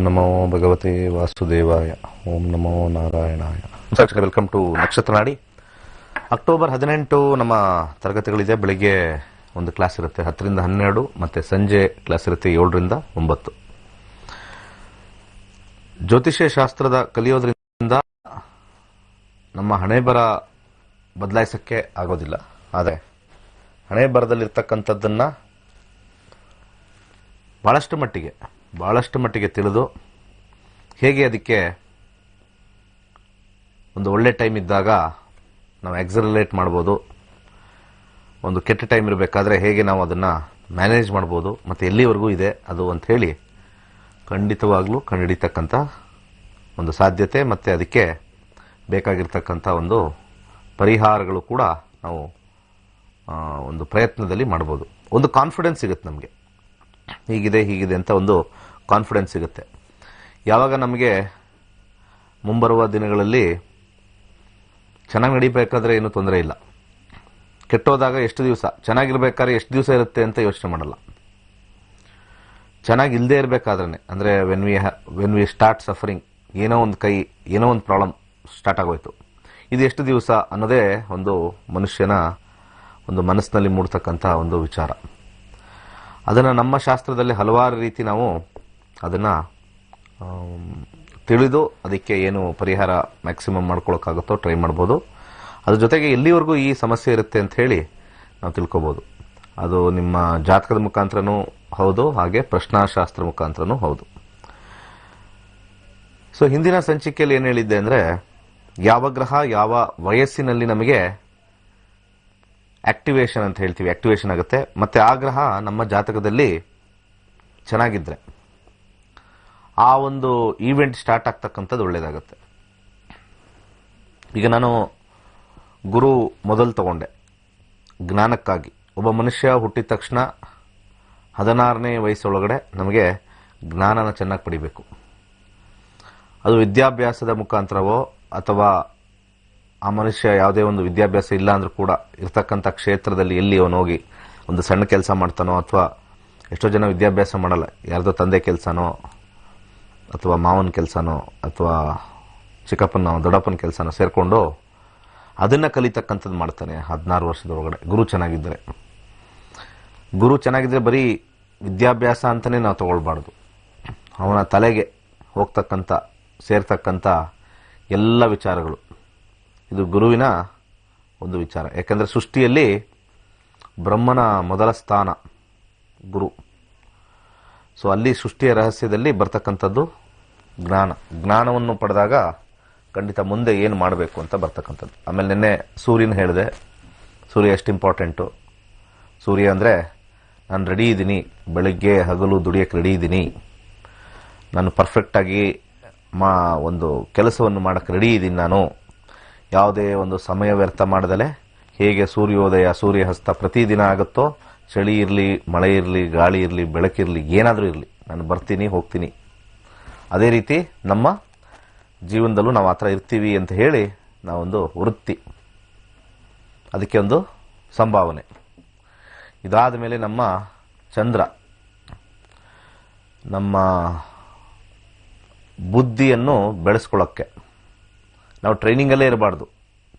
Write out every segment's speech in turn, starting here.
ನಮೋ ಭಗವತೆ ವಾಸುದೇವಾಯ. ಓಂ ನಮೋ ನಾರಾಯಣಾಯ. Welcome to ನಕ್ಷತ್ರ ನಾಡಿ. ಅಕ್ಟೋಬರ್ 18 ನಮ್ಮ ತರಗತಿಗಳಿದೆ. ಬೆಳಿಗ್ಗೆ ಒಂದು ಕ್ಲಾಸ್ ಇರುತ್ತೆ 10 ರಿಂದ 12, ಮತ್ತೆ ಸಂಜೆ ಕ್ಲಾಸ್ ಇರುತ್ತೆ 7 ರಿಂದ 9. ಜ್ಯೋತಿಷ್ಯ ಶಾಸ್ತ್ರದ ಕಲಿಯೋದ್ರಿಂದ ನಮ್ಮ ಹಣೆ ಬರ ಬದಲಾಯಿಸಕ್ಕೆ ಆಗೋದಿಲ್ಲ. ಆದರೆ ಹಣೆ ಬರದಲ್ಲಿರ್ತಕ್ಕಂಥದ್ದನ್ನ ಬಹಳಷ್ಟು ಮಟ್ಟಿಗೆ ತಿಳಿದು ಹೇಗೆ ಅದಕ್ಕೆ ಒಂದು ಒಳ್ಳೆ ಟೈಮ್ ಇದ್ದಾಗ ನಾವು ಎಕ್ಸಲರೇಟ್ ಮಾಡ್ಬೋದು, ಒಂದು ಕೆಟ್ಟ ಟೈಮ್ ಇರಬೇಕಾದ್ರೆ ಹೇಗೆ ನಾವು ಅದನ್ನು ಮ್ಯಾನೇಜ್ ಮಾಡ್ಬೋದು, ಮತ್ತು ಎಲ್ಲಿವರೆಗೂ ಇದೆ ಅದು ಅಂತ ಹೇಳಿ ಖಂಡಿತವಾಗ್ಲೂ ಕಂಡುಹಿಡಿತಕ್ಕಂಥ ಒಂದು ಸಾಧ್ಯತೆ, ಮತ್ತು ಅದಕ್ಕೆ ಬೇಕಾಗಿರ್ತಕ್ಕಂಥ ಒಂದು ಪರಿಹಾರಗಳು ಕೂಡ ನಾವು ಒಂದು ಪ್ರಯತ್ನದಲ್ಲಿ ಮಾಡ್ಬೋದು. ಒಂದು ಕಾನ್ಫಿಡೆನ್ಸ್ ಸಿಗುತ್ತೆ ನಮಗೆ, ಹೀಗಿದೆ ಅಂತ ಒಂದು ಕಾನ್ಫಿಡೆನ್ಸ್ ಸಿಗುತ್ತೆ. ಯಾವಾಗ ನಮಗೆ ಮುಂಬರುವ ದಿನಗಳಲ್ಲಿ ಚೆನ್ನಾಗಿ ನಡಿಬೇಕಾದ್ರೆ ಏನೂ ತೊಂದರೆ ಇಲ್ಲ. ಕೆಟ್ಟೋದಾಗ ಎಷ್ಟು ದಿವಸ, ಚೆನ್ನಾಗಿರ್ಬೇಕಾದ್ರೆ ಎಷ್ಟು ದಿವಸ ಇರುತ್ತೆ ಅಂತ ಯೋಚನೆ ಮಾಡಲ್ಲ. ಚೆನ್ನಾಗಿ ಇಲ್ಲದೆ ಇರಬೇಕಾದ್ರೆ ಅಂದರೆ ವೆನ್ ವಿ ಸ್ಟಾರ್ಟ್ ಸಫರಿಂಗ್, ಏನೋ ಒಂದು ಪ್ರಾಬ್ಲಮ್ ಸ್ಟಾರ್ಟ್ ಆಗೋಯ್ತು, ಇದು ಎಷ್ಟು ದಿವಸ ಅನ್ನೋದೇ ಒಂದು ಮನುಷ್ಯನ ಒಂದು ಮನಸ್ಸಿನಲ್ಲಿ ಮೂಡ್ತಕ್ಕಂಥ ಒಂದು ವಿಚಾರ. ಅದನ್ನು ನಮ್ಮ ಶಾಸ್ತ್ರದಲ್ಲಿ ಹಲವಾರು ರೀತಿ ನಾವು ಅದನ್ನು ತಿಳಿದು ಅದಕ್ಕೆ ಏನು ಪರಿಹಾರ ಮ್ಯಾಕ್ಸಿಮಮ್ ಮಾಡ್ಕೊಳ್ಳೋಕ್ಕಾಗುತ್ತೋ ಟ್ರೈ ಮಾಡ್ಬೋದು. ಅದ್ರ ಜೊತೆಗೆ ಎಲ್ಲಿವರೆಗೂ ಈ ಸಮಸ್ಯೆ ಇರುತ್ತೆ ಅಂತ ಹೇಳಿ ನಾವು ತಿಳ್ಕೊಬೋದು. ಅದು ನಿಮ್ಮ ಜಾತಕದ ಮುಖಾಂತರನೂ ಹೌದು, ಹಾಗೆ ಪ್ರಶ್ನಾಶಾಸ್ತ್ರ ಮುಖಾಂತರನೂ ಹೌದು. ಸೊ ಹಿಂದಿನ ಸಂಚಿಕೆಯಲ್ಲಿ ಏನು ಹೇಳಿದ್ದೆ ಅಂದರೆ, ಯಾವ ಗ್ರಹ ಯಾವ ವಯಸ್ಸಿನಲ್ಲಿ ನಮಗೆ ಆಕ್ಟಿವೇಶನ್ ಅಂತ ಹೇಳ್ತೀವಿ, ಆಕ್ಟಿವೇಶನ್ ಆಗುತ್ತೆ, ಮತ್ತೆ ಆ ಗ್ರಹ ನಮ್ಮ ಜಾತಕದಲ್ಲಿ ಚೆನ್ನಾಗಿದ್ರೆ ಆ ಒಂದು ಈವೆಂಟ್ ಸ್ಟಾರ್ಟ್ ಆಗ್ತಕ್ಕಂಥದ್ದು ಒಳ್ಳೇದಾಗುತ್ತೆ. ಈಗ ನಾನು ಗುರು ಮೊದಲು ತಗೊಂಡೆ ಜ್ಞಾನಕ್ಕಾಗಿ. ಒಬ್ಬ ಮನುಷ್ಯ ಹುಟ್ಟಿದ ತಕ್ಷಣ 16ನೇ ವಯಸ್ಸೊಳಗಡೆ ನಮಗೆ ಜ್ಞಾನನ ಚೆನ್ನಾಗಿ ಪಡಿಬೇಕು. ಅದು ವಿದ್ಯಾಭ್ಯಾಸದ ಮುಖಾಂತರವೋ ಅಥವಾ ಆ ಮನುಷ್ಯ ಯಾವುದೇ ಒಂದು ವಿದ್ಯಾಭ್ಯಾಸ ಇಲ್ಲ ಅಂದ್ರೂ ಕೂಡ ಇರ್ತಕ್ಕಂಥ ಕ್ಷೇತ್ರದಲ್ಲಿ ಎಲ್ಲಿ ಅವನು ಹೋಗಿ ಒಂದು ಸಣ್ಣ ಕೆಲಸ ಮಾಡ್ತಾನೋ, ಅಥವಾ ಎಷ್ಟೋ ಜನ ವಿದ್ಯಾಭ್ಯಾಸ ಮಾಡಲ್ಲ, ಯಾರ್ದೋ ತಂದೆ ಕೆಲಸನೋ ಅಥವಾ ಮಾವನ ಕೆಲಸನೋ ಅಥವಾ ಚಿಕ್ಕಪ್ಪನ ದೊಡ್ಡಪ್ಪನ ಕೆಲಸನೋ ಸೇರಿಕೊಂಡು ಅದನ್ನು ಕಲಿತಕ್ಕಂಥದ್ದು ಮಾಡ್ತಾನೆ 16 ವರ್ಷದೊಳಗಡೆ. ಗುರು ಚೆನ್ನಾಗಿದ್ದರೆ ಬರೀ ವಿದ್ಯಾಭ್ಯಾಸ ಅಂತಲೇ ನಾವು ತಗೊಳ್ಬಾರ್ದು. ಅವನ ತಲೆಗೆ ಸೇರ್ತಕ್ಕಂಥ ಎಲ್ಲ ವಿಚಾರಗಳು, ಇದು ಗುರುವಿನ ಒಂದು ವಿಚಾರ. ಯಾಕಂದರೆ ಸೃಷ್ಟಿಯಲ್ಲಿ ಬ್ರಹ್ಮನ ಮೊದಲ ಸ್ಥಾನ ಗುರು. ಸೊ ಅಲ್ಲಿ ಸೃಷ್ಟಿಯ ರಹಸ್ಯದಲ್ಲಿ ಬರ್ತಕ್ಕಂಥದ್ದು ಜ್ಞಾನವನ್ನು ಪಡೆದಾಗ ಖಂಡಿತ ಮುಂದೆ ಏನು ಮಾಡಬೇಕು ಅಂತ ಬರ್ತಕ್ಕಂಥದ್ದು. ಆಮೇಲೆ ನಿನ್ನೆ ಸೂರ್ಯನ ಹೇಳಿದೆ, ಸೂರ್ಯ ಎಷ್ಟು ಇಂಪಾರ್ಟೆಂಟು. ಸೂರ್ಯ ಅಂದರೆ ನಾನು ರೆಡಿ ಇದ್ದೀನಿ, ಬೆಳಗ್ಗೆ ಹಗಲು ದುಡಿಯೋಕ್ಕೆ ರೆಡಿ ಇದ್ದೀನಿ, ನಾನು ಪರ್ಫೆಕ್ಟಾಗಿ ಒಂದು ಕೆಲಸವನ್ನು ಮಾಡೋಕ್ಕೆ ರೆಡಿ ಇದ್ದೀನಿ, ನಾನು ಯಾವುದೇ ಒಂದು ಸಮಯ ವ್ಯರ್ಥ ಮಾಡದಲೆ ಹೇಗೆ ಸೂರ್ಯೋದಯ ಸೂರ್ಯಾಸ್ತ ಪ್ರತಿದಿನ ಆಗುತ್ತೋ, ಚಳಿ ಇರಲಿ, ಮಳೆ ಇರಲಿ, ಗಾಳಿ ಇರಲಿ, ಬೆಳಕಿರಲಿ, ಏನಾದರೂ ಇರಲಿ, ನಾನು ಬರ್ತೀನಿ ಹೋಗ್ತೀನಿ. ಅದೇ ರೀತಿ ನಮ್ಮ ಜೀವನದಲ್ಲೂ ನಾವು ಆ ಥರ ಇರ್ತೀವಿ ಅಂತ ಹೇಳಿ ನಾವೊಂದು ವೃತ್ತಿ, ಅದಕ್ಕೆ ಒಂದು ಸಂಭಾವನೆ. ಇದಾದ ಮೇಲೆ ನಮ್ಮ ಚಂದ್ರ ನಮ್ಮ ಬುದ್ಧಿಯನ್ನು ಬೆಳೆಸ್ಕೊಳ್ಳೋಕ್ಕೆ ನಾವು ಟ್ರೈನಿಂಗಲ್ಲೇ ಇರಬಾರ್ದು.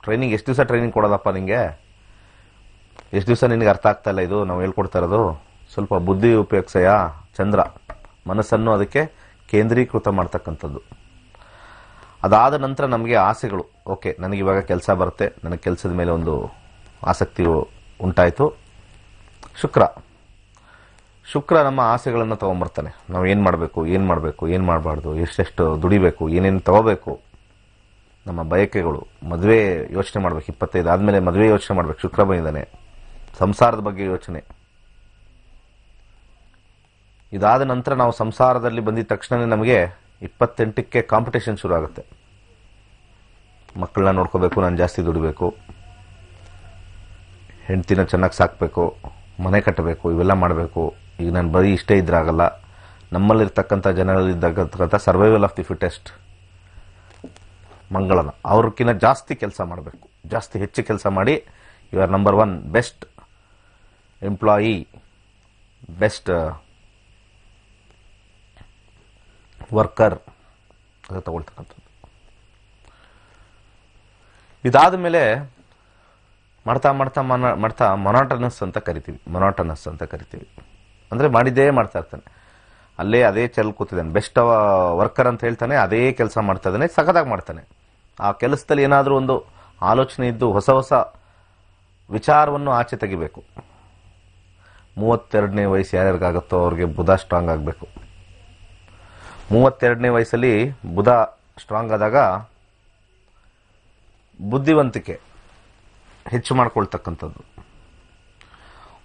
ಟ್ರೈನಿಂಗ್ ಎಷ್ಟು ದಿವಸ ಟ್ರೈನಿಂಗ್ ಕೊಡೋದಪ್ಪ ನಿಮಗೆ, ಎಷ್ಟು ದಿವಸ ನಿನಗೆ ಅರ್ಥ ಆಗ್ತಾ ಇಲ್ಲ ಇದು ನಾವು ಹೇಳ್ಕೊಡ್ತಾ ಇರೋದು, ಸ್ವಲ್ಪ ಬುದ್ಧಿ ಉಪಯೋಗಿಸಯ. ಚಂದ್ರ ಮನಸ್ಸನ್ನು ಅದಕ್ಕೆ ಕೇಂದ್ರೀಕೃತ ಮಾಡ್ತಕ್ಕಂಥದ್ದು. ಅದಾದ ನಂತರ ನಮಗೆ ಆಸೆಗಳು, ಓಕೆ ನನಗಿವಾಗ ಕೆಲಸ ಬರುತ್ತೆ, ನನಗೆ ಕೆಲಸದ ಮೇಲೆ ಒಂದು ಆಸಕ್ತಿ ಉಂಟಾಯಿತು. ಶುಕ್ರ ನಮ್ಮ ಆಸೆಗಳನ್ನು ತೊಗೊಂಬರ್ತಾನೆ. ನಾವು ಏನು ಮಾಡಬೇಕು, ಏನು ಮಾಡಬಾರ್ದು, ಎಷ್ಟೆಷ್ಟು ದುಡಿಬೇಕು, ಏನೇನು ತಗೋಬೇಕು, ನಮ್ಮ ಬಯಕೆಗಳು, ಮದುವೆ ಯೋಚನೆ ಮಾಡಬೇಕು, 25 ಆದಮೇಲೆ ಮದುವೆ ಯೋಚನೆ ಮಾಡಬೇಕು, ಶುಕ್ರ ಬಂದಿದ್ದಾನೆ, ಸಂಸಾರದ ಬಗ್ಗೆ ಯೋಚನೆ. ಇದಾದ ನಂತರ ನಾವು ಸಂಸಾರದಲ್ಲಿ ಬಂದಿದ ತಕ್ಷಣ ನಮಗೆ 28ಕ್ಕೆ ಕಾಂಪಿಟೇಷನ್ ಶುರು ಆಗುತ್ತೆ. ಮಕ್ಕಳನ್ನ ನೋಡ್ಕೋಬೇಕು, ನಾನು ಜಾಸ್ತಿ ದುಡಿಬೇಕು, ಹೆಂಡ್ತಿನ ಚೆನ್ನಾಗಿ ಸಾಕಬೇಕು, ಮನೆ ಕಟ್ಟಬೇಕು, ಇವೆಲ್ಲ ಮಾಡಬೇಕು. ಈಗ ನಾನು ಬರೀ ಇಷ್ಟೇ ಇದ್ರೆ ಆಗಲ್ಲ. ನಮ್ಮಲ್ಲಿರ್ತಕ್ಕಂಥ ಜನರಲ್ಲಿರ್ತಕ್ಕಂಥ ಸರ್ವೈವಲ್ ಆಫ್ ದಿ ಫಿಟೆಸ್ಟ್ ಮಂಗಳನ ಅವ್ರಕ್ಕಿಂತ ಜಾಸ್ತಿ ಕೆಲಸ ಮಾಡಬೇಕು, ಹೆಚ್ಚು ಕೆಲಸ ಮಾಡಿ you are number 1 best employee, best worker ಅದು ತಗೊಳ್ತಕ್ಕಂಥದ್ದು. ಇದಾದ ಮೇಲೆ ಮಾಡ್ತಾ ಮಾಡ್ತಾ ಮಾಡ್ತಾ ಮೊನಾಟನಸ್ ಅಂತ ಕರಿತೀವಿ. ಅಂದರೆ ಮಾಡಿದ್ದೇ ಮಾಡ್ತಾ ಇರ್ತಾನೆ, ಅಲ್ಲೇ ಅದೇ ಚೆಲ್ ಕೂತಿದ್ದಾನೆ, ಬೆಸ್ಟ್ ವರ್ಕರ್ ಅಂತ ಹೇಳ್ತಾನೆ, ಅದೇ ಕೆಲಸ ಮಾಡ್ತಾ ಇದ್ದಾನೆ, ಸಖತ್ತಾಗಿ ಮಾಡ್ತಾನೆ. ಆ ಕೆಲಸದಲ್ಲಿ ಏನಾದರೂ ಒಂದು ಆಲೋಚನೆ ಇದ್ದು ಹೊಸ ಹೊಸ ವಿಚಾರವನ್ನು ಆಚೆ ತೆಗಿಬೇಕು. 32ನೇ ವಯಸ್ಸು ಯಾರ್ಯಾರಿಗಾಗುತ್ತೋ ಅವ್ರಿಗೆ ಬುಧ ಸ್ಟ್ರಾಂಗ್ ಆಗಬೇಕು. 32ನೇ ವಯಸ್ಸಲ್ಲಿ ಬುಧ ಸ್ಟ್ರಾಂಗ್ ಆದಾಗ ಬುದ್ಧಿವಂತಿಕೆ ಹೆಚ್ಚು ಮಾಡ್ಕೊಳ್ತಕ್ಕಂಥದ್ದು,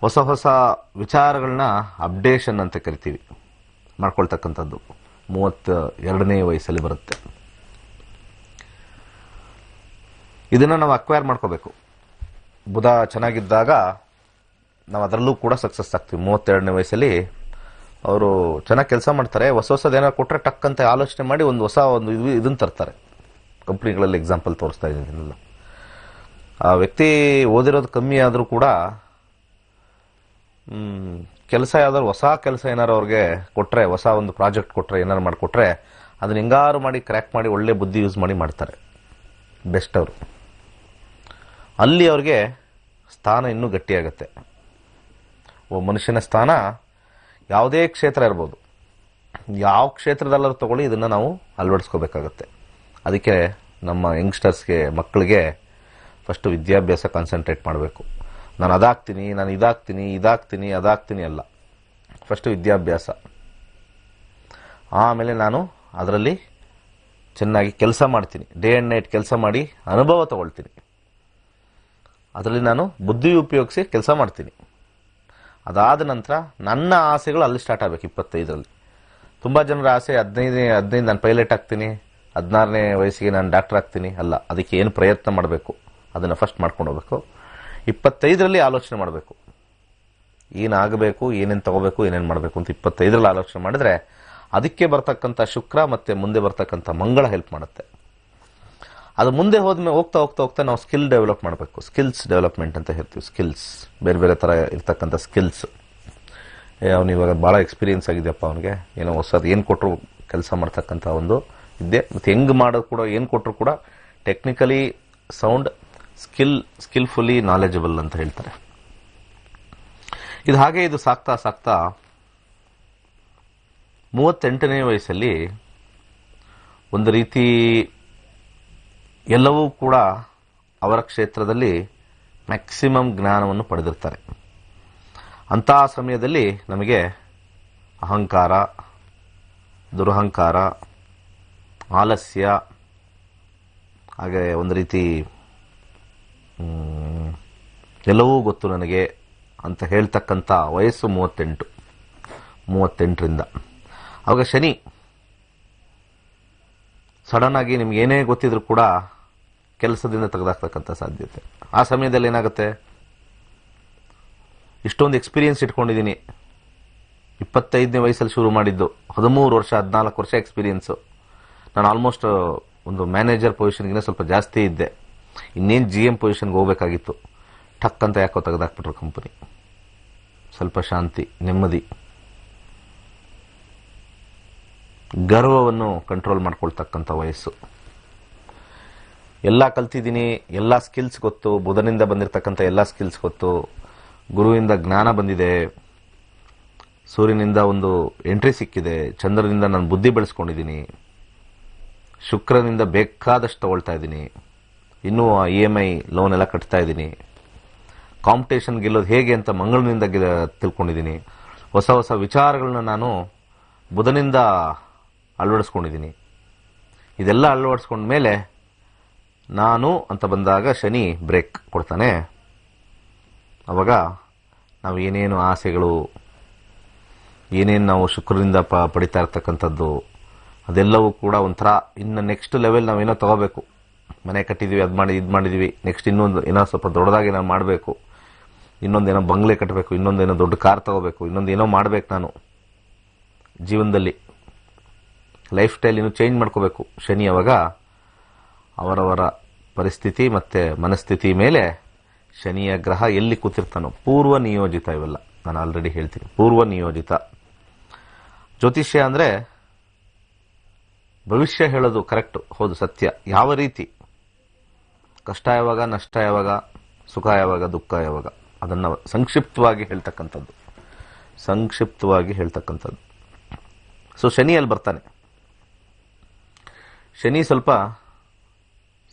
ಹೊಸ ಹೊಸ ವಿಚಾರಗಳನ್ನ ಅಪ್ಡೇಷನ್ ಅಂತ ಕರಿತೀವಿ, ಮಾಡ್ಕೊಳ್ತಕ್ಕಂಥದ್ದು 32ನೇ ವಯಸ್ಸಲ್ಲಿ ಬರುತ್ತೆ. ಇದನ್ನು ನಾವು ಅಕ್ವೈರ್ ಮಾಡ್ಕೋಬೇಕು. ಬುಧ ಚೆನ್ನಾಗಿದ್ದಾಗ ನಾವು ಅದರಲ್ಲೂ ಕೂಡ ಸಕ್ಸಸ್ ಆಗ್ತೀವಿ. 32ನೇ ವಯಸ್ಸಲ್ಲಿ ಅವರು ಚೆನ್ನಾಗಿ ಕೆಲಸ ಮಾಡ್ತಾರೆ, ಹೊಸ ಹೊಸದೇನೋ ಕೊಟ್ಟರೆ ಟಕ್ ಅಂತ ಆಲೋಚನೆ ಮಾಡಿ ಒಂದು ಹೊಸ ಒಂದು ಇದನ್ನು ತರ್ತಾರೆ. ಕಂಪ್ನಿಗಳಲ್ಲಿ ಎಕ್ಸಾಂಪಲ್ ತೋರಿಸ್ತಾ ಇದ್ದೀನಿಲ್ಲ. ಆ ವ್ಯಕ್ತಿ ಓದಿರೋದು ಕಮ್ಮಿ ಆದರೂ ಕೂಡ ಕೆಲಸ ಯಾವ್ದಾದ್ರು ಹೊಸ ಕೆಲಸ ಏನಾರು ಅವ್ರಿಗೆ ಕೊಟ್ಟರೆ, ಹೊಸ ಒಂದು ಪ್ರಾಜೆಕ್ಟ್ ಕೊಟ್ಟರೆ, ಏನಾರು ಮಾಡಿಕೊಟ್ರೆ ಅದನ್ನ ಹೆಂಗಾರು ಮಾಡಿ ಕ್ರ್ಯಾಕ್ ಮಾಡಿ ಒಳ್ಳೆ ಬುದ್ಧಿ ಯೂಸ್ ಮಾಡಿ ಮಾಡ್ತಾರೆ. ಬೆಸ್ಟ್ ಅವರು ಅಲ್ಲಿ ಅವ್ರಿಗೆ ಸ್ಥಾನ ಇನ್ನೂ ಗಟ್ಟಿಯಾಗತ್ತೆ. ಮನುಷ್ಯನ ಸ್ಥಾನ ಯಾವುದೇ ಕ್ಷೇತ್ರ ಇರ್ಬೋದು, ಯಾವ ಕ್ಷೇತ್ರದಲ್ಲಾದ್ರೂ ತಗೊಳ್ಳಿ, ಇದನ್ನು ನಾವು ಅಳವಡಿಸ್ಕೋಬೇಕಾಗತ್ತೆ. ಅದಕ್ಕೆ ನಮ್ಮ ಯಂಗ್ಸ್ಟರ್ಸ್ಗೆ, ಮಕ್ಕಳಿಗೆ ಫಸ್ಟು ವಿದ್ಯಾಭ್ಯಾಸ ಕಾನ್ಸಂಟ್ರೇಟ್ ಮಾಡಬೇಕು. ನಾನು ಅದಾಗ್ತೀನಿ, ನಾನು ಅದಾಗ್ತೀನಿ ಅಲ್ಲ. ಫಸ್ಟು ವಿದ್ಯಾಭ್ಯಾಸ, ಆಮೇಲೆ ನಾನು ಅದರಲ್ಲಿ ಚೆನ್ನಾಗಿ ಕೆಲಸ ಮಾಡ್ತೀನಿ, ಡೇ ಆ್ಯಂಡ್ ನೈಟ್ ಕೆಲಸ ಮಾಡಿ ಅನುಭವ ತಗೊಳ್ತೀನಿ, ಅದರಲ್ಲಿ ನಾನು ಬುದ್ಧಿ ಉಪಯೋಗಿಸಿ ಕೆಲಸ ಮಾಡ್ತೀನಿ. ಅದಾದ ನಂತರ ನನ್ನ ಆಸೆಗಳು ಅಲ್ಲಿ ಸ್ಟಾರ್ಟ್ ಆಗಬೇಕು. 25ರಲ್ಲಿ ತುಂಬ ಜನರ ಆಸೆ 15 ನಾನು ಪೈಲಟ್ ಆಗ್ತೀನಿ, 16ನೇ ವಯಸ್ಸಿಗೆ ನಾನು ಡಾಕ್ಟರ್ ಆಗ್ತೀನಿ. ಅಲ್ಲ, ಅದಕ್ಕೆ ಏನು ಪ್ರಯತ್ನ ಮಾಡಬೇಕು ಅದನ್ನು ಫಸ್ಟ್ ಮಾಡ್ಕೊಂಡು ಹೋಗ್ಬೇಕು. 25ರಲ್ಲಿ ಆಲೋಚನೆ ಮಾಡಬೇಕು, ಏನಾಗಬೇಕು, ಏನೇನು ತಗೋಬೇಕು, ಏನೇನು ಮಾಡಬೇಕು ಅಂತ 25ರಲ್ಲಿ ಆಲೋಚನೆ ಮಾಡಿದ್ರೆ ಅದಕ್ಕೆ ಬರ್ತಕ್ಕಂಥ ಶುಕ್ರ ಮತ್ತು ಮುಂದೆ ಬರ್ತಕ್ಕಂಥ ಮಂಗಳ ಹೆಲ್ಪ್ ಮಾಡುತ್ತೆ. ಅದು ಮುಂದೆ ಹೋಗ್ತಾ ನಾವು ಸ್ಕಿಲ್ ಡೆವಲಪ್ ಮಾಡಬೇಕು. ಸ್ಕಿಲ್ಸ್ ಡೆವಲಪ್ಮೆಂಟ್ ಅಂತ ಹೇಳ್ತೀವಿ. ಸ್ಕಿಲ್ಸ್ ಬೇರೆ ಬೇರೆ ಥರ ಇರ್ತಕ್ಕಂಥ ಸ್ಕಿಲ್ಸ್. ಅವನು ಇವಾಗ ಭಾಳ ಎಕ್ಸ್ಪೀರಿಯನ್ಸ್ ಆಗಿದೆಯಪ್ಪ, ಅವನಿಗೆ ಏನೋ ಹೊಸದು ಏನು ಕೊಟ್ಟರು ಕೆಲಸ ಮಾಡ್ತಕ್ಕಂಥ ಒಂದು ಇದ್ದೆ. ಮತ್ತು ಹೆಂಗೆ ಮಾಡೋದು ಕೂಡ, ಏನು ಕೊಟ್ಟರು ಕೂಡ ಟೆಕ್ನಿಕಲಿ ಸೌಂಡ್, ಸ್ಕಿಲ್ಫುಲಿ ನಾಲೆಜಬಲ್ ಅಂತ ಹೇಳ್ತಾರೆ. ಇದು ಹಾಗೆ ಇದು ಸಾಕ್ತಾ 38ನೇ ವಯಸ್ಸಲ್ಲಿ ಒಂದು ರೀತಿ ಎಲ್ಲವೂ ಕೂಡ ಅವರ ಕ್ಷೇತ್ರದಲ್ಲಿ ಮ್ಯಾಕ್ಸಿಮಮ್ ಜ್ಞಾನವನ್ನು ಪಡೆದಿರ್ತಾರೆ. ಅಂತಹ ಸಮಯದಲ್ಲಿ ನಮಗೆ ಅಹಂಕಾರ, ದುರಹಂಕಾರ, ಆಲಸ್ಯ, ಹಾಗೆ ಒಂದು ರೀತಿ ಎಲ್ಲವೂ ಗೊತ್ತು ನನಗೆ ಅಂತ ಹೇಳ್ತಕ್ಕಂಥ ವಯಸ್ಸು 38ರಿಂದ. ಆವಾಗ ಶನಿ ಸಡನ್ ಆಗಿ ನಿಮ್ಗೆ ಏನೇ ಗೊತ್ತಿದ್ರು ಕೂಡ ಕೆಲಸದಿಂದ ತೆಗೆದಾಕ್ತಕ್ಕಂಥ ಸಾಧ್ಯತೆ. ಆ ಸಮಯದಲ್ಲಿ ಏನಾಗುತ್ತೆ, ಇಷ್ಟೊಂದು ಎಕ್ಸ್ಪೀರಿಯನ್ಸ್ ಇಟ್ಕೊಂಡಿದ್ದೀನಿ, 25ನೇ ವಯಸ್ಸಲ್ಲಿ ಶುರು ಮಾಡಿದ್ದು, 13 ವರ್ಷ 14 ವರ್ಷ ಎಕ್ಸ್ಪೀರಿಯನ್ಸು, ನಾನು ಆಲ್ಮೋಸ್ಟ್ ಒಂದು ಮ್ಯಾನೇಜರ್ ಪೊಸಿಷನ್ಗಿಂತ ಸ್ವಲ್ಪ ಜಾಸ್ತಿ ಇದ್ದೆ, ಇನ್ನೇನು GM ಪೊಸಿಷನ್ಗೆ ಹೋಗ್ಬೇಕಾಗಿತ್ತು. ಟಕ್ ಅಂತ ಯಾಕೋ ತೆಗೆದಾಕ್ಬಿಟ್ರು ಕಂಪನಿ. ಸ್ವಲ್ಪ ಶಾಂತಿ, ನೆಮ್ಮದಿ, ಗರ್ವವನ್ನು ಕಂಟ್ರೋಲ್ ಮಾಡ್ಕೊಳ್ತಕ್ಕಂಥ ವಯಸ್ಸು. ಎಲ್ಲ ಕಲ್ತಿದ್ದೀನಿ, ಎಲ್ಲ ಸ್ಕಿಲ್ಸ್ ಗೊತ್ತು, ಬುಧನಿಂದ ಬಂದಿರತಕ್ಕಂಥ ಎಲ್ಲ ಸ್ಕಿಲ್ಸ್ ಗೊತ್ತು, ಗುರುವಿಂದ ಜ್ಞಾನ ಬಂದಿದೆ, ಸೂರ್ಯನಿಂದ ಒಂದು ಎಂಟ್ರಿ ಸಿಕ್ಕಿದೆ, ಚಂದ್ರನಿಂದ ನಾನು ಬುದ್ಧಿ ಬೆಳೆಸ್ಕೊಂಡಿದ್ದೀನಿ, ಶುಕ್ರನಿಂದ ಬೇಕಾದಷ್ಟು ತಗೊಳ್ತಾ ಇದ್ದೀನಿ, ಇನ್ನೂ EMI ಲೋನ್ ಎಲ್ಲ ಕಟ್ತಾ ಇದ್ದೀನಿ, ಕಾಂಪಿಟೇಷನ್ ಗೆಲ್ಲೋದು ಹೇಗೆ ಅಂತ ಮಂಗಳನಿಂದ ತಿಳ್ಕೊಂಡಿದ್ದೀನಿ, ಹೊಸ ಹೊಸ ವಿಚಾರಗಳನ್ನ ನಾನು ಬುಧನಿಂದ ಅಳವಡಿಸ್ಕೊಂಡಿದ್ದೀನಿ. ಇದೆಲ್ಲ ಅಳವಡಿಸ್ಕೊಂಡ ಮೇಲೆ ನಾನು ಅಂತ ಬಂದಾಗ ಶನಿ ಬ್ರೇಕ್ ಕೊಡ್ತಾನೆ. ಅವಾಗ ನಾವು ಏನೇನು ಆಸೆಗಳು, ಏನೇನು ನಾವು ಶುಕ್ರನಿಂದ ಪಡಿತಾ ಇರ್ತಕ್ಕಂಥದ್ದು, ಅದೆಲ್ಲವೂ ಕೂಡ ಒಂಥರ ಇನ್ನು ನೆಕ್ಸ್ಟ್ ಲೆವೆಲ್ ನಾವೇನೋ ತಗೋಬೇಕು. ಮನೆ ಕಟ್ಟಿದ್ದೀವಿ, ಇದು ಮಾಡಿದ್ದೀವಿ, ನೆಕ್ಸ್ಟ್ ಇನ್ನೊಂದು ಏನೋ ಸ್ವಲ್ಪ ದೊಡ್ಡದಾಗಿ ನಾನು ಮಾಡಬೇಕು, ಇನ್ನೊಂದೇನೋ ಬಂಗ್ಲೆ ಕಟ್ಟಬೇಕು, ಇನ್ನೊಂದೇನೋ ದೊಡ್ಡ ಕಾರ್ ತಗೋಬೇಕು, ಇನ್ನೊಂದೇನೋ ಮಾಡಬೇಕು ನಾನು ಜೀವನದಲ್ಲಿ, ಲೈಫ್ ಸ್ಟೈಲ್ ಇನ್ನೂ ಚೇಂಜ್ ಮಾಡ್ಕೋಬೇಕು. ಶನಿ ಅವಾಗ ಅವರವರ ಪರಿಸ್ಥಿತಿ ಮತ್ತು ಮನಸ್ಥಿತಿ ಮೇಲೆ ಶನಿಯ ಗ್ರಹ ಎಲ್ಲಿ ಕೂತಿರ್ತಾನೋ, ಪೂರ್ವ ನಿಯೋಜಿತ ಇವೆಲ್ಲ ನಾನು ಆಲ್ರೆಡಿ ಹೇಳ್ತೀನಿ. ಪೂರ್ವ ನಿಯೋಜಿತ ಜ್ಯೋತಿಷ್ಯ ಅಂದರೆ ಭವಿಷ್ಯ ಹೇಳೋದು ಕರೆಕ್ಟ್, ಹೌದು, ಸತ್ಯ. ಯಾವ ರೀತಿ ಕಷ್ಟ ಯಾವಾಗ, ನಷ್ಟ ಯಾವಾಗ, ಸುಖ ಯಾವಾಗ, ದುಃಖ ಯಾವಾಗ, ಅದನ್ನು ಸಂಕ್ಷಿಪ್ತವಾಗಿ ಹೇಳ್ತಕ್ಕಂಥದ್ದು. ಸೊ ಶನಿಯಲ್ಲಿ ಬರ್ತಾನೆ. ಶನಿ ಸ್ವಲ್ಪ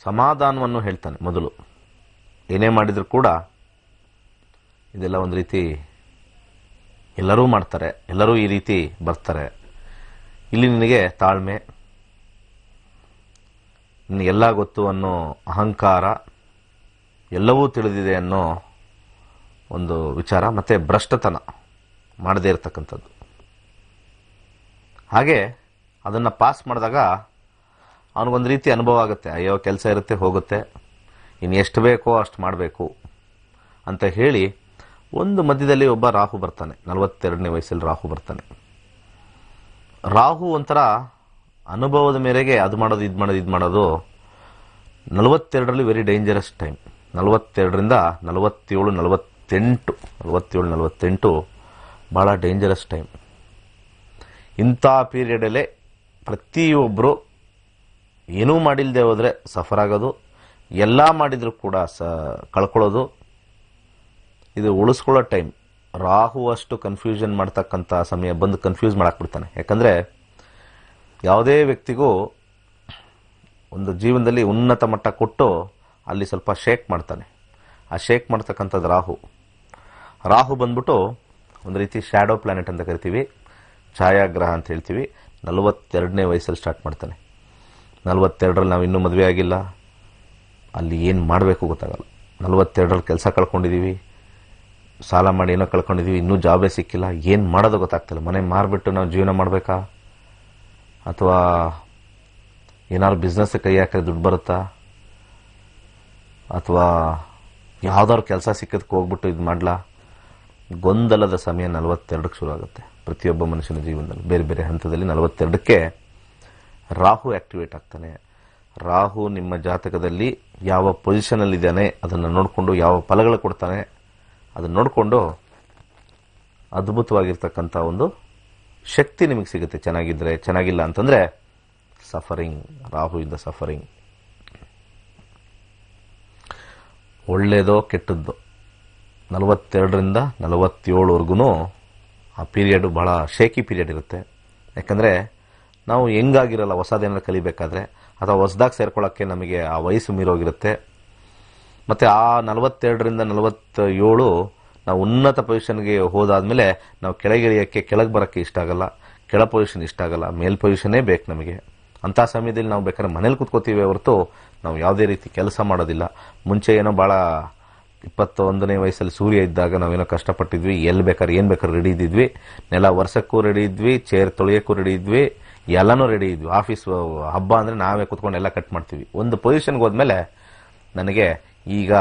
ಸಮಾಧಾನವನ್ನು ಹೇಳ್ತಾನೆ ಮೊದಲು. ಏನೇ ಮಾಡಿದರೂ ಕೂಡ ಇದೆಲ್ಲ ಒಂದು ರೀತಿ ಎಲ್ಲರೂ ಮಾಡ್ತಾರೆ, ಎಲ್ಲರೂ ಈ ರೀತಿ ಬರ್ತಾರೆ, ಇಲ್ಲಿ ನಿನಗೆ ತಾಳ್ಮೆ, ನಿನಗೆಲ್ಲ ಗೊತ್ತು ಅನ್ನೋ ಅಹಂಕಾರ, ಎಲ್ಲವೂ ತಿಳಿದಿದೆ ಅನ್ನೋ ಒಂದು ವಿಚಾರ, ಮತ್ತು ಭ್ರಷ್ಟತನ ಮಾಡದೇ ಇರತಕ್ಕಂಥದ್ದು. ಹಾಗೆ ಅದನ್ನು ಪಾಸ್ ಮಾಡಿದಾಗ ಅವನಿಗೊಂದು ರೀತಿ ಅನುಭವ ಆಗುತ್ತೆ. ಅಯ್ಯೋ, ಕೆಲಸ ಇರುತ್ತೆ, ಹೋಗುತ್ತೆ, ಇನ್ನು ಎಷ್ಟು ಬೇಕೋ ಅಷ್ಟು ಮಾಡಬೇಕು ಅಂತ ಹೇಳಿ ಒಂದು ಮಧ್ಯದಲ್ಲಿ ಒಬ್ಬ ರಾಹು ಬರ್ತಾನೆ. 42ನೇ ವಯಸ್ಸಲ್ಲಿ ರಾಹು ಬರ್ತಾನೆ. ರಾಹು ಒಂಥರ ಅನುಭವದ ಮೇರೆಗೆ ಅದು ಮಾಡೋದು, ಇದು ಮಾಡೋದು 42ರಲ್ಲಿ ವೆರಿ ಡೇಂಜರಸ್ ಟೈಮ್. 42ರಿಂದ 47-48 ಭಾಳ ಡೇಂಜರಸ್ ಟೈಮ್. ಇಂಥ ಪೀರಿಯಡಲ್ಲೇ ಪ್ರತಿಯೊಬ್ಬರು ಏನೂ ಮಾಡಿಲ್ಲದೆ ಹೋದರೆ ಸಫರ್ ಆಗೋದು, ಎಲ್ಲ ಮಾಡಿದರೂ ಕೂಡ ಕಳ್ಕೊಳ್ಳೋದು. ಇದು ಉಳಿಸ್ಕೊಳ್ಳೋ ಟೈಮ್. ರಾಹು ಅಷ್ಟು ಕನ್ಫ್ಯೂಷನ್ ಮಾಡ್ತಕ್ಕಂಥ ಸಮಯ ಬಂದು ಕನ್ಫ್ಯೂಸ್ ಮಾಡಾಕ್ಬಿಡ್ತಾನೆ. ಯಾಕಂದರೆ ಯಾವುದೇ ವ್ಯಕ್ತಿಗೂ ಒಂದು ಜೀವನದಲ್ಲಿ ಉನ್ನತ ಮಟ್ಟ ಕೊಟ್ಟು ಅಲ್ಲಿ ಸ್ವಲ್ಪ ಶೇಕ್ ಮಾಡ್ತಾನೆ. ಆ ಶೇಕ್ ಮಾಡ್ತಕ್ಕಂಥದ್ದು ರಾಹು ಬಂದ್ಬಿಟ್ಟು ಒಂದು ರೀತಿ ಶ್ಯಾಡೋ ಪ್ಲಾನೆಟ್ ಅಂತ ಕರಿತೀವಿ, ಛಾಯಾಗ್ರಹ ಅಂತ ಹೇಳ್ತೀವಿ. 42ನೇ ವಯಸ್ಸಲ್ಲಿ ಸ್ಟಾರ್ಟ್ ಮಾಡ್ತಾನೆ. 42ರಲ್ಲಿ ನಾವು ಇನ್ನೂ ಮದುವೆ ಆಗಿಲ್ಲ, ಅಲ್ಲಿ ಏನು ಮಾಡಬೇಕು ಗೊತ್ತಾಗಲ್ಲ. 42ರಲ್ಲಿ ಕೆಲಸ ಕಳ್ಕೊಂಡಿದ್ದೀವಿ, ಸಾಲ ಮಾಡಿ ಏನೋ ಕಳ್ಕೊಂಡಿದ್ದೀವಿ, ಇನ್ನೂ ಜಾಬೇ ಸಿಕ್ಕಿಲ್ಲ, ಏನು ಮಾಡೋದು ಗೊತ್ತಾಗ್ತಿಲ್ಲ. ಮನೆ ಮಾರಿಬಿಟ್ಟು ನಾವು ಜೀವನ ಮಾಡಬೇಕಾ, ಅಥವಾ ಏನಾದ್ರು ಬಿಸ್ನೆಸ್ ಕೈ ಹಾಕಿದ್ರೆ ದುಡ್ಡು ಬರುತ್ತಾ, ಅಥವಾ ಯಾವುದಾದ್ರು ಕೆಲಸ ಸಿಕ್ಕೋದಕ್ಕೆ ಹೋಗ್ಬಿಟ್ಟು ಇದು ಮಾಡಲಾ. ಗೊಂದಲದ ಸಮಯ 42ಕ್ಕೆ ಶುರು ಆಗುತ್ತೆ ಪ್ರತಿಯೊಬ್ಬ ಮನುಷ್ಯನ ಜೀವನದಲ್ಲಿ. ಬೇರೆ ಬೇರೆ ಹಂತದಲ್ಲಿ 42ಕ್ಕೆ ರಾಹು ಆಕ್ಟಿವೇಟ್ ಆಗ್ತಾನೆ. ರಾಹು ನಿಮ್ಮ ಜಾತಕದಲ್ಲಿ ಯಾವ ಪೊಸಿಷನಲ್ಲಿದ್ದಾನೆ ಅದನ್ನು ನೋಡಿಕೊಂಡು, ಯಾವ ಫಲಗಳು ಕೊಡ್ತಾನೆ ಅದನ್ನು ನೋಡಿಕೊಂಡು ಅದ್ಭುತವಾಗಿರ್ತಕ್ಕಂಥ ಒಂದು ಶಕ್ತಿ ನಿಮಗೆ ಸಿಗುತ್ತೆ. ಚೆನ್ನಾಗಿದ್ದರೆ, ಚೆನ್ನಾಗಿಲ್ಲ ಅಂತಂದರೆ ಸಫರಿಂಗ್, ರಾಹುವಿಂದ ಸಫರಿಂಗ್. ಒಳ್ಳೆಯದೋ ಕೆಟ್ಟದ್ದೋ 42ರಿಂದ 47ವರೆಗೂ ಆ ಪೀರಿಯಡ್ ಭಾಳ ಶೇಕಿ ಪೀರಿಯಡ್ ಇರುತ್ತೆ. ಯಾಕಂದರೆ ನಾವು ಹೆಂಗಾಗಿರಲ್ಲ, ಹೊಸದೇನಾದ್ರು ಕಲಿಬೇಕಾದ್ರೆ ಅಥವಾ ಹೊಸದಾಗಿ ಸೇರ್ಕೊಳ್ಳೋಕ್ಕೆ ನಮಗೆ ಆ ವಯಸ್ಸು ಮೀರೋಗಿರುತ್ತೆ. ಮತ್ತು ಆ 42ರಿಂದ 47 ನಾವು ಉನ್ನತ ಪೊಸಿಷನ್ಗೆ ಹೋದಾದ್ಮೇಲೆ ನಾವು ಕೆಳಗಿಳಿಯೋಕ್ಕೆ, ಕೆಳಗೆ ಬರೋಕ್ಕೆ ಇಷ್ಟ ಆಗಲ್ಲ, ಕೆಳ ಪೊಸಿಷನ್ ಇಷ್ಟ ಆಗಲ್ಲ, ಮೇಲ್ ಪೊಸಿಷನ್ನೇ ಬೇಕು ನಮಗೆ. ಅಂಥ ಸಮಯದಲ್ಲಿ ನಾವು ಬೇಕಾದ್ರೆ ಮನೇಲಿ ಕೂತ್ಕೋತೀವಿ ಹೊರತು ನಾವು ಯಾವುದೇ ರೀತಿ ಕೆಲಸ ಮಾಡೋದಿಲ್ಲ. ಮುಂಚೆ ಏನೋ ಭಾಳ 21ನೇ ವಯಸ್ಸಲ್ಲಿ ಸೂರ್ಯ ಇದ್ದಾಗ ನಾವೇನೋ ಕಷ್ಟಪಟ್ಟಿದ್ವಿ, ಎಲ್ಲಿ ಬೇಕಾದ್ರೆ ಏನು ಬೇಕಾದ್ರೆ ರೆಡಿ ಇದ್ದಿದ್ವಿ, ನೆಲ ವರ್ಷಕ್ಕೂ ರೆಡಿ ಇದ್ವಿ, ಚೇರ್ ತೊಳೆಯೋಕ್ಕೂ ರೆಡಿ ಇದ್ವಿ, ಎಲ್ಲನೂ ರೆಡಿ ಇದ್ವಿ. ಆಫೀಸ್ ಹಬ್ಬ ಅಂದರೆ ನಾವೇ ಕೂತ್ಕೊಂಡು ಎಲ್ಲ ಕಟ್ ಮಾಡ್ತೀವಿ. ಒಂದು ಪೊಸಿಷನ್ಗೆ ಹೋದ್ಮೇಲೆ ನನಗೆ ಈಗ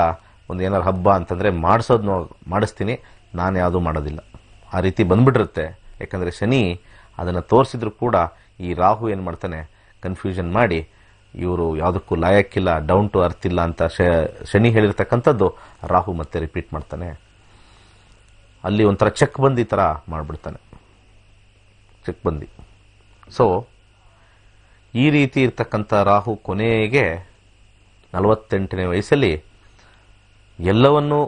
ಒಂದು ಏನಾರು ಹಬ್ಬ ಅಂತಂದರೆ ಮಾಡಿಸ್ತೀನಿ, ನಾನು ಯಾವುದೂ ಮಾಡೋದಿಲ್ಲ, ಆ ರೀತಿ ಬಂದ್ಬಿಟ್ಟಿರುತ್ತೆ. ಯಾಕಂದರೆ ಶನಿ ಅದನ್ನು ತೋರಿಸಿದ್ರು ಕೂಡ ಈ ರಾಹು ಏನು ಮಾಡ್ತಾನೆ, ಕನ್ಫ್ಯೂಷನ್ ಮಾಡಿ ಇವರು ಯಾವುದಕ್ಕೂ ಲಾಯಕ್ಕಿಲ್ಲ, ಡೌನ್ ಟು ಅರ್ತ್ ಇಲ್ಲ ಅಂತ ಶನಿ ಹೇಳಿರ್ತಕ್ಕಂಥದ್ದು ರಾಹು ಮತ್ತೆ ರಿಪೀಟ್ ಮಾಡ್ತಾನೆ. ಅಲ್ಲಿ ಒಂಥರ ಚೆಕ್ ಬಂದಿ ಥರ ಮಾಡಿಬಿಡ್ತಾನೆ, ಚೆಕ್ ಬಂದಿ. ಸೊ ಈ ರೀತಿ ಇರ್ತಕ್ಕಂಥ ರಾಹು ಕೊನೆಗೆ 48ನೇ ವಯಸ್ಸಲ್ಲಿ ಎಲ್ಲವನ್ನೂ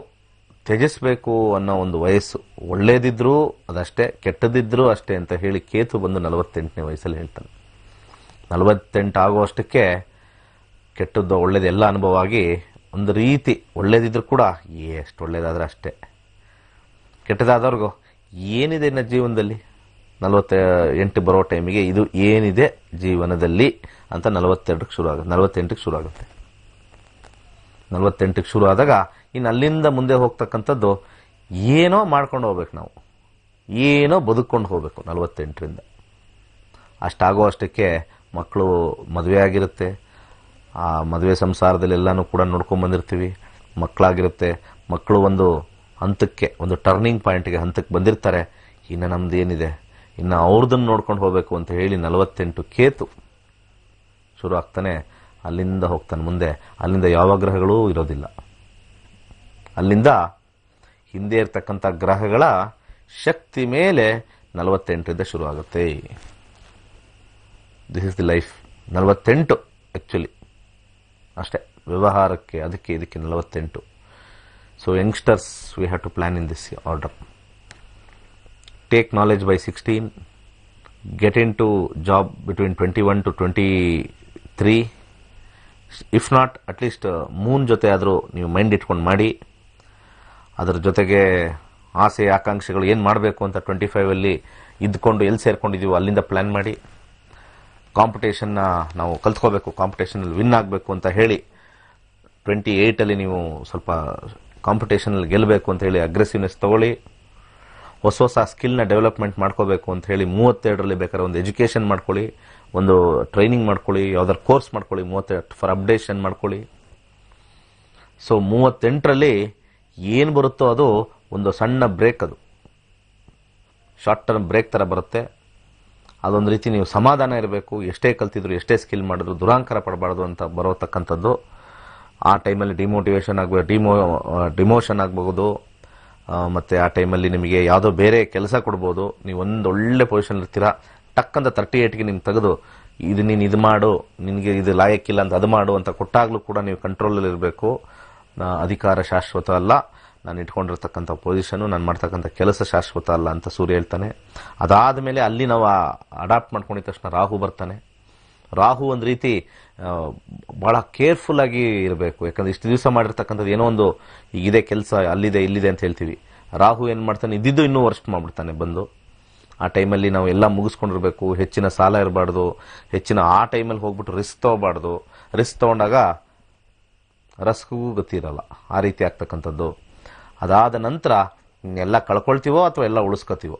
ತ್ಯಜಿಸಬೇಕು ಅನ್ನೋ ಒಂದು ವಯಸ್ಸು. ಒಳ್ಳೇದಿದ್ರೂ ಅದಷ್ಟೇ, ಕೆಟ್ಟದಿದ್ರೂ ಅಷ್ಟೇ ಅಂತ ಹೇಳಿ ಕೇತು ಬಂದು 48ನೇ ವಯಸ್ಸಲ್ಲಿ ಹೇಳ್ತಾನೆ. 48 ಆಗುವಷ್ಟಕ್ಕೆ ಕೆಟ್ಟದ್ದು ಒಳ್ಳೇದು ಎಲ್ಲ ಅನುಭವ ಆಗಿ ಒಂದು ರೀತಿ ಒಳ್ಳೇದಿದ್ರು ಕೂಡ ಎಷ್ಟು ಒಳ್ಳೇದಾದ್ರೆ ಅಷ್ಟೇ, ಕೆಟ್ಟದಾದವ್ರಿಗೂ ಏನಿದೆ ಇನ್ನು ಜೀವನದಲ್ಲಿ 48 ಬರೋ ಟೈಮಿಗೆ ಇದು ಏನಿದೆ ಜೀವನದಲ್ಲಿ ಅಂತ 48ಕ್ಕೆ ಶುರು ಆಗುತ್ತೆ. 48ಕ್ಕೆ ಶುರು ಆಗುತ್ತೆ. 48ಕ್ಕೆ ಶುರು ಆದಾಗ ಇನ್ನು ಅಲ್ಲಿಂದ ಮುಂದೆ ಹೋಗ್ತಕ್ಕಂಥದ್ದು ಏನೋ ಮಾಡ್ಕೊಂಡು ಹೋಗ್ಬೇಕು, ನಾವು ಏನೋ ಬದುಕೊಂಡು ಹೋಗಬೇಕು. 48ರಿಂದ ಅಷ್ಟಾಗೋ ಅಷ್ಟಕ್ಕೆ ಮಕ್ಕಳು ಮದುವೆ ಆಗಿರುತ್ತೆ, ಆ ಮದುವೆ ಸಂಸಾರದಲ್ಲಿ ಎಲ್ಲನೂ ಕೂಡ ನೋಡ್ಕೊಂಡ್ಬಂದಿರ್ತೀವಿ, ಮಕ್ಕಳಾಗಿರುತ್ತೆ. ಮಕ್ಕಳು ಒಂದು ಹಂತಕ್ಕೆ, ಒಂದು ಟರ್ನಿಂಗ್ ಪಾಯಿಂಟ್ಗೆ ಹಂತಕ್ಕೆ ಬಂದಿರ್ತಾರೆ. ಇನ್ನು ನಮ್ದು ಏನಿದೆ, ಇನ್ನು ಅವ್ರದನ್ನು ನೋಡ್ಕೊಂಡು ಹೋಗಬೇಕು ಅಂತ ಹೇಳಿ 48 ಕೇತು ಶುರು ಆಗ್ತಾನೆ. ಅಲ್ಲಿಂದ ಹೋಗ್ತಾನೆ ಮುಂದೆ. ಅಲ್ಲಿಂದ ಯಾವ ಗ್ರಹಗಳೂ ಇರೋದಿಲ್ಲ. ಅಲ್ಲಿಂದ ಹಿಂದೆ ಇರ್ತಕ್ಕಂಥ ಗ್ರಹಗಳ ಶಕ್ತಿ ಮೇಲೆ 48ರಿಂದ ಶುರು ಆಗುತ್ತೆ. This is the life. 48 actually ಅಷ್ಟೇ, ವ್ಯವಹಾರಕ್ಕೆ ಅದಕ್ಕೆ ಇದಕ್ಕೆ 48. So youngsters we have to plan in this order. Take knowledge by 16, get in to job between 21 to 23. If not at least ಮೂನ್ ಜೊತೆ ಆದರೂ ನೀವು ಮೈಂಡ್ ಇಟ್ಕೊಂಡು ಮಾಡಿ. ಅದರ ಜೊತೆಗೆ ಆಸೆ ಆಕಾಂಕ್ಷೆಗಳು ಏನು ಮಾಡಬೇಕು ಅಂತ 25 ಇದ್ಕೊಂಡು ಎಲ್ಲಿ ಸೇರ್ಕೊಂಡಿದ್ದೀವೋ ಅಲ್ಲಿಂದ ಪ್ಲ್ಯಾನ್ ಮಾಡಿ. ಕಾಂಪಿಟೇಷನ್ನ ನಾವು ಕಲ್ತ್ಕೋಬೇಕು, ಕಾಂಪಿಟೇಷನಲ್ಲಿ ವಿನ್ ಆಗಬೇಕು ಅಂತ ಹೇಳಿ 28 ನೀವು ಸ್ವಲ್ಪ ಕಾಂಪಿಟೇಷನಲ್ಲಿ ಗೆಲ್ಲಬೇಕು ಅಂತ ಹೇಳಿ ಅಗ್ರೆಸಿವ್ನೆಸ್ ತೊಗೊಳ್ಳಿ. ಹೊಸ ಹೊಸ ಸ್ಕಿಲ್ನ ಡೆವಲಪ್ಮೆಂಟ್ ಮಾಡ್ಕೋಬೇಕು ಅಂತ ಹೇಳಿ 32 ಬೇಕಾದ್ರೆ ಒಂದು ಎಜುಕೇಷನ್ ಮಾಡ್ಕೊಳ್ಳಿ, ಒಂದು ಟ್ರೈನಿಂಗ್ ಮಾಡ್ಕೊಳ್ಳಿ, ಯಾವ್ದಾರು ಕೋರ್ಸ್ ಮಾಡ್ಕೊಳ್ಳಿ, 38 ಫಾರ್ ಅಪ್ಡೇಷನ್ ಮಾಡ್ಕೊಳ್ಳಿ. ಸೊ 38 ಏನು ಬರುತ್ತೋ ಅದು ಒಂದು ಸಣ್ಣ ಬ್ರೇಕ್, ಅದು ಶಾರ್ಟ್ ಟರ್ಮ್ ಬ್ರೇಕ್ ಥರ ಬರುತ್ತೆ. ಅದೊಂದು ರೀತಿ ನೀವು ಸಮಾಧಾನ ಇರಬೇಕು. ಎಷ್ಟೇ ಕಲ್ತಿದ್ರು, ಎಷ್ಟೇ ಸ್ಕಿಲ್ ಮಾಡಿದ್ರು ದುರಾಂಕಾರ ಪಡಬಾರ್ದು ಅಂತ ಬರೋತಕ್ಕಂಥದ್ದು. ಆ ಟೈಮಲ್ಲಿ ಡಿಮೋಷನ್ ಆಗಬಹುದು. ಮತ್ತು ಆ ಟೈಮಲ್ಲಿ ನಿಮಗೆ ಯಾವುದೋ ಬೇರೆ ಕೆಲಸ ಕೊಡ್ಬೋದು. ನೀವು ಒಂದು ಒಳ್ಳೆ ಪೊಸಿಷನ್ ಇರ್ತೀರಾ, ಟಕ್ಕಂತ 38ಗೆ ನಿಮ್ಗೆ ತೆಗೆದು ನೀನು ಇದು ಮಾಡು, ನಿನಗೆ ಇದು ಲಾಯಕ್ಕಿಲ್ಲ ಅಂತ ಅದು ಮಾಡು ಅಂತ ಕೊಟ್ಟಾಗಲೂ ಕೂಡ ನೀವು ಕಂಟ್ರೋಲಲ್ಲಿ ಇರಬೇಕು. ಅಧಿಕಾರ ಶಾಶ್ವತ ಅಲ್ಲ, ನಾನು ಇಟ್ಕೊಂಡಿರ್ತಕ್ಕಂಥ ಪೊಸಿಷನು, ನಾನು ಮಾಡ್ತಕ್ಕಂಥ ಕೆಲಸ ಶಾಶ್ವತ ಅಲ್ಲ ಅಂತ ಸೂರ್ಯ ಹೇಳ್ತಾನೆ. ಅದಾದ ಮೇಲೆ ಅಲ್ಲಿ ನಾವು ಅಡಾಪ್ಟ್ ಮಾಡ್ಕೊಂಡಿದ ತಕ್ಷಣ ರಾಹು ಬರ್ತಾನೆ. ರಾಹು ಒಂದು ರೀತಿ ಭಾಳ ಕೇರ್ಫುಲ್ಲಾಗಿ ಇರಬೇಕು. ಯಾಕಂದರೆ ಇಷ್ಟು ದಿವಸ ಮಾಡಿರ್ತಕ್ಕಂಥದ್ದು ಏನೋ ಒಂದು ಇದೇ ಕೆಲಸ ಅಲ್ಲಿದೆ ಇಲ್ಲಿದೆ ಅಂತ ಹೇಳ್ತೀವಿ. ರಾಹು ಏನು ಮಾಡ್ತಾನೆ, ಇದ್ದಿದ್ದು ಇನ್ನೂ ವರ್ಸ್ಟ್ ಮಾಡಿಬಿಡ್ತಾನೆ ಬಂದು. ಆ ಟೈಮಲ್ಲಿ ನಾವು ಎಲ್ಲ ಮುಗಿಸ್ಕೊಂಡಿರ್ಬೇಕು. ಹೆಚ್ಚಿನ ಸಾಲ ಇರಬಾರ್ದು, ಹೆಚ್ಚಿನ ಆ ಟೈಮಲ್ಲಿ ಹೋಗ್ಬಿಟ್ಟು ರಿಸ್ಕ್ ತೊಗೋಬಾರ್ದು. ರಿಸ್ಕ್ ತೊಗೊಂಡಾಗ ರಸ್ಕ್ಗೂ ಗತಿ ಇರಲ್ಲ, ಆ ರೀತಿ ಆಗ್ತಕ್ಕಂಥದ್ದು. ಅದಾದ ನಂತರ ಎಲ್ಲ ಕಳ್ಕೊಳ್ತೀವೋ ಅಥವಾ ಎಲ್ಲ ಉಳಿಸ್ಕೋತೀವೋ.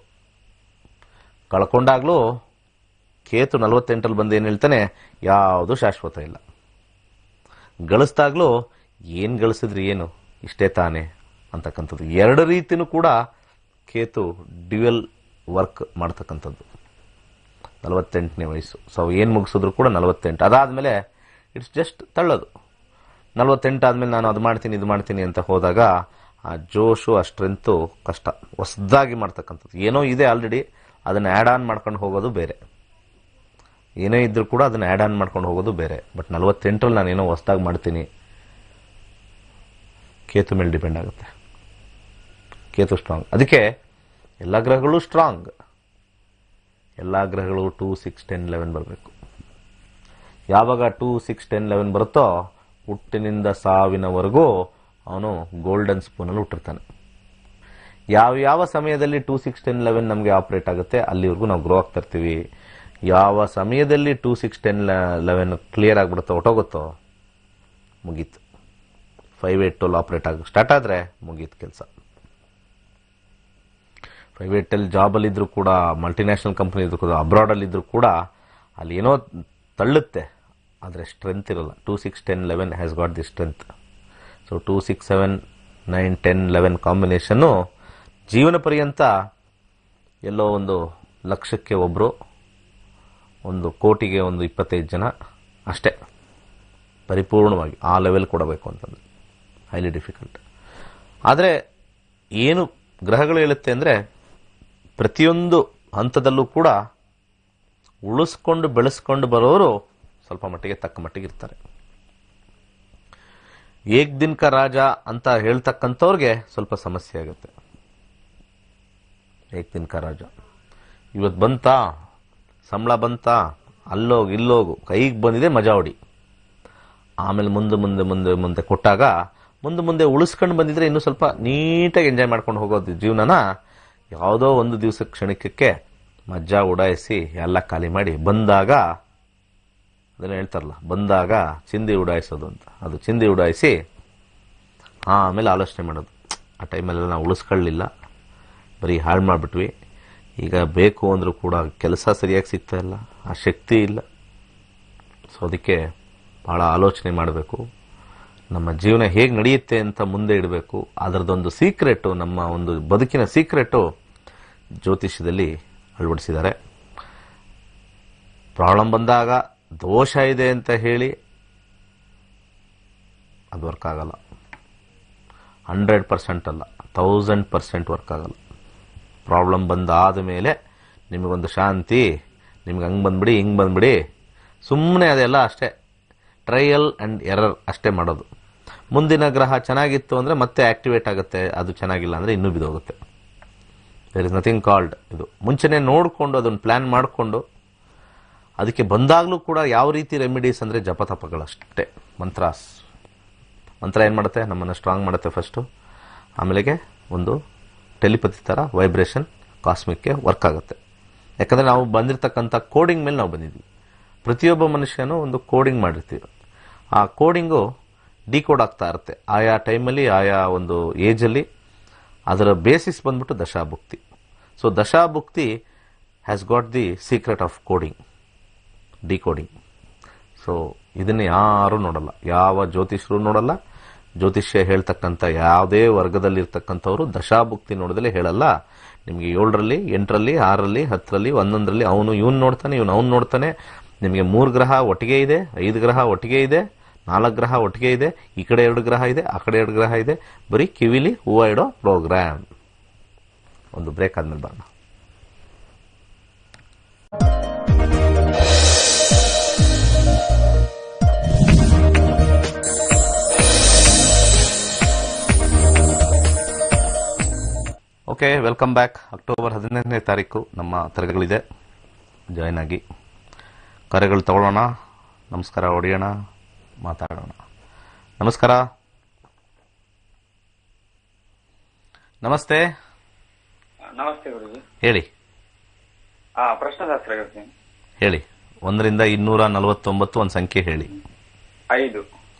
ಕಳ್ಕೊಂಡಾಗಲೂ ಕೇತು 48 ಬಂದು ಏನು ಹೇಳ್ತಾನೆ, ಯಾವುದು ಶಾಶ್ವತ ಇಲ್ಲ. ಗಳಿಸ್ದಾಗಲೂ ಏನು ಗಳಿಸಿದ್ರಿ ಏನು, ಇಷ್ಟೇ ತಾನೇ ಅಂತಕ್ಕಂಥದ್ದು. ಎರಡು ರೀತಿಯೂ ಕೂಡ ಕೇತು ಡ್ಯುಯಲ್ ವರ್ಕ್ ಮಾಡ್ತಕ್ಕಂಥದ್ದು. 48ನೇ ವಯಸ್ಸು. ಸೊ ಏನು ಮುಗಿಸಿದ್ರು ಕೂಡ 48. ಅದಾದಮೇಲೆ ಇಟ್ಸ್ ಜಸ್ಟ್ ತಳ್ಳೋದು. 48 ಆದಮೇಲೆ ನಾನು ಅದು ಮಾಡ್ತೀನಿ ಇದು ಮಾಡ್ತೀನಿ ಅಂತ ಹೋದಾಗ ಆ ಜೋಶು ಆ ಸ್ಟ್ರೆಂತು ಕಷ್ಟ. ಹೊಸದಾಗಿ ಮಾಡ್ತಕ್ಕಂಥದ್ದು ಏನೋ ಇದೆ ಆಲ್ರೆಡಿ, ಅದನ್ನು ಆ್ಯಡ್ ಆನ್ ಮಾಡ್ಕೊಂಡು ಹೋಗೋದು ಬೇರೆ. ಏನೇ ಇದ್ರೂ ಕೂಡ ಅದನ್ನು ಆ್ಯಡ್ ಆನ್ ಮಾಡ್ಕೊಂಡು ಹೋಗೋದು ಬೇರೆ. ಬಟ್ 48 ನಾನೇನೋ ಹೊಸದಾಗಿ ಮಾಡ್ತೀನಿ, ಕೇತು ಮೇಲೆ ಡಿಪೆಂಡ್ ಆಗುತ್ತೆ. ಕೇತು ಸ್ಟ್ರಾಂಗ್. ಅದಕ್ಕೆ ಎಲ್ಲ ಗ್ರಹಗಳು ಸ್ಟ್ರಾಂಗ್. ಎಲ್ಲ ಗ್ರಹಗಳು 2, 6, 10, 11 ಬರಬೇಕು. ಯಾವಾಗ 2, 6, 10, 11 ಬರುತ್ತೋ ಹುಟ್ಟಿನಿಂದ ಸಾವಿನವರೆಗೂ ಅವನು ಗೋಲ್ಡನ್ ಸ್ಪೂನಲ್ಲಿ ಹುಟ್ಟಿರ್ತಾನೆ. ಯಾವ ಸಮಯದಲ್ಲಿ 2, 6, 10, 11 ನಮಗೆ ಆಪ್ರೇಟ್ ಆಗುತ್ತೆ ಅಲ್ಲಿವರೆಗೂ ನಾವು ಗ್ರೋ ಆಗ್ತಾ ಇರ್ತೀವಿ. ಯಾವ ಸಮಯದಲ್ಲಿ 2, 6, 10, 11 ಕ್ಲಿಯರ್ ಆಗಿಬಿಡುತ್ತೋ, ಹೊಟ್ಟೋಗುತ್ತೋ, ಮುಗೀತು. 5, 8, 12 ಆಪ್ರೇಟ್ ಆಗಿ ಸ್ಟಾರ್ಟ್ ಆದರೆ ಮುಗೀತು ಕೆಲಸ. 5, 8 ಜಾಬಲ್ಲಿದ್ದರೂ ಕೂಡ, ಮಲ್ಟಿನ್ಯಾಷನಲ್ ಕಂಪ್ನಿ ಇದ್ರೂ ಕೂಡ, ಅಬ್ರಾಡಲ್ಲಿದ್ದರೂ ಕೂಡ ಅಲ್ಲಿ ಏನೋ ತಳ್ಳುತ್ತೆ, ಆದರೆ ಸ್ಟ್ರೆಂತ್ ಇರೋಲ್ಲ. 2, 6, 10, 11 has got the strength. So 2, 6, 7, 9, 10, 11 combination ಜೀವನ ಪರ್ಯಂತ ಎಲ್ಲೋ ಒಂದು ಲಕ್ಷಕ್ಕೆ ಒಬ್ಬರು, ಒಂದು ಕೋಟಿಗೆ ಒಂದು 25 ಜನ ಅಷ್ಟೇ ಪರಿಪೂರ್ಣವಾಗಿ ಆ ಲೆವೆಲ್ ಕೊಡಬೇಕು ಅಂತಂದರೆ ಹೈಲಿ ಡಿಫಿಕಲ್ಟ್. ಆದರೆ ಏನು ಗ್ರಹಗಳು ಹೇಳುತ್ತೆ ಅಂದರೆ ಪ್ರತಿಯೊಂದು ಹಂತದಲ್ಲೂ ಕೂಡ ಉಳಿಸ್ಕೊಂಡು ಬೆಳೆಸ್ಕೊಂಡು ಬರೋರು ಸ್ವಲ್ಪ ಮಟ್ಟಿಗೆ ತಕ್ಕ ಮಟ್ಟಿಗೆ ಇರ್ತಾರೆ. ಏಕ್ ದಿನ ಕ ರಾಜ ಅಂತ ಹೇಳ್ತಕ್ಕಂಥವ್ರಿಗೆ ಸ್ವಲ್ಪ ಸಮಸ್ಯೆ ಆಗುತ್ತೆ. ಏಕ್ ದಿನ ಕ ರಾಜ ಇವತ್ತು ಬಂತಾ, ಸಂಬಳ ಬಂತಾ, ಅಲ್ಲೋಗು ಇಲ್ಲೋಗು, ಕೈಗೆ ಬಂದಿದೆ ಮಜಾ ಹೊಡಿ. ಆಮೇಲೆ ಮುಂದೆ ಕೊಟ್ಟಾಗ ಮುಂದೆ ಉಳಿಸ್ಕೊಂಡು ಬಂದಿದ್ರೆ ಇನ್ನೂ ಸ್ವಲ್ಪ ನೀಟಾಗಿ ಎಂಜಾಯ್ ಮಾಡ್ಕೊಂಡು ಹೋಗೋದು ಜೀವನನ. ಯಾವುದೋ ಒಂದು ದಿವಸ ಕ್ಷಣಿಕಕ್ಕೆ ಮಜಾ ಉಡಾಯಿಸಿ ಎಲ್ಲ ಖಾಲಿ ಮಾಡಿ ಬಂದಾಗ, ಅದನ್ನು ಹೇಳ್ತಾರಲ್ಲ, ಬಂದಾಗ ಚಿಂದಿ ಉಡಾಯಿಸೋದು ಅಂತ, ಅದು ಚಿಂದಿ ಉಡಾಯಿಸಿ ಆಮೇಲೆ ಆಲೋಚನೆ ಮಾಡೋದು. ಆ ಟೈಮಲ್ಲೆಲ್ಲ ನಾವು ಉಳಿಸ್ಕೊಳ್ಳಿಲ್ಲ, ಬರೀ ಹಾಳು ಮಾಡಿಬಿಟ್ವಿ. ಈಗ ಬೇಕು ಅಂದರೂ ಕೂಡ ಕೆಲಸ ಸರಿಯಾಗಿ ಸಿಗ್ತಾ ಇಲ್ಲ, ಆ ಶಕ್ತಿ ಇಲ್ಲ. ಸೊ ಅದಕ್ಕೆ ಭಾಳ ಆಲೋಚನೆ ಮಾಡಬೇಕು. ನಮ್ಮ ಜೀವನ ಹೇಗೆ ನಡೆಯುತ್ತೆ ಅಂತ ಮುಂದೆ ಇಡಬೇಕು. ಅದರದೊಂದು ಸೀಕ್ರೆಟು, ನಮ್ಮ ಒಂದು ಬದುಕಿನ ಸೀಕ್ರೆಟು ಜ್ಯೋತಿಷ್ಯದಲ್ಲಿ ಅಳವಡಿಸಿದ್ದಾರೆ. ಪ್ರಾಬ್ಲಮ್ ಬಂದಾಗ ದೋಷ ಇದೆ ಅಂತ ಹೇಳಿ ಅದು ವರ್ಕ್ ಆಗಲ್ಲ. 100% ಅಲ್ಲ, 1000% ವರ್ಕ್ ಆಗಲ್ಲ. ಪ್ರಾಬ್ಲಮ್ ಬಂದಾದ ಮೇಲೆ ನಿಮಗೊಂದು ಶಾಂತಿ, ನಿಮ್ಗೆ ಹಂಗೆ ಬಂದ್ಬಿಡಿ ಹಿಂಗೆ ಬಂದ್ಬಿಡಿ, ಸುಮ್ಮನೆ ಅದೆಲ್ಲ ಅಷ್ಟೇ ಟ್ರಯಲ್ ಆ್ಯಂಡ್ ಎರರ್ ಅಷ್ಟೇ ಮಾಡೋದು. ಮುಂದಿನ ಗ್ರಹ ಚೆನ್ನಾಗಿತ್ತು ಅಂದರೆ ಮತ್ತೆ ಆ್ಯಕ್ಟಿವೇಟ್ ಆಗುತ್ತೆ, ಅದು ಚೆನ್ನಾಗಿಲ್ಲ ಅಂದರೆ ಇನ್ನೂ ಬಿದ್ದೋಗುತ್ತೆ. ದೇರ್ ಇಸ್ ನಥಿಂಗ್ ಕಾಲ್ಡ್ ಇದು. ಮುಂಚೆನೇ ನೋಡಿಕೊಂಡು ಅದನ್ನು ಪ್ಲ್ಯಾನ್ ಮಾಡಿಕೊಂಡು ಅದಕ್ಕೆ ಬಂದಾಗಲೂ ಕೂಡ ಯಾವ ರೀತಿ ರೆಮಿಡೀಸ್ ಅಂದರೆ ಜಪತಪಗಳಷ್ಟೇ. ಮಂತ್ರ ಏನು ಮಾಡುತ್ತೆ, ನಮ್ಮನ್ನು ಸ್ಟ್ರಾಂಗ್ ಮಾಡುತ್ತೆ ಫಸ್ಟು, ಆಮೇಲೆಗೆ ಒಂದು ಟೆಲಿಪತಿ ಥರ ವೈಬ್ರೇಷನ್ ಕಾಸ್ಮಿಕ್ಗೆ ವರ್ಕ್ ಆಗುತ್ತೆ. ಯಾಕಂದರೆ ನಾವು ಬಂದಿರತಕ್ಕಂಥ ಕೋಡಿಂಗ್ ಮೇಲೆ ನಾವು ಬಂದಿದ್ವಿ. ಪ್ರತಿಯೊಬ್ಬ ಮನುಷ್ಯನೂ ಒಂದು ಕೋಡಿಂಗ್ ಮಾಡಿರ್ತೀವಿ. ಆ ಕೋಡಿಂಗು ಡಿಕೋಡ್ ಆಗ್ತಾ ಇರುತ್ತೆ ಆಯಾ ಟೈಮಲ್ಲಿ, ಆಯಾ ಒಂದು ಏಜಲ್ಲಿ. ಅದರ ಬೇಸಿಸ್ ಬಂದ್ಬಿಟ್ಟು ದಶಾಭುಕ್ತಿ. ಸೊ ದಶಾಭುಕ್ತಿ has got the secret of coding, decoding. So ಇದನ್ನು ಯಾರೂ ನೋಡಲ್ಲ, ಯಾವ ಜ್ಯೋತಿಷರು ನೋಡಲ್ಲ. ಜ್ಯೋತಿಷ್ಯ ಹೇಳ್ತಕ್ಕಂಥ ಯಾವುದೇ ವರ್ಗದಲ್ಲಿರ್ತಕ್ಕಂಥವ್ರು ದಶಾಭುಕ್ತಿ ನೋಡಿದಲೇ ಹೇಳಲ್ಲ. ನಿಮಗೆ 7ರಲ್ಲಿ 8ರಲ್ಲಿ 6ರಲ್ಲಿ 10ರಲ್ಲಿ 11ರಲ್ಲಿ ಅವನು ಇವನು ನೋಡ್ತಾನೆ, ಇವನು ಅವನು ನೋಡ್ತಾನೆ. ನಿಮಗೆ 3 ಗ್ರಹ ಒಟ್ಟಿಗೆ ಇದೆ, 5 ಗ್ರಹ ಒಟ್ಟಿಗೆ ಇದೆ, 4 ಗ್ರಹ ಒಟ್ಟಿಗೆ ಇದೆ, ಈ ಕಡೆ 2 ಗ್ರಹ ಇದೆ, ಆ ಕಡೆ 2 ಗ್ರಹ ಇದೆ. ಬರೀ ಕಿವಿಲಿ ಹೂವು ಇಡೋ ಪ್ರೋಗ್ರಾಮ್. ಒಂದು ಬ್ರೇಕ್ ಆದ್ಮೇಲೆ ಬರೋಣ. Okay, welcome back. ಅಕ್ಟೋಬರ್ 15ನೇ ತಾರೀಕು ನಮ್ಮ ತರಗತಿಗಳಿದೆ, ಜಾಯ್ನ್ ಆಗಿ ಕರೆಗಳು ತಗೊಳ್ಳೋಣ. ನಮಸ್ಕಾರ ಹೊಡೆಯೋಣ, ಮಾತಾಡೋಣ. ನಮಸ್ಕಾರ. ನಮಸ್ತೆ. ನಮಸ್ತೆ ಗುರುಜಿ. ಹೇಳಿ. ಪ್ರಶ್ನಶಾಸ್ತ್ರ ಹೇಳ್ತೀನಿ. ಹೇಳಿ. 1ರಿಂದ 249 ಒಂದು ಸಂಖ್ಯೆ ಹೇಳಿ. 5.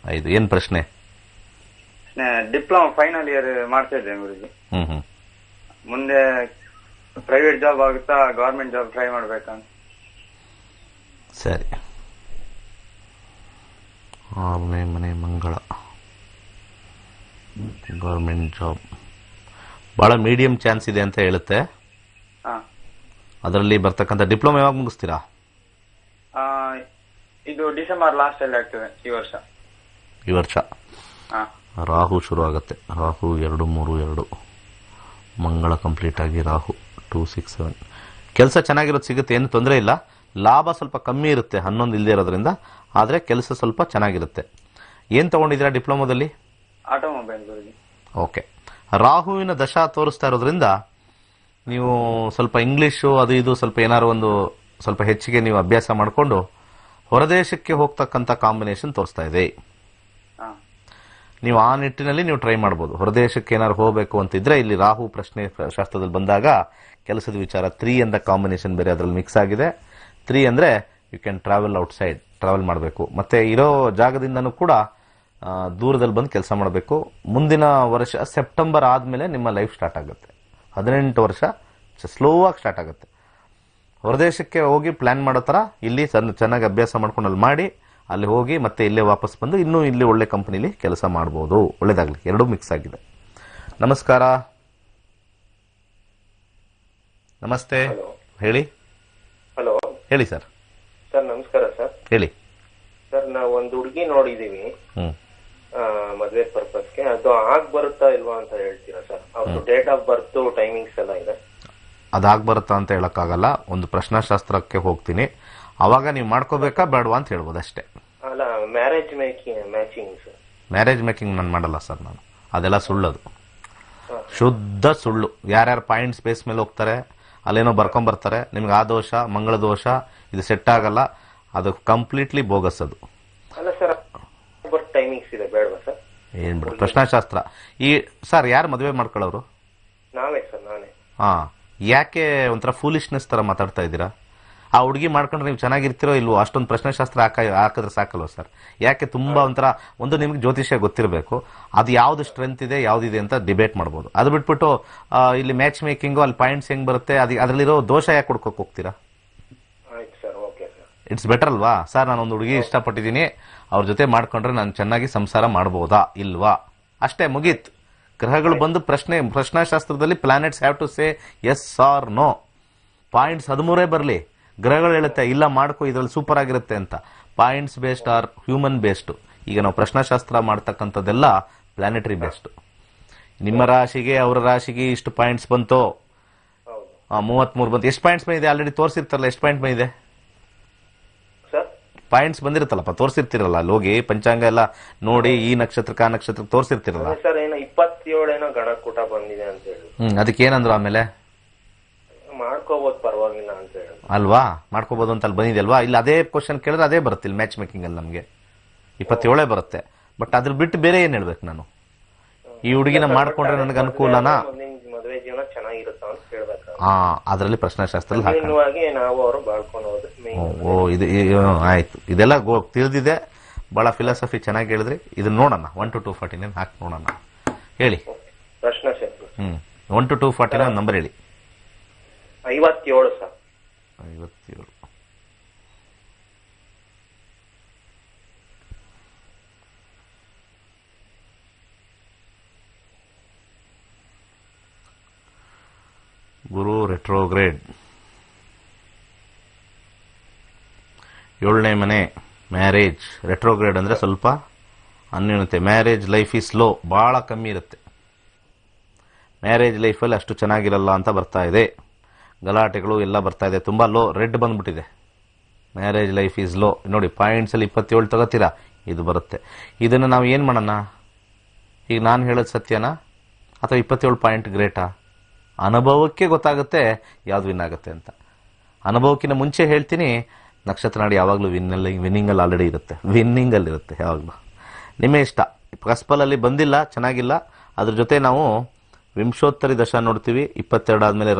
ಏನು ಪ್ರಶ್ನೆ? ಡಿಪ್ಲೊಮಾ ಫೈನಲ್ ಇಯರ್ ಮಾಡ್ತಾ ಇದ್ದೇನೆ ಗುರುಜಿ. ಹ್ಮ್. ಮುಂದೆ ಪ್ರೈವೇಟ್ ಜಾಬ್ ಆಗುತ್ತಾ, ಗವರ್ಮೆಂಟ್ ಜಾಬ್ ಟ್ರೈ ಮಾಡ್ಬೇಕಂತ. ಸರಿ. 6ನೇ ಮನೆ ಮಂಗಳ, ಗವರ್ಮೆಂಟ್ ಜಾಬ್ ಬಹಳ ಮೀಡಿಯಂ ಚಾನ್ಸ್ ಇದೆ ಅಂತ ಹೇಳುತ್ತೆ. ಅದರಲ್ಲಿ ಬರ್ತಕ್ಕಂಥ ಡಿಪ್ಲೊಮಾ ಯಾವಾಗ ಮುಗಿಸ್ತೀರಾ? ಇದು ಡಿಸೆಂಬರ್ ಲಾಸ್ಟ್ ಅಲ್ಲಿ ಆಗ್ತದೆ ಈ ವರ್ಷ. ರಾಹು ಶುರು ಆಗುತ್ತೆ. ರಾಹು 2-3-2, ಮಂಗಳ ಕಂಪ್ಲೀಟ್ ಆಗಿ ರಾಹು 2-6-7. ಕೆಲಸ ಚೆನ್ನಾಗಿರೋದು ಸಿಗುತ್ತೆ, ಏನು ತೊಂದರೆ ಇಲ್ಲ. ಲಾಭ ಸ್ವಲ್ಪ ಕಮ್ಮಿ ಇರುತ್ತೆ 11 ಇಲ್ಲದೆ ಇರೋದ್ರಿಂದ, ಆದರೆ ಕೆಲಸ ಸ್ವಲ್ಪ ಚೆನ್ನಾಗಿರುತ್ತೆ. ಏನು ತಗೊಂಡಿದ್ದೀರಾ ಡಿಪ್ಲೊಮಾದಲ್ಲಿ? ಆಟೋಮೊಬೈಲ್ ಗುರುಜಿ. ಓಕೆ. ರಾಹುವಿನ ದಶಾ ತೋರಿಸ್ತಾ ಇರೋದ್ರಿಂದ ನೀವು ಸ್ವಲ್ಪ ಇಂಗ್ಲೀಷು ಅದು ಇದು ಸ್ವಲ್ಪ ಏನಾದ್ರು ಒಂದು ಸ್ವಲ್ಪ ಹೆಚ್ಚಿಗೆ ನೀವು ಅಭ್ಯಾಸ ಮಾಡಿಕೊಂಡು ಹೊರದೇಶಕ್ಕೆ ಹೋಗ್ತಕ್ಕಂಥ ಕಾಂಬಿನೇಷನ್ ತೋರಿಸ್ತಾ ಇದೆ. ನೀವು ಆ ನಿಟ್ಟಿನಲ್ಲಿ ನೀವು ಟ್ರೈ ಮಾಡ್ಬೋದು. ಹೊರದೇಶಕ್ಕೆ ಏನಾದ್ರು ಹೋಗಬೇಕು ಅಂತಿದ್ರೆ ಇಲ್ಲಿ ರಾಹು ಪ್ರಶ್ನೆ ಶಾಸ್ತ್ರದಲ್ಲಿ ಬಂದಾಗ ಕೆಲಸದ ವಿಚಾರ 3 ಎಂದ ಕಾಂಬಿನೇಷನ್ ಬೇರೆ ಅದರಲ್ಲಿ ಮಿಕ್ಸ್ ಆಗಿದೆ. 3 ಅಂದರೆ you can travel outside, travel ಮಾಡಬೇಕು. ಮತ್ತೆ ಇರೋ ಜಾಗದಿಂದನೂ ಕೂಡ ದೂರದಲ್ಲಿ ಬಂದು ಕೆಲಸ ಮಾಡಬೇಕು. ಮುಂದಿನ ವರ್ಷ ಸೆಪ್ಟೆಂಬರ್ ಆದಮೇಲೆ ನಿಮ್ಮ ಲೈಫ್ ಸ್ಟಾರ್ಟ್ ಆಗುತ್ತೆ. 18 ವರ್ಷ ಸ್ಲೋ ಆಗಿ ಸ್ಟಾರ್ಟ್ ಆಗುತ್ತೆ. ಹೊರದೇಶಕ್ಕೆ ಹೋಗಿ ಪ್ಲಾನ್ ಮಾಡೋ ಥರ ಇಲ್ಲಿ ಚೆನ್ನಾಗಿ ಅಭ್ಯಾಸ ಮಾಡ್ಕೊಂಡು ಅಲ್ಲಿ ಮಾಡಿ, ಅಲ್ಲಿ ಹೋಗಿ ಮತ್ತೆ ಇಲ್ಲೇ ವಾಪಸ್ ಬಂದು ಇನ್ನೂ ಇಲ್ಲಿ ಒಳ್ಳೆ ಕಂಪನಿಲಿ ಕೆಲಸ ಮಾಡ್ಬೋದು. ಒಳ್ಳೇದಾಗ್ಲಿ. ಎರಡೂ ಮಿಕ್ಸ್ ಆಗಿದೆ. ನಮಸ್ಕಾರ. ನಮಸ್ತೆ. ಹೇಳಿ. ಹಲೋ. ಹೇಳಿ ಸರ್. ಸರ್ ನಮಸ್ಕಾರ ಸರ್. ಹೇಳಿ ಸರ್. ನಾವು ಒಂದು ಹುಡುಗಿ ನೋಡಿದೀವಿ ಮದುವೆ ಪರ್ಪಸ್ಗೆ. ಅದು ಆಗ್ ಬರುತ್ತಾ ಇಲ್ವಾ ಅಂತ ಹೇಳ್ತೀರಾ ಸರ್? ಅವ್ರದ್ದು ಡೇಟ್ ಆಫ್ ಬರ್ತ್ ಟೈಮಿಂಗ್ಸ್ ಎಲ್ಲ ಇದೆ. ಅದಾಗ್ ಬರುತ್ತಾ ಅಂತ ಹೇಳಕ್ಕಾಗಲ್ಲ. ಒಂದು ಪ್ರಶ್ನಾಶಾಸ್ತ್ರಕ್ಕೆ ಹೋಗ್ತೀನಿ, ಅವಾಗ ನೀವು ಮಾಡ್ಕೋಬೇಕಾ ಬೇಡವಾ ಅಂತ ಹೇಳ್ಬೋದು ಅಷ್ಟೇ. ಅಲ್ಲ, marriage matching sir. Marriage making ನಾನು ಮಾಡಲ್ಲ ಸರ್. ನಾನು ಅದೆಲ್ಲ ಸುಳ್ಳದು, ಶುದ್ಧ ಸುಳ್ಳು. ಯಾರ್ಯಾರು ಪಾಯಿಂಟ್ಸ್ ಬೇಸ್ ಮೇಲೆ ಹೋಗ್ತಾರೆ, ಅಲ್ಲೇನೋ ಬರ್ಕೊಂಬರ್ತಾರೆ, ನಿಮ್ಗೆ ಆ ದೋಷ ಮಂಗಳ ದೋಷ ಇದು ಸೆಟ್ ಆಗಲ್ಲ. ಅದು ಕಂಪ್ಲೀಟ್ಲಿ ಬೋಗಸ್. ಅದು ಅಲ್ಲ ಸರ್, ಟೈಮಿಂಗ್ಸ್ ಇದೆ, ಬೇಡವಾ ಸರ್? ಏನ್ ಬಿಡು ಪ್ರಶ್ನಾಶಾಸ್ತ್ರ. ಈ ಸರ್ ಯಾರು ಮದುವೆ ಮಾಡ್ಕೊಳ್ಳೋರು? ನಾವೇ ಸರ್, ನಾನೇ. ಯಾಕೆ ಒಂಥರ ಫೂಲಿಶ್ನೆಸ್ ತರ ಮಾತಾಡ್ತಾ ಇದ್ದೀರಾ? ಆ ಹುಡುಗಿ ಮಾಡ್ಕೊಂಡ್ರೆ ನೀವು ಚೆನ್ನಾಗಿರ್ತಿರೋ ಇಲ್ವೋ? ಅಷ್ಟೊಂದು ಪ್ರಶ್ನೆಶಾಸ್ತ್ರ ಹಾಕಿದ್ರೆ ಸಾಕಲ್ವ ಸರ್? ಯಾಕೆ ತುಂಬಾ ಒಂಥರ ಒಂದು ನಿಮ್ಗೆ ಜ್ಯೋತಿಷ್ಯ ಗೊತ್ತಿರಬೇಕು, ಅದು ಯಾವ್ದು ಸ್ಟ್ರೆಂತ್ ಇದೆ ಯಾವ್ದಿದೆ ಅಂತ ಡಿಬೇಟ್ ಮಾಡ್ಬೋದು. ಅದು ಬಿಟ್ಬಿಟ್ಟು ಇಲ್ಲಿ ಮ್ಯಾಚ್ ಮೇಕಿಂಗು ಅಲ್ಲಿ ಪಾಯಿಂಟ್ಸ್ ಹೆಂಗ್ ಬರುತ್ತೆ, ಅದರಲ್ಲಿರೋ ದೋಷ ಯಾಕೆ ಹುಡ್ಕೋಕ್ ಹೋಗ್ತೀರಾ? ಇಟ್ಸ್ ಬೆಟರ್ ಅಲ್ವಾ ಸರ್? ನಾನೊಂದು ಹುಡುಗಿ ಇಷ್ಟಪಟ್ಟಿದ್ದೀನಿ, ಅವ್ರ ಜೊತೆ ಮಾಡ್ಕೊಂಡ್ರೆ ನಾನು ಚೆನ್ನಾಗಿ ಸಂಸಾರ ಮಾಡ್ಬೋದಾ ಇಲ್ವಾ? ಅಷ್ಟೇ, ಮುಗೀತ್. ಗ್ರಹಗಳು ಬಂದು ಪ್ರಶ್ನಾಶಾಸ್ತ್ರದಲ್ಲಿ planets have to say yes or no. Points 13 ಬರಲಿ, ಗ್ರಹಗಳು ಹೇಳುತ್ತೆ ಇಲ್ಲ ಮಾಡ್ಕೋ, ಇದ್ರಲ್ಲಿ ಸೂಪರ್ ಆಗಿರುತ್ತೆ ಅಂತ. Points based or human based. ಈಗ ನಾವು ಪ್ರಶ್ನಾಶಾಸ್ತ್ರ ಮಾಡ್ತಕ್ಕಂಥದ್ದೆಲ್ಲ ಪ್ಲಾನೆಟರಿ ಬೇಸ್ಡ್. ನಿಮ್ಮ ರಾಶಿಗೆ ಅವರ ರಾಶಿಗೆ ಇಷ್ಟು ಪಾಯಿಂಟ್ಸ್ ಬಂತು, 33 ಬಂತು. ಎಷ್ಟು ಪಾಯಿಂಟ್ಸ್ ಬಂದಿದೆ? ಆಲ್ರೆಡಿ ತೋರಿಸಿರ್ತಾರಲ್ಲ, ಎಷ್ಟು ಪಾಯಿಂಟ್ ಬಂದಿದೆ? ಪಾಯಿಂಟ್ಸ್ ಬಂದಿರುತ್ತಲ್ಲಪ್ಪ, ತೋರಿಸಿರ್ತಿರಲ್ಲ ಅಲ್ಲಿ ಹೋಗಿ ಪಂಚಾಂಗ ಎಲ್ಲ ನೋಡಿ ಈ ನಕ್ಷತ್ರಕ್ಕೆ ಆ ನಕ್ಷತ್ರಕ್ಕೆ ತೋರಿಸಿರ್ತಿರಲ್ಲ ಸರ್. ಏನೋ 27 ಏನೋ ಗಣಕೂಟ ಬಂದಿದೆ ಅಂತ ಹೇಳಿ. ಅದಕ್ಕೆ ಏನಂದ್ರು ಆಮೇಲೆ? ಮಾಡ್ಕೋಬಹುದು ಪರವಾಗಿಲ್ಲ ಅಂತ ಹೇಳಿ ಅಲ್ವಾ, ಮಾಡ್ಕೋಬಹುದು ಅಂತ ಅಲ್ಲಿ ಬಂದಿದೆ ಅಲ್ವಾ. ಇಲ್ಲಿ ಅದೇ ಕ್ವಶನ್ ಕೇಳಿದ್ರೆ ಅದೇ ಬರುತ್ತೆ, ಇಲ್ಲಿ ಮ್ಯಾಚ್ ಮೇಕಿಂಗ್ ಅಲ್ಲಿ ನಮಗೆ 27 ಬರುತ್ತೆ. ಬಟ್ ಅದ್ರ ಬಿಟ್ಟು ಬೇರೆ ಏನ್ ಹೇಳ್ಬೇಕು ನಾನು? ಈ ಹುಡುಗಿನ ಮಾಡ್ಕೊಂಡ್ರೆ ನನಗೆ ಅನುಕೂಲನಾ, ಮದುವೆ ಜೀವನ ಚೆನ್ನಾಗಿರುತ್ತ ಅಂತ ಕೇಳ್ಬೇಕು. ಅದರಲ್ಲಿ ಪ್ರಶ್ನಾಶಾಸ್ತ್ರದಲ್ಲಿ ನಾವು ಅವರು ಬಾಳ್ಕೊಂಡು ಆಯ್ತು. ಇದೆಲ್ಲ ತಿಳಿದಿದೆ, ಬಹಳ ಫಿಲಾಸಫಿ ಚೆನ್ನಾಗಿ ಹೇಳಿದ್ರಿ. ಇದನ್ನ ನೋಡೋಣ, 1 to 249 ಹಾಕಿ ನೋಡೋಣ. ಹೇಳಿ ಪ್ರಶ್ನಾಶಾಸ್ತ್ರ. 1 to 249 ನಂಬರ್ ಹೇಳಿ. 57 ಸರ್. 57. ಗುರು ರೆಟ್ರೋಗ್ರೇಡ್, 7ನೇ ಮನೆ ಮ್ಯಾರೇಜ್. ರೆಟ್ರೋಗ್ರೇಡ್ ಅಂದ್ರೆ ಸ್ವಲ್ಪ ಅನ್ಯೂನತೆ. ಮ್ಯಾರೇಜ್ ಲೈಫ್ ಈ ಸ್ಲೋ, ಬಹಳ ಕಮ್ಮಿ ಇರುತ್ತೆ. ಮ್ಯಾರೇಜ್ ಲೈಫಲ್ಲಿ ಅಷ್ಟು ಚೆನ್ನಾಗಿರಲ್ಲ ಅಂತ ಬರ್ತಾ ಇದೆ. ಗಲಾಟೆಗಳು ಎಲ್ಲ ಬರ್ತಾ ಇದೆ, ತುಂಬಾ ಲೋ. ರೆಡ್ ಬಂದ್ಬಿಟ್ಟಿದೆ. Marriage life is low. ನೋಡಿ ಪಾಯಿಂಟ್ಸ್ ಅಲ್ಲಿ 27 ತಗೋತೀರಾ, ಇದು ಬರುತ್ತೆ. ಇದನ್ನು ನಾವು ಏನ್ ಮಾಡೋಣ? ಈಗ ನಾನು ಹೇಳೋದು ಸತ್ಯನಾ ಅಥವಾ 27 ಪಾಯಿಂಟ್ ಗ್ರೇಟಾ? ಅನುಭವಕ್ಕೆ ಗೊತ್ತಾಗುತ್ತೆ ಯಾವ್ದು ವಿನ್ ಆಗುತ್ತೆ ಅಂತ. ಅನುಭವಕ್ಕಿಂತ ಮುಂಚೆ ಹೇಳ್ತೀನಿ, ನಕ್ಷತ್ರ ನಾಡಿ ಯಾವಾಗಲೂ ವಿನ್ನಿಂಗ್ ಅಲ್ಲಿ ಆಲ್ರೆಡಿ ಇರುತ್ತೆ, ವಿನ್ನಿಂಗ್ ಅಲ್ಲಿ ಇರುತ್ತೆ ಯಾವಾಗಲೂ. ನಿಮ್ಮ ಇಷ್ಟ. ಕಸ್ಪಲಲ್ಲಿ ಬಂದಿಲ್ಲ, ಚೆನ್ನಾಗಿಲ್ಲ. ಅದ್ರ ಜೊತೆ ನಾವು ವಿಂಶೋತ್ತರಿ ದಶ ನೋಡ್ತೀವಿ. 22 ಆದ್ಮೇಲೆ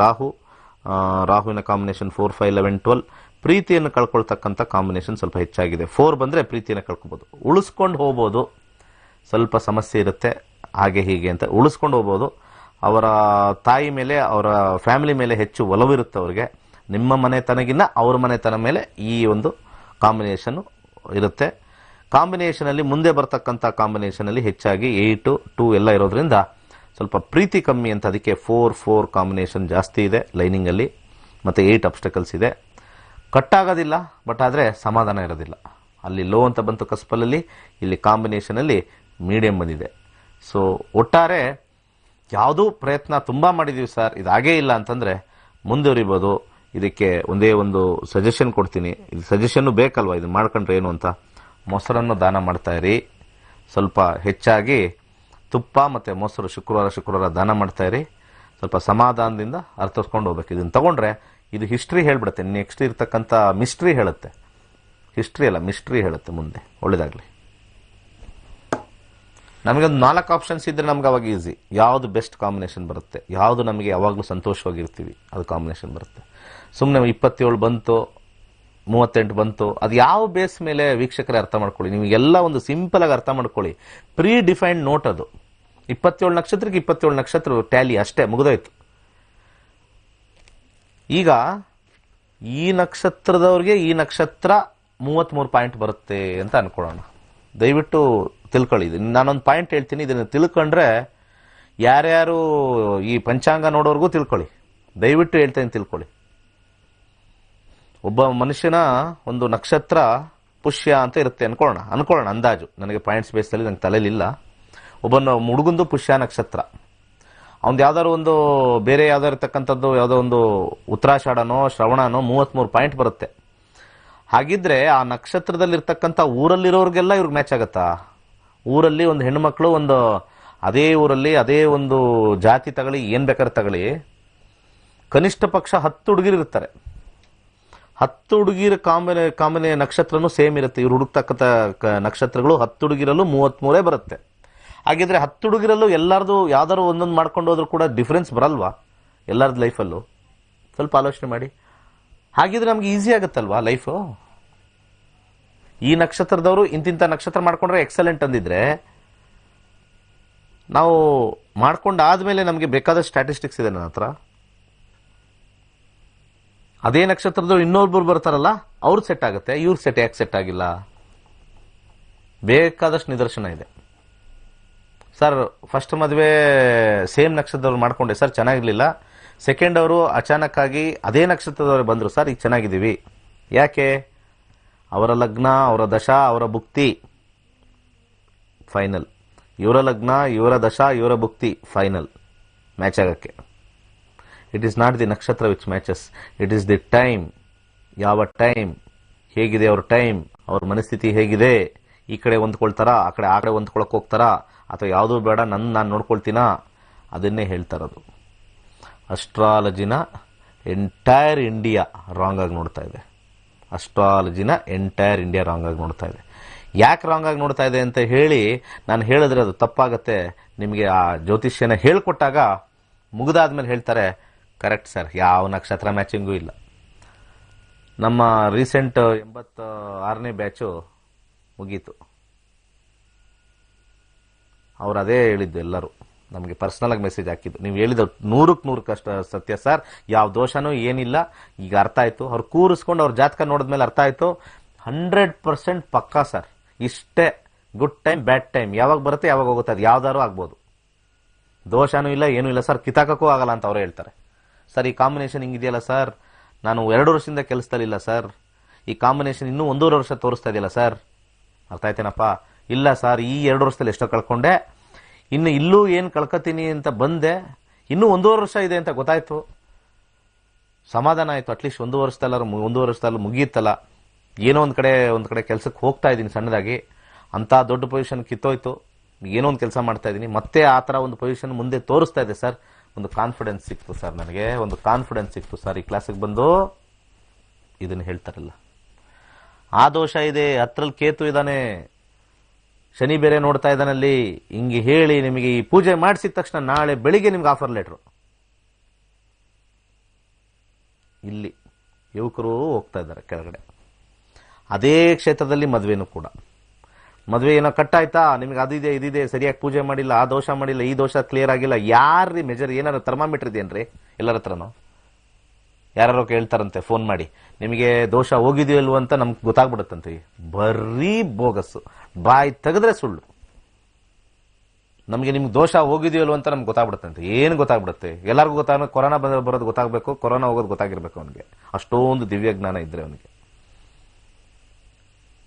ರಾಹುವಿನ ಕಾಂಬಿನೇಷನ್ 4, 5, 11, 12. ಪ್ರೀತಿಯನ್ನು ಕಳ್ಕೊಳ್ತಕ್ಕಂಥ ಕಾಂಬಿನೇಷನ್ ಸ್ವಲ್ಪ ಹೆಚ್ಚಾಗಿದೆ. 4 ಬಂದ್ರೆ ಪ್ರೀತಿಯನ್ನು ಕಳ್ಕೊಬಹುದು, ಉಳಿಸ್ಕೊಂಡು ಹೋಗ್ಬೋದು. ಸ್ವಲ್ಪ ಸಮಸ್ಯೆ ಇರುತ್ತೆ ಹಾಗೆ ಹೀಗೆ ಅಂತ, ಉಳಿಸ್ಕೊಂಡು ಹೋಗ್ಬೋದು. ಅವರ ತಾಯಿ ಮೇಲೆ, ಅವರ ಫ್ಯಾಮಿಲಿ ಮೇಲೆ ಹೆಚ್ಚು ಒಲವಿರುತ್ತೆ ಅವ್ರಿಗೆ. ನಿಮ್ಮ ಮನೆತನಗಿನ್ನ ಅವ್ರ ಮನೆತನ ಮೇಲೆ ಈ ಒಂದು ಕಾಂಬಿನೇಷನ್ ಇರುತ್ತೆ. ಕಾಂಬಿನೇಷನ್ ಅಲ್ಲಿ ಮುಂದೆ ಬರ್ತಕ್ಕಂಥ ಕಾಂಬಿನೇಷನ್ ಅಲ್ಲಿ ಹೆಚ್ಚಾಗಿ 8, 2 ಎಲ್ಲ ಇರೋದ್ರಿಂದ ಸ್ವಲ್ಪ ಪ್ರೀತಿ ಕಮ್ಮಿ ಅಂತ. ಅದಕ್ಕೆ 4, 4 ಕಾಂಬಿನೇಷನ್ ಜಾಸ್ತಿ ಇದೆ ಲೈನಿಂಗ್ ಅಲ್ಲಿ. ಮತ್ತೆ 8 ಅಬ್ಸ್ಟಕಲ್ಸ್ ಇದೆ. ಕಟ್ ಆಗೋದಿಲ್ಲ, ಬಟ್ ಆದ್ರೆ ಸಮಾಧಾನ ಇರೋದಿಲ್ಲ. ಅಲ್ಲಿ ಲೋ ಅಂತ ಬಂತು ಕಸ್ಪಲಲ್ಲಿ, ಇಲ್ಲಿ ಕಾಂಬಿನೇಷನ್ ಅಲ್ಲಿ ಮೀಡಿಯಂ ಬಂದಿದೆ. ಸೊ ಒಟ್ಟಾರೆ ಯಾವುದೂ ಪ್ರಯತ್ನ ತುಂಬಾ ಮಾಡಿದೀವಿ ಸರ್, ಇದಾಗೇ ಇಲ್ಲ ಅಂತಂದ್ರೆ ಮುಂದುವರಿಬೋದು. ಇದಕ್ಕೆ ಒಂದೇ ಒಂದು ಸಜೆಷನ್ ಕೊಡ್ತೀನಿ. ಇದು ಸಜೆಷನ್ ಬೇಕಲ್ವಾ, ಇದನ್ನ ಮಾಡ್ಕೊಂಡ್ರೆ ಏನು ಅಂತ. ಮೊಸರನ್ನು ದಾನ ಮಾಡ್ತಾ ಇರಿ. ಸ್ವಲ್ಪ ಹೆಚ್ಚಾಗಿ ತುಪ್ಪ ಮತ್ತೆ ಮೊಸರು ಶುಕ್ರವಾರ ದಾನ ಮಾಡ್ತಾ ಇರಿ. ಸ್ವಲ್ಪ ಸಮಾಧಾನದಿಂದ ಅರ್ಥಿಸ್ಕೊಂಡು ಹೋಗ್ಬೇಕು. ಇದನ್ನ ತಗೊಂಡ್ರೆ ಇದು ಹಿಸ್ಟ್ರಿ ಹೇಳ್ಬಿಡುತ್ತೆ, ನೆಕ್ಸ್ಟ್ ಇರ್ತಕ್ಕಂಥ ಮಿಸ್ಟ್ರಿ ಹೇಳುತ್ತೆ. ಹಿಸ್ಟ್ರಿ ಅಲ್ಲ, ಮಿಸ್ಟ್ರಿ ಹೇಳುತ್ತೆ ಮುಂದೆ. ಒಳ್ಳೇದಾಗ್ಲಿ. ನಮಗೊಂದು 4 ಆಪ್ಷನ್ಸ್ ಇದ್ರೆ ನಮ್ಗೆ ಅವಾಗ ಈಸಿ. ಯಾವುದು ಬೆಸ್ಟ್ ಕಾಂಬಿನೇಷನ್ ಬರುತ್ತೆ, ಯಾವುದು ನಮಗೆ ಯಾವಾಗಲೂ ಸಂತೋಷವಾಗಿರ್ತೀವಿ, ಅದು ಕಾಂಬಿನೇಷನ್ ಬರುತ್ತೆ. ಸುಮ್ಮನೆ 27 ಬಂತು, 38 ಬಂತು, ಅದು ಯಾವ ಬೇಸ್ ಮೇಲೆ ವೀಕ್ಷಕರೇ ಅರ್ಥ ಮಾಡ್ಕೊಳ್ಳಿ. ನಿಮಗೆಲ್ಲ ಒಂದು ಸಿಂಪಲ್ ಆಗಿ ಅರ್ಥ ಮಾಡ್ಕೊಳ್ಳಿ. ಪ್ರೀ ಡಿಫೈನ್ಡ್ ನೋಟ್ ಅದು. 27 ನಕ್ಷತ್ರಕ್ಕೆ 27 ನಕ್ಷತ್ರ ಟ್ಯಾಲಿ ಅಷ್ಟೇ, ಮುಗಿದೋಯ್ತು. ಈಗ ಈ ನಕ್ಷತ್ರದವ್ರಿಗೆ ಈ ನಕ್ಷತ್ರ 33 ಪಾಯಿಂಟ್ ಬರುತ್ತೆ ಅಂತ ಅನ್ಕೊಳ್ಳೋಣ. ದಯವಿಟ್ಟು ತಿಳ್ಕೊಳ್ಳಿ. ನಾನೊಂದು ಪಾಯಿಂಟ್ ಹೇಳ್ತೀನಿ, ಇದನ್ನು ತಿಳ್ಕೊಂಡ್ರೆ ಯಾರ್ಯಾರು ಈ ಪಂಚಾಂಗ ನೋಡೋರ್ಗೂ ತಿಳ್ಕೊಳ್ಳಿ. ದಯವಿಟ್ಟು ಹೇಳ್ತೇನೆ, ತಿಳ್ಕೊಳ್ಳಿ. ಒಬ್ಬ ಮನುಷ್ಯನ ಒಂದು ನಕ್ಷತ್ರ ಪುಷ್ಯ ಅಂತ ಇರುತ್ತೆ ಅನ್ಕೊಳ್ಳೋಣ ಅಂದಾಜು. ನನಗೆ ಪಾಯಿಂಟ್ಸ್ ಬೇಸಲ್ಲಿ ನಂಗೆ ತಲೆಲಿಲ್ಲ. ಒಬ್ಬನ ಹುಡುಗಂದು ಪುಷ್ಯ ನಕ್ಷತ್ರ, ಅವ್ನು ಯಾವ್ದಾದ್ರು ಒಂದು ಬೇರೆ ಯಾವ್ದಾರು ಇರ್ತಕ್ಕಂಥದ್ದು ಯಾವುದೋ ಒಂದು ಉತ್ತರಾಷಾಢನೋ ಶ್ರವಣನೋ 33 ಪಾಯಿಂಟ್ ಬರುತ್ತೆ. ಹಾಗಿದ್ರೆ ಆ ನಕ್ಷತ್ರದಲ್ಲಿರ್ತಕ್ಕಂಥ ಊರಲ್ಲಿರೋರ್ಗೆಲ್ಲ ಇವ್ರಿಗೆ ಮ್ಯಾಚ್ ಆಗತ್ತಾ? ಊರಲ್ಲಿ ಒಂದು ಹೆಣ್ಮಕ್ಳು ಒಂದು ಅದೇ ಊರಲ್ಲಿ ಅದೇ ಒಂದು ಜಾತಿ ತಗೊಳ್ಳಿ, ಏನ್ ಬೇಕಾದ್ರೆ ತಗೊಳ್ಳಿ, ಕನಿಷ್ಠ ಪಕ್ಷ 10 ಹುಡುಗಿರು ಇರ್ತಾರೆ. 10 ಹುಡುಗಿರ ಕಾಂಬಿನೇ ನಕ್ಷತ್ರನೂ ಸೇಮ್ ಇರುತ್ತೆ. ಇವ್ರು ಹುಡುಕ್ತಕ್ಕಂಥ ನಕ್ಷತ್ರಗಳು 10 ಹುಡುಗಿರಲ್ಲೂ 33 ಬರುತ್ತೆ. ಹಾಗಿದ್ರೆ 10 ಹುಡುಗಿರಲ್ಲೂ ಎಲ್ಲಾರ್ದು ಯಾವ್ದಾದ್ರು ಒಂದೊಂದು ಮಾಡ್ಕೊಂಡು ಹೋದ್ರೂ ಕೂಡ ಡಿಫ್ರೆನ್ಸ್ ಬರಲ್ವಾ ಎಲ್ಲಾರ್ದು ಲೈಫಲ್ಲೂ? ಸ್ವಲ್ಪ ಆಲೋಚನೆ ಮಾಡಿ. ಹಾಗಿದ್ರೆ ನಮ್ಗೆ ಈಸಿ ಆಗುತ್ತಲ್ವಾ ಲೈಫು? ಈ ನಕ್ಷತ್ರದವರು ಇಂತಿಂತ ನಕ್ಷತ್ರ ಮಾಡ್ಕೊಂಡ್ರೆ ಎಕ್ಸಲೆಂಟ್ ಅಂದಿದ್ರೆ, ನಾವು ಮಾಡ್ಕೊಂಡಾದ್ಮೇಲೆ ನಮಗೆ ಬೇಕಾದ ಸ್ಟ್ಯಾಟಿಸ್ಟಿಕ್ಸ್ ಇದೆ ನನ್ನ ಹತ್ರ. ಅದೇ ನಕ್ಷತ್ರದವ್ರು ಇನ್ನೊಬ್ರು ಬರ್ತಾರಲ್ಲ, ಅವ್ರು ಸೆಟ್ ಆಗುತ್ತೆ, ಇವ್ರು ಯಾಕೆ ಸೆಟ್ ಆಗಿಲ್ಲ? ಬೇಕಾದಷ್ಟು ನಿದರ್ಶನ ಇದೆ. ಸರ್ ಫಸ್ಟ್ ಮದುವೆ ಸೇಮ್ ನಕ್ಷತ್ರದವ್ರು ಮಾಡ್ಕೊಂಡೆ ಸರ್, ಚೆನ್ನಾಗಿರ್ಲಿಲ್ಲ. ಸೆಕೆಂಡ್ ಅವರು ಅಚಾನಕ್ ಆಗಿ ಅದೇ ನಕ್ಷತ್ರದವರು ಬಂದ್ರು, ಸರ್ ಈಗ ಚೆನ್ನಾಗಿದ್ದೀವಿ. ಯಾಕೆ? ಅವರ ಲಗ್ನ, ಅವರ ದಶ, ಅವರ ಭುಕ್ತಿ ಫೈನಲ್. ಇವರ ಲಗ್ನ, ಇವರ ದಶ, ಇವರ ಭುಕ್ತಿ ಫೈನಲ್ ಮ್ಯಾಚ್ ಆಗಕ್ಕೆ. ಇಟ್ ಈಸ್ ನಾಟ್ ದಿ ನಕ್ಷತ್ರ which matches, it is the time. ಯಾವ ಟೈಮ್, ಹೇಗಿದೆ ಅವ್ರ ಟೈಮ್, ಅವ್ರ ಮನಸ್ಥಿತಿ ಹೇಗಿದೆ, ಈ ಕಡೆ ಹೊಂದ್ಕೊಳ್ತಾರಾ, ಆ ಕಡೆ ಹೊಂದ್ಕೊಳಕ್ ಹೋಗ್ತಾರಾ, ಅಥವಾ ಯಾವುದೂ ಬೇಡ ನಾನು ನೋಡ್ಕೊಳ್ತೀನಾ, ಅದನ್ನೇ ಹೇಳ್ತಾರದು. ಅಸ್ಟ್ರಾಲಜಿನ ಎಂಟೈರ್ ಇಂಡಿಯಾ ರಾಂಗ್ ಆಗಿ ನೋಡ್ತಾ ಇದೆ. ಅಸ್ಟ್ರಾಲಜಿನ ಎಂಟೈರ್ ಇಂಡಿಯಾ ರಾಂಗ್ ಆಗಿ ನೋಡ್ತಾ ಇದೆ. ಯಾಕೆ ರಾಂಗ್ ಆಗಿ ನೋಡ್ತಾ ಇದೆ ಅಂತ ಹೇಳಿ ನಾನು ಹೇಳಿದ್ರೆ ಅದು ತಪ್ಪಾಗತ್ತೆ. ನಿಮಗೆ ಆ ಜ್ಯೋತಿಷ್ಯನ ಹೇಳ್ಕೊಟ್ಟಾಗ ಮುಗಿದಾದ್ಮೇಲೆ ಹೇಳ್ತಾರೆ, ಕರೆಕ್ಟ್ ಸರ್, ಯಾವ ನಕ್ಷತ್ರ ಮ್ಯಾಚಿಂಗೂ ಇಲ್ಲ. ನಮ್ಮ ರೀಸೆಂಟ್ 86ನೇ ಬ್ಯಾಚು ಮುಗೀತು. ಅವ್ರು ಅದೇ ಹೇಳಿದ್ದು, ಎಲ್ಲರೂ ನಮಗೆ ಪರ್ಸನಲ್ ಆಗಿ ಮೆಸೇಜ್ ಹಾಕಿದ್ದು, ನೀವು ಹೇಳಿದ 100% ಕಷ್ಟ ಸತ್ಯ ಸರ್, ಯಾವ ದೋಷನೂ ಏನಿಲ್ಲ, ಈಗ ಅರ್ಥ ಆಯ್ತು. ಅವ್ರು ಕೂರಿಸ್ಕೊಂಡು ಅವ್ರ ಜಾತಕ ನೋಡಿದ್ಮೇಲೆ ಅರ್ಥ ಆಯ್ತು, 100% ಪಕ್ಕಾ ಸರ್, ಇಷ್ಟೇ ಗುಡ್ ಟೈಮ್ ಬ್ಯಾಡ್ ಟೈಮ್, ಯಾವಾಗ ಬರುತ್ತೆ ಯಾವಾಗ ಹೋಗುತ್ತೆ, ಅದು ಯಾವ್ದಾರು ಆಗ್ಬೋದು, ದೋಷನೂ ಇಲ್ಲ ಏನೂ ಇಲ್ಲ ಸರ್, ಕಿತಾಕಕ್ಕೂ ಆಗಲ್ಲ ಅಂತ ಅವ್ರು ಹೇಳ್ತಾರೆ. ಸರ್ ಈ ಕಾಂಬಿನೇಷನ್ ಹಿಂಗಿದೆಯಲ್ಲ ಸರ್, ನಾನು 2 ವರ್ಷದಿಂದ ಕೆಲಸದಲ್ಲಿಲ್ಲ ಸರ್, ಈ ಕಾಂಬಿನೇಷನ್ ಇನ್ನೂ 1.5 ವರ್ಷ ತೋರಿಸ್ತಾ ಇದೆಯಲ್ಲ ಸರ್, ಅರ್ಥ ಆಯ್ತೇನಪ್ಪ? ಇಲ್ಲ ಸರ್, ಈ 2 ವರ್ಷದಲ್ಲಿ ಎಷ್ಟೋ ಕಳ್ಕೊಂಡೆ, ಇನ್ನು ಇಲ್ಲೂ ಏನು ಕಳ್ಕೊತೀನಿ ಅಂತ ಬಂದೆ, ಇನ್ನೂ 1.5 ವರ್ಷ ಇದೆ ಅಂತ ಗೊತ್ತಾಯ್ತು, ಸಮಾಧಾನ ಆಯ್ತು. ಅಟ್ಲೀಸ್ಟ್ 1 ವರ್ಷದಲ್ಲೂ ಮುಗಿಯುತ್ತಲ್ಲ, ಏನೋ ಒಂದು ಕಡೆ ಕೆಲಸಕ್ಕೆ ಹೋಗ್ತಾ ಇದ್ದೀನಿ ಸಣ್ಣದಾಗಿ, ಅಂತ ದೊಡ್ಡ ಪೊಸಿಷನ್ ಕಿತ್ತೋಯ್ತು, ಏನೋ ಒಂದು ಕೆಲಸ ಮಾಡ್ತಾ ಇದ್ದೀನಿ, ಮತ್ತೆ ಆ ಥರ ಒಂದು ಪೊಸಿಷನ್ ಮುಂದೆ ತೋರಿಸ್ತಾ ಇದೆ ಸರ್, ಒಂದು ಕಾನ್ಫಿಡೆನ್ಸ್ ಸಿಕ್ತು ಸರ್, ನನಗೆ ಒಂದು ಕಾನ್ಫಿಡೆನ್ಸ್ ಸಿಕ್ತು ಸರ್, ಈ ಕ್ಲಾಸಿಗೆ ಬಂದು ಇದನ್ನು ಹೇಳ್ತಾರಲ್ಲ. ಆ ದೋಷ ಇದೆ, ಹತ್ರಲ್ಲಿ ಕೇತು ಇದ್ದಾನೆ, ಶನಿ ಬೇರೆ ನೋಡ್ತಾ ಇದ್ದಾನಲ್ಲಿ, ಹಿಂಗೆ ಹೇಳಿ ನಿಮಗೆ ಈ ಪೂಜೆ ಮಾಡಿಸಿದ ತಕ್ಷಣ ನಾಳೆ ಬೆಳಿಗ್ಗೆ ನಿಮ್ಗೆ ಆಫರ್ ಲೆಟ್ರು. ಇಲ್ಲಿ ಯುವಕರು ಹೋಗ್ತಾ ಇದ್ದಾರೆ ಕೆಳಗಡೆ. ಅದೇ ಕ್ಷೇತ್ರದಲ್ಲಿ ಮದುವೆನೂ ಕೂಡ, ಮದುವೆ ಏನೋ ಕಟ್ಟಾಯ್ತಾ, ನಿಮ್ಗೆ ಅದಿದೆ ಇದಿದೆ, ಸರಿಯಾಗಿ ಪೂಜೆ ಮಾಡಿಲ್ಲ, ಆ ದೋಷ ಮಾಡಿಲ್ಲ, ಈ ದೋಷ ಕ್ಲಿಯರ್ ಆಗಿಲ್ಲ, ಯಾರ್ರಿ ಮೆಜರ್, ಏನಾರು ಥರ್ಮಾಮೀಟರ್ ಇದೆಯೇನ್ರಿ ಎಲ್ಲರ ಹತ್ರನೂ? ಯಾರು ಕೇಳ್ತಾರಂತೆ ಫೋನ್ ಮಾಡಿ, ನಿಮಗೆ ದೋಷ ಹೋಗಿದೆಯೋ ಇಲ್ವೋ ಅಂತ ನಮ್ಗೆ ಗೊತ್ತಾಗ್ಬಿಡುತ್ತಂತೆ. ಬರೀ ಬೋಗಸ್ಸು, ಬಾಯಿ ತೆಗೆದ್ರೆ ಸುಳ್ಳು. ನಮಗೆ ನಿಮ್ಗೆ ದೋಷ ಹೋಗಿದೆಯೋ ಇಲ್ವೋ ಅಂತ ನಮ್ಗೆ ಗೊತ್ತಾಗ್ಬಿಡುತ್ತಂತೆ. ಏನು ಗೊತ್ತಾಗ್ಬಿಡುತ್ತೆ? ಎಲ್ಲರಿಗೂ ಗೊತ್ತಾಗ, ಕೊರೋನಾ ಬರೋದು ಗೊತ್ತಾಗಬೇಕು, ಕೊರೋನಾ ಹೋಗೋದು ಗೊತ್ತಾಗಿರ್ಬೇಕು ಅವನಿಗೆ, ಅಷ್ಟೊಂದು ದಿವ್ಯ ಜ್ಞಾನ ಇದ್ರೆ ಅವನಿಗೆ.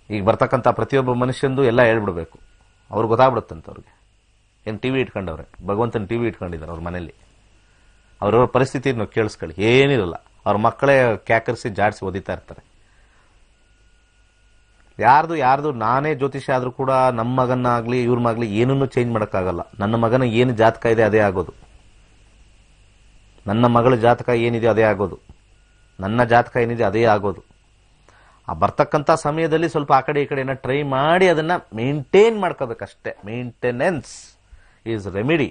ಈಗ ಬರ್ತಕ್ಕಂಥ ಪ್ರತಿಯೊಬ್ಬ ಮನುಷ್ಯಂದು ಎಲ್ಲ ಹೇಳ್ಬಿಡ್ಬೇಕು, ಅವ್ರಿಗೆ ಗೊತ್ತಾಗ್ಬಿಡುತ್ತಂತೆ. ಅವ್ರಿಗೆ ಏನು ಟಿವಿ ಇಟ್ಕೊಂಡವ್ರೆ, ಭಗವಂತನ ಟಿವಿ ಇಟ್ಕೊಂಡಿದ್ದಾರೆ ಅವ್ರ ಮನೇಲಿ, ಅವ್ರವ್ರ ಪರಿಸ್ಥಿತಿಯನ್ನು ಕೇಳಿಸ್ಕೊಳ್ಳಿ, ಏನಿರಲ್ಲ, ಅವ್ರ ಮಕ್ಕಳೇ ಕ್ಯಾಕರಿಸಿ ಜಾಡಿಸಿ ಓದಿತಾ ಇರ್ತಾರೆ. ಯಾರ್ದು ನಾನೇ ಜ್ಯೋತಿಷ್ಯ ಆದ್ರೂ ಕೂಡ ನಮ್ಮ ಮಗನಾಗ್ಲಿ ಇವ್ರ ಮಗ್ಲಿ ಏನನ್ನೂ ಚೇಂಜ್ ಮಾಡೋಕ್ಕಾಗಲ್ಲ. ನನ್ನ ಮಗನ ಏನು ಜಾತಕ ಇದೆ ಅದೇ ಆಗೋದು, ನನ್ನ ಮಗಳ ಜಾತಕ ಏನಿದೆ ಅದೇ ಆಗೋದು, ನನ್ನ ಜಾತಕ ಏನಿದೆ ಅದೇ ಆಗೋದು. ಆ ಬರ್ತಕ್ಕಂಥ ಸಮಯದಲ್ಲಿ ಸ್ವಲ್ಪ ಆ ಕಡೆ ಈ ಕಡೆ ಟ್ರೈ ಮಾಡಿ ಅದನ್ನ ಮೇಂಟೈನ್ ಮಾಡ್ಕೋಬೇಕಷ್ಟೇ. Maintenance is remedy.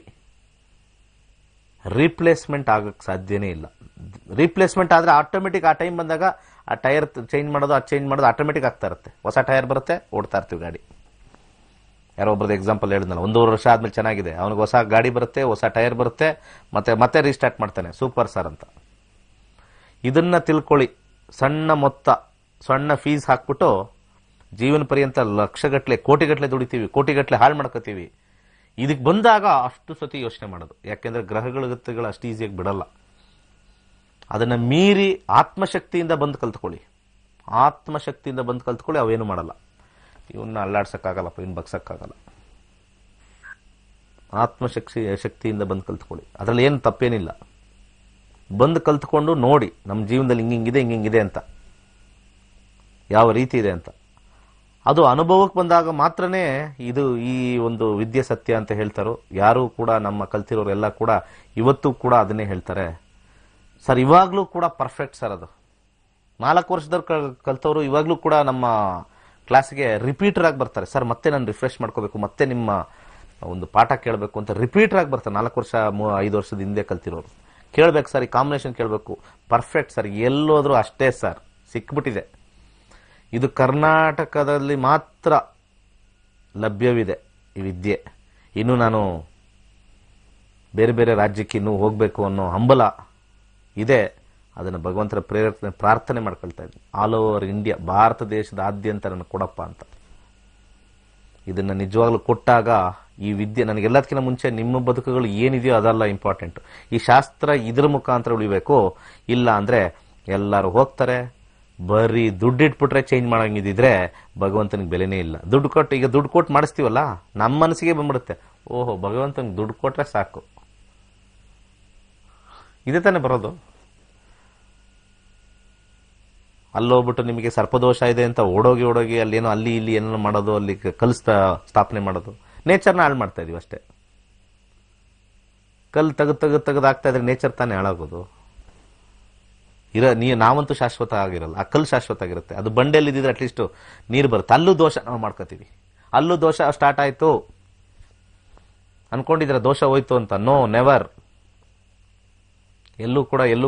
ರೀಪ್ಲೇಸ್ಮೆಂಟ್ ಆಗಕ್ಕೆ ಸಾಧ್ಯನೇ ಇಲ್ಲ. ರೀಪ್ಲೇಸ್ಮೆಂಟ್ ಆದರೆ ಆಟೋಮೆಟಿಕ್ ಆ ಟೈಮ್ ಬಂದಾಗ ಆ ಟೈರ್ ಚೇಂಜ್ ಮಾಡೋದು ಆಟೋಮೆಟಿಕ್ ಆಗ್ತಾ ಇರುತ್ತೆ. ಹೊಸ ಟೈರ್ ಬರುತ್ತೆ, ಓಡ್ತಾ ಇರ್ತೀವಿ ಗಾಡಿ. ಯಾರೋ ಒಬ್ರದ್ದು ಎಕ್ಸಾಂಪಲ್ ಹೇಳಿದ್ನಲ್ಲ, 1.5 ವರ್ಷ ಆದ್ಮೇಲೆ ಚೆನ್ನಾಗಿದೆ, ಅವನಿಗೆ ಹೊಸ ಗಾಡಿ ಬರುತ್ತೆ, ಹೊಸ ಟೈರ್ ಬರುತ್ತೆ, ಮತ್ತೆ ರೀಸ್ಟಾರ್ಟ್ ಮಾಡ್ತಾನೆ, ಸೂಪರ್ ಸರ್ ಅಂತ. ಇದನ್ನ ತಿಳ್ಕೊಳ್ಳಿ. ಸಣ್ಣ ಮೊತ್ತ, ಸಣ್ಣ ಫೀಸ್ ಹಾಕ್ಬಿಟ್ಟು ಜೀವನ ಪರ್ಯಂತ ಲಕ್ಷಗಟ್ಲೆ ಕೋಟಿಗಟ್ಲೆ ದುಡಿತೀವಿ, ಕೋಟಿಗಟ್ಲೆ ಹಾಳು ಮಾಡ್ಕೋತೀವಿ. ಇದಕ್ಕೆ ಬಂದಾಗ ಅಷ್ಟು ಸತಿ ಯೋಚನೆ ಮಾಡೋದು, ಯಾಕೆಂದ್ರೆ ಗ್ರಹಗಳು ಅಷ್ಟು ಈಸಿಯಾಗಿ ಬಿಡಲ್ಲ. ಅದನ್ನ ಮೀರಿ ಆತ್ಮಶಕ್ತಿಯಿಂದ ಬಂದು ಕಲ್ತ್ಕೊಳ್ಳಿ, ಅವೇನು ಮಾಡಲ್ಲ. ಇವನ್ನ ಅಲ್ಲಾಡ್ಸಕ್ಕಾಗಲ್ಲಪ್ಪ, ಇನ್ನು ಬಗ್ಸಕ್ಕಾಗಲ್ಲ. ಶಕ್ತಿಯಿಂದ ಬಂದು ಕಲ್ತ್ಕೊಳ್ಳಿ, ಅದರಲ್ಲಿ ಏನು ತಪ್ಪೇನಿಲ್ಲ. ಬಂದು ಕಲ್ತ್ಕೊಂಡು ನೋಡಿ ನಮ್ಮ ಜೀವನದಲ್ಲಿ ಹಿಂಗಿಂಗಿದೆ ಅಂತ, ಯಾವ ರೀತಿ ಇದೆ ಅಂತ. ಅದು ಅನುಭವಕ್ಕೆ ಬಂದಾಗ ಮಾತ್ರನೇ ಇದು ಈ ಒಂದು ವಿದ್ಯೆ ಸತ್ಯ ಅಂತ ಹೇಳ್ತಾರೋ. ಯಾರು ಕೂಡ ನಮ್ಮ ಕಲ್ತಿರೋರೆಲ್ಲ ಕೂಡ ಇವತ್ತು ಕೂಡ ಅದನ್ನೇ ಹೇಳ್ತಾರೆ, ಸರ್ ಇವಾಗಲೂ ಕೂಡ ಪರ್ಫೆಕ್ಟ್ ಸರ್. ಅದು 4 ವರ್ಷದವ್ರು ಕಲ್ತವರು ಇವಾಗಲೂ ಕೂಡ ನಮ್ಮ ಕ್ಲಾಸ್ಗೆ ರಿಪೀಟರ್ ಆಗಿ ಬರ್ತಾರೆ. ಸರ್ ಮತ್ತೆ ನಾನು ರಿಫ್ರೆಶ್ ಮಾಡ್ಕೋಬೇಕು, ಮತ್ತೆ ನಿಮ್ಮ ಒಂದು ಪಾಠ ಕೇಳಬೇಕು ಅಂತ ರಿಪೀಟರ್ ಆಗಿ ಬರ್ತಾರೆ. 4 ವರ್ಷ 5 ವರ್ಷದ ಹಿಂದೆ ಕಲ್ತಿರೋರು ಕೇಳಬೇಕು ಸರ್, ಈ ಕಾಂಬಿನೇಷನ್ ಕೇಳಬೇಕು, ಪರ್ಫೆಕ್ಟ್ ಸರ್, ಎಲ್ಲೋದ್ರೂ ಅಷ್ಟೇ ಸರ್, ಸಿಕ್ಬಿಟ್ಟಿದೆ. ಇದು ಕರ್ನಾಟಕದಲ್ಲಿ ಮಾತ್ರ ಲಭ್ಯವಿದೆ ಈ ವಿದ್ಯೆ. ಇನ್ನು ನಾನು ಬೇರೆ ಬೇರೆ ರಾಜ್ಯಕ್ಕೆ ಇನ್ನೂ ಹೋಗಬೇಕು ಅನ್ನೋ ಹಂಬಲ ಇದೆ. ಅದನ್ನು ಭಗವಂತರ ಪ್ರಾರ್ಥನೆ ಮಾಡ್ಕೊಳ್ತಾ ಇದ್ದೀನಿ. ಆಲ್ ಓವರ್ ಇಂಡಿಯಾ, ಭಾರತ ದೇಶದಾದ್ಯಂತ ನನಗೆ ಕೊಡಪ್ಪ ಅಂತ. ಇದನ್ನು ನಿಜವಾಗ್ಲೂ ಕೊಟ್ಟಾಗ ಈ ವಿದ್ಯೆ ನನಗೆಲ್ಲದಕ್ಕಿಂತ ಮುಂಚೆ ನಿಮ್ಮ ಬದುಕುಗಳು ಏನಿದೆಯೋ ಅದೆಲ್ಲ ಇಂಪಾರ್ಟೆಂಟ್. ಈ ಶಾಸ್ತ್ರ ಇದ್ರ ಮುಖಾಂತರ ಉಳಿಬೇಕು. ಇಲ್ಲ ಅಂದರೆ ಎಲ್ಲರೂ ಹೋಗ್ತಾರೆ, ಬರೀ ದುಡ್ಡಿಟ್ಬಿಟ್ರೆ ಚೇಂಜ್ ಮಾಡಂಗಿದ್ರೆ ಭಗವಂತನಿಗೆ ಬೆಲೆನೇ ಇಲ್ಲ. ಈಗ ದುಡ್ಡು ಕೊಟ್ಟು ಮಾಡಿಸ್ತೀವಲ್ಲ, ನಮ್ಮ ಮನಸ್ಸಿಗೆ ಬಂದ್ಬಿಡುತ್ತೆ, ಓಹೋ ಭಗವಂತನಿಗೆ ದುಡ್ಡು ಕೊಟ್ರೆ ಸಾಕು, ಇದೇ ತಾನೇ ಬರೋದು. ಅಲ್ಲೋಗ್ಬಿಟ್ಟು ನಿಮಗೆ ಸರ್ಪದೋಷ ಇದೆ ಅಂತ ಓಡೋಗಿ ಅಲ್ಲೇನೋ ಅಲ್ಲಿ ಇಲ್ಲಿ ಏನೋ ಮಾಡೋದು, ಅಲ್ಲಿ ಕಲ್ಲು ಸ್ಥಾಪನೆ ಮಾಡೋದು, ನೇಚರ್ನ ಹಾಳು ಮಾಡ್ತಾ ಇದೀವಿ ಅಷ್ಟೇ. ಕಲ್ಲು ತೆಗೆದು ಆಗ್ತಾ ಇದ್ರೆ ನೇಚರ್ ತಾನೇ ಹಾಳಾಗೋದು. ನಾವಂತೂ ಶಾಶ್ವತ ಆಗಿರಲ್ಲ, ಆ ಕಲ್ಲು ಶಾಶ್ವತ ಆಗಿರುತ್ತೆ. ಅದು ಬಂಡೆಯಲ್ಲಿ ಇದ್ದಿದ್ರೆ ಅಟ್ಲೀಸ್ಟ್ ನೀರು ಬರುತ್ತೆ. ಅಲ್ಲೂ ದೋಷ ನಾವು ಮಾಡ್ಕೋತೀವಿ. ಅಲ್ಲೂ ದೋಷ ಸ್ಟಾರ್ಟ್ ಆಯ್ತು ಅನ್ಕೊಂಡಿದ್ರೆ ದೋಷ ಹೋಯ್ತು ಅಂತ. No, never. ಎಲ್ಲೂ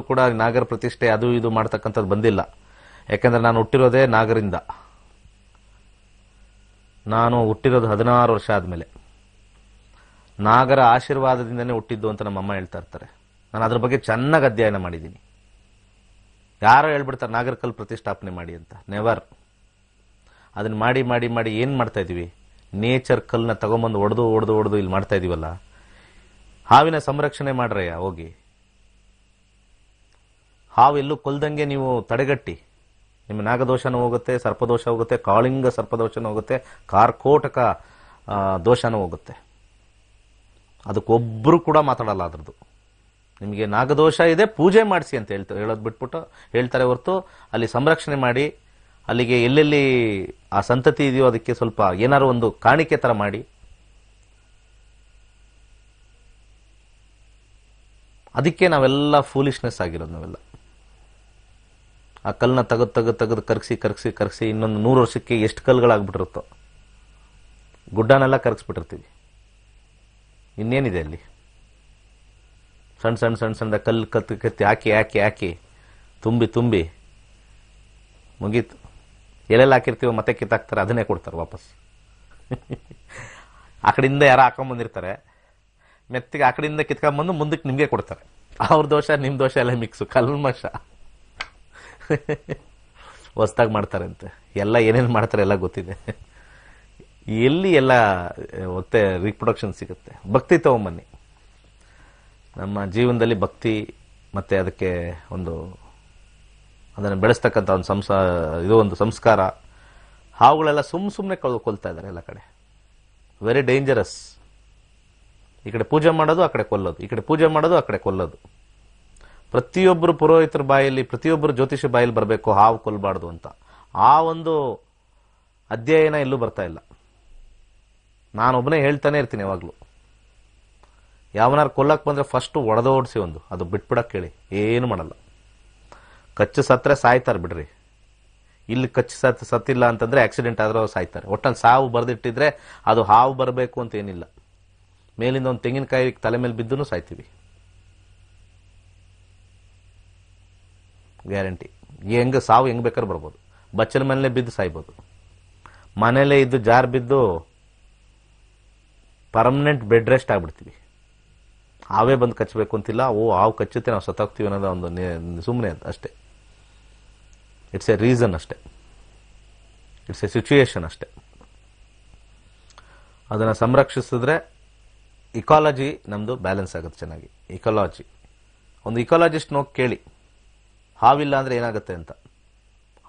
ಕೂಡ ನಾಗರ ಪ್ರತಿಷ್ಠೆ ಅದು ಇದು ಮಾಡ್ತಕ್ಕಂಥದ್ದು ಬಂದಿಲ್ಲ. ಯಾಕಂದ್ರೆ ನಾನು ಹುಟ್ಟಿರೋದೇ ನಾಗರಿಂದ. ನಾನು ಹುಟ್ಟಿರೋದು 16 ವರ್ಷ ಆದ್ಮೇಲೆ. ನಾಗರ ಆಶೀರ್ವಾದದಿಂದನೇ ಹುಟ್ಟಿದ್ದು ಅಂತ ನಮ್ಮಮ್ಮ ಹೇಳ್ತಾ ಇರ್ತಾರೆ. ನಾನು ಅದ್ರ ಬಗ್ಗೆ ಚೆನ್ನಾಗಿ ಅಧ್ಯಯನ ಮಾಡಿದ್ದೀನಿ. ಯಾರೋ ಹೇಳ್ಬಿಡ್ತಾರೆ ನಾಗರ ಕಲ್ ಪ್ರತಿಷ್ಠಾಪನೆ ಮಾಡಿ ಅಂತ. ನೆವರ್. ಅದನ್ನ ಮಾಡಿ ಏನ್ ಮಾಡ್ತಾ ಇದೀವಿ? ನೇಚರ್ ಕಲ್ನ ತಗೊಂಬಂದು ಹೊಡೆದು ಇಲ್ಲಿ ಮಾಡ್ತಾ ಇದೀವಲ್ಲ. ಹಾವಿನ ಸಂರಕ್ಷಣೆ ಮಾಡ್ರಯ್ಯ ಹೋಗಿ. ಹಾವು ಎಲ್ಲೂ ಕೊಲ್ದಂಗೆ ನೀವು ತಡೆಗಟ್ಟಿ. ನಿಮ್ಮ ನಾಗದೋಷನೂ ಹೋಗುತ್ತೆ, ಸರ್ಪದೋಷ ಹೋಗುತ್ತೆ, ಕಾಳಿಂಗ ಸರ್ಪದೋಷನೂ ಹೋಗುತ್ತೆ, ಕಾರ್ಕೋಟಕ ದೋಷನೂ ಹೋಗುತ್ತೆ. ಅದಕ್ಕೊಬ್ರು ಕೂಡ ಮಾತಾಡಲ್ಲ ಅದ್ರದ್ದು. ನಿಮಗೆ ನಾಗದೋಷ ಇದೆ, ಪೂಜೆ ಮಾಡಿಸಿ ಅಂತ ಹೇಳೋದು ಬಿಟ್ಬಿಟ್ಟು ಹೇಳ್ತಾರೆ ಹೊರತು ಅಲ್ಲಿ ಸಂರಕ್ಷಣೆ ಮಾಡಿ, ಅಲ್ಲಿಗೆ ಎಲ್ಲೆಲ್ಲಿ ಆ ಸಂತತಿ ಇದೆಯೋ ಅದಕ್ಕೆ ಸ್ವಲ್ಪ ಏನಾರು ಒಂದು ಕಾಣಿಕೆ ತರ ಮಾಡಿ. ಅದಕ್ಕೆ ನಾವೆಲ್ಲ ಫೂಲಿಶ್ನೆಸ್ ಆಗಿರೋದು. ನಾವೆಲ್ಲ ಆ ಕಲ್ಲನ್ನ ತೆಗೆದು ಕರಗಿಸಿ ಇನ್ನೊಂದು 100 ವರ್ಷಕ್ಕೆ ಎಷ್ಟು ಕಲ್ಲುಗಳಾಗ್ಬಿಟ್ಟಿರುತ್ತೋ. ಗುಡ್ಡನೆಲ್ಲ ಕರಗಿಸ್ಬಿಟ್ಟಿರ್ತೀವಿ. ಇನ್ನೇನಿದೆ ಅಲ್ಲಿ? ಸಣ್ಣ ಕಲ್ಲು ಕತ್ತಿ ಹಾಕಿ ತುಂಬಿ ಮುಗೀತು. ಎಲ್ಲೆಲ್ಲ ಹಾಕಿರ್ತೀವೋ ಮತ್ತೆ ಕಿತ್ತಾಕ್ತಾರೆ, ಅದನ್ನೇ ಕೊಡ್ತಾರೆ ವಾಪಸ್. ಆ ಕಡೆಯಿಂದ ಯಾರು ಹಾಕೊಂಬಂದಿರ್ತಾರೆ, ಮೆತ್ತಿಗೆ ಆ ಕಡೆಯಿಂದ ಕಿತ್ಕೊಂಡ್ಬಂದು ಮುಂದಕ್ಕೆ ನಿಮ್ಗೆ ಕೊಡ್ತಾರೆ. ಅವ್ರ ದೋಷ ನಿಮ್ ದೋಷ ಎಲ್ಲ ಮಿಕ್ಸು, ಕಲ್ಮಶ. ಹೊಸ್ದಾಗಿ ಮಾಡ್ತಾರೆ ಅಂತೆ. ಎಲ್ಲ ಏನೇನು ಮಾಡ್ತಾರೆ ಎಲ್ಲ ಗೊತ್ತಿದೆ. ಎಲ್ಲಿ ಎಲ್ಲ ಮತ್ತೆ ರಿಪ್ರೊಡಕ್ಷನ್ ಸಿಗುತ್ತೆ. ಭಕ್ತಿ ತಗೊಂಬನ್ನಿ. ನಮ್ಮ ಜೀವನದಲ್ಲಿ ಭಕ್ತಿ ಮತ್ತೆ ಅದಕ್ಕೆ ಅದನ್ನು ಬೆಳೆಸ್ತಕ್ಕಂಥ ಒಂದು ಸಂಸ್ಕಾರ. ಹಾವುಗಳೆಲ್ಲ ಸುಮ್ಮನೆ ಕೊಲ್ತಾ ಇದ್ದಾರೆ ಎಲ್ಲ ಕಡೆ. Very dangerous. ಈ ಕಡೆ ಪೂಜೆ ಮಾಡೋದು, ಆ ಕಡೆ ಕೊಲ್ಲೋದು, ಈ ಕಡೆ ಪೂಜೆ ಮಾಡೋದು, ಆ ಕಡೆ ಕೊಲ್ಲೋದು. ಪ್ರತಿಯೊಬ್ಬರು ಪುರೋಹಿತರ ಬಾಯಲ್ಲಿ, ಪ್ರತಿಯೊಬ್ಬರು ಜ್ಯೋತಿಷ ಬಾಯಲ್ಲಿ ಬರಬೇಕು ಹಾವು ಕೊಲ್ಲಬಾರ್ದು ಅಂತ. ಆ ಒಂದು ಅಧ್ಯಯನ ಎಲ್ಲೂ ಬರ್ತಾ ಇಲ್ಲ. ನಾನೊಬ್ಬನೇ ಹೇಳ್ತಾನೆ ಇರ್ತೀನಿ ಯಾವಾಗ್ಲೂ. ಯಾವನಾರು ಕೊಲ್ಲಕ್ ಬಂದ್ರೆ ಫಸ್ಟ್ ಒಡೆದೋಡಿಸಿ ಅದು ಬಿಟ್ಬಿಡಕ್ ಹೇಳಿ. ಏನು ಮಾಡಲ್ಲ. ಕಚ್ಚು ಸತ್ರೆ ಸಾಯ್ತಾರೆ ಬಿಡ್ರಿ. ಇಲ್ಲಿ ಕಚ್ಚು ಸತ್ತಿಲ್ಲ ಅಂತಂದ್ರೆ ಆಕ್ಸಿಡೆಂಟ್ ಆದ್ರೂ ಸಾಯ್ತಾರೆ. ಒಟ್ಟಲ್ಲಿ ಸಾವು ಬರೆದಿಟ್ಟಿದ್ರೆ ಅದು ಹಾವು ಬರಬೇಕು ಅಂತ ಏನಿಲ್ಲ. ಮೇಲಿಂದ ಒಂದು ತೆಂಗಿನಕಾಯಿ ತಲೆ ಮೇಲೆ ಬಿದ್ದು ಸಾಯ್ತೀವಿ, ಗ್ಯಾರಂಟಿ. ಸಾವು ಹೆಂಗ್ ಬೇಕಾದ್ರೂ ಬರ್ಬೋದು. ಬಚ್ಚಲ ಮೇಲೆ ಬಿದ್ದು ಸಾಯ್ಬೋದು. ಮನೇಲೆ ಇದ್ದು ಜಾರ್ ಬಿದ್ದು ಪರ್ಮನೆಂಟ್ ಬೆಡ್ ರೆಸ್ಟ್ ಆಗ್ಬಿಡ್ತೀವಿ. ಹಾವೇ ಬಂದು ಕಚ್ಚಬೇಕು ಅಂತಿಲ್ಲ. ಹಾವು ಕಚ್ಚುತ್ತೆ, ನಾವು ಸತ್ತೋಗ್ತೀವಿ ಅನ್ನೋದು ಒಂದು ಸುಮ್ಮನೆ ಅಷ್ಟೇ. ಇಟ್ಸ್ ಎ ರೀಸನ್ ಅಷ್ಟೇ, ಇಟ್ಸ್ ಎ ಸಿಚುಯೇಷನ್ ಅಷ್ಟೇ. ಅದನ್ನು ಸಂರಕ್ಷಿಸಿದ್ರೆ ಇಕಾಲಜಿ ನಮ್ದು ಬ್ಯಾಲೆನ್ಸ್ ಆಗುತ್ತೆ ಚೆನ್ನಾಗಿ. ಇಕಾಲಜಿ ಒಂದು ಇಕಾಲಜಿಸ್ಟ್ ಹೋಗಿ ಕೇಳಿ, ಹಾವಿಲ್ಲ ಅಂದ್ರೆ ಏನಾಗುತ್ತೆ ಅಂತ.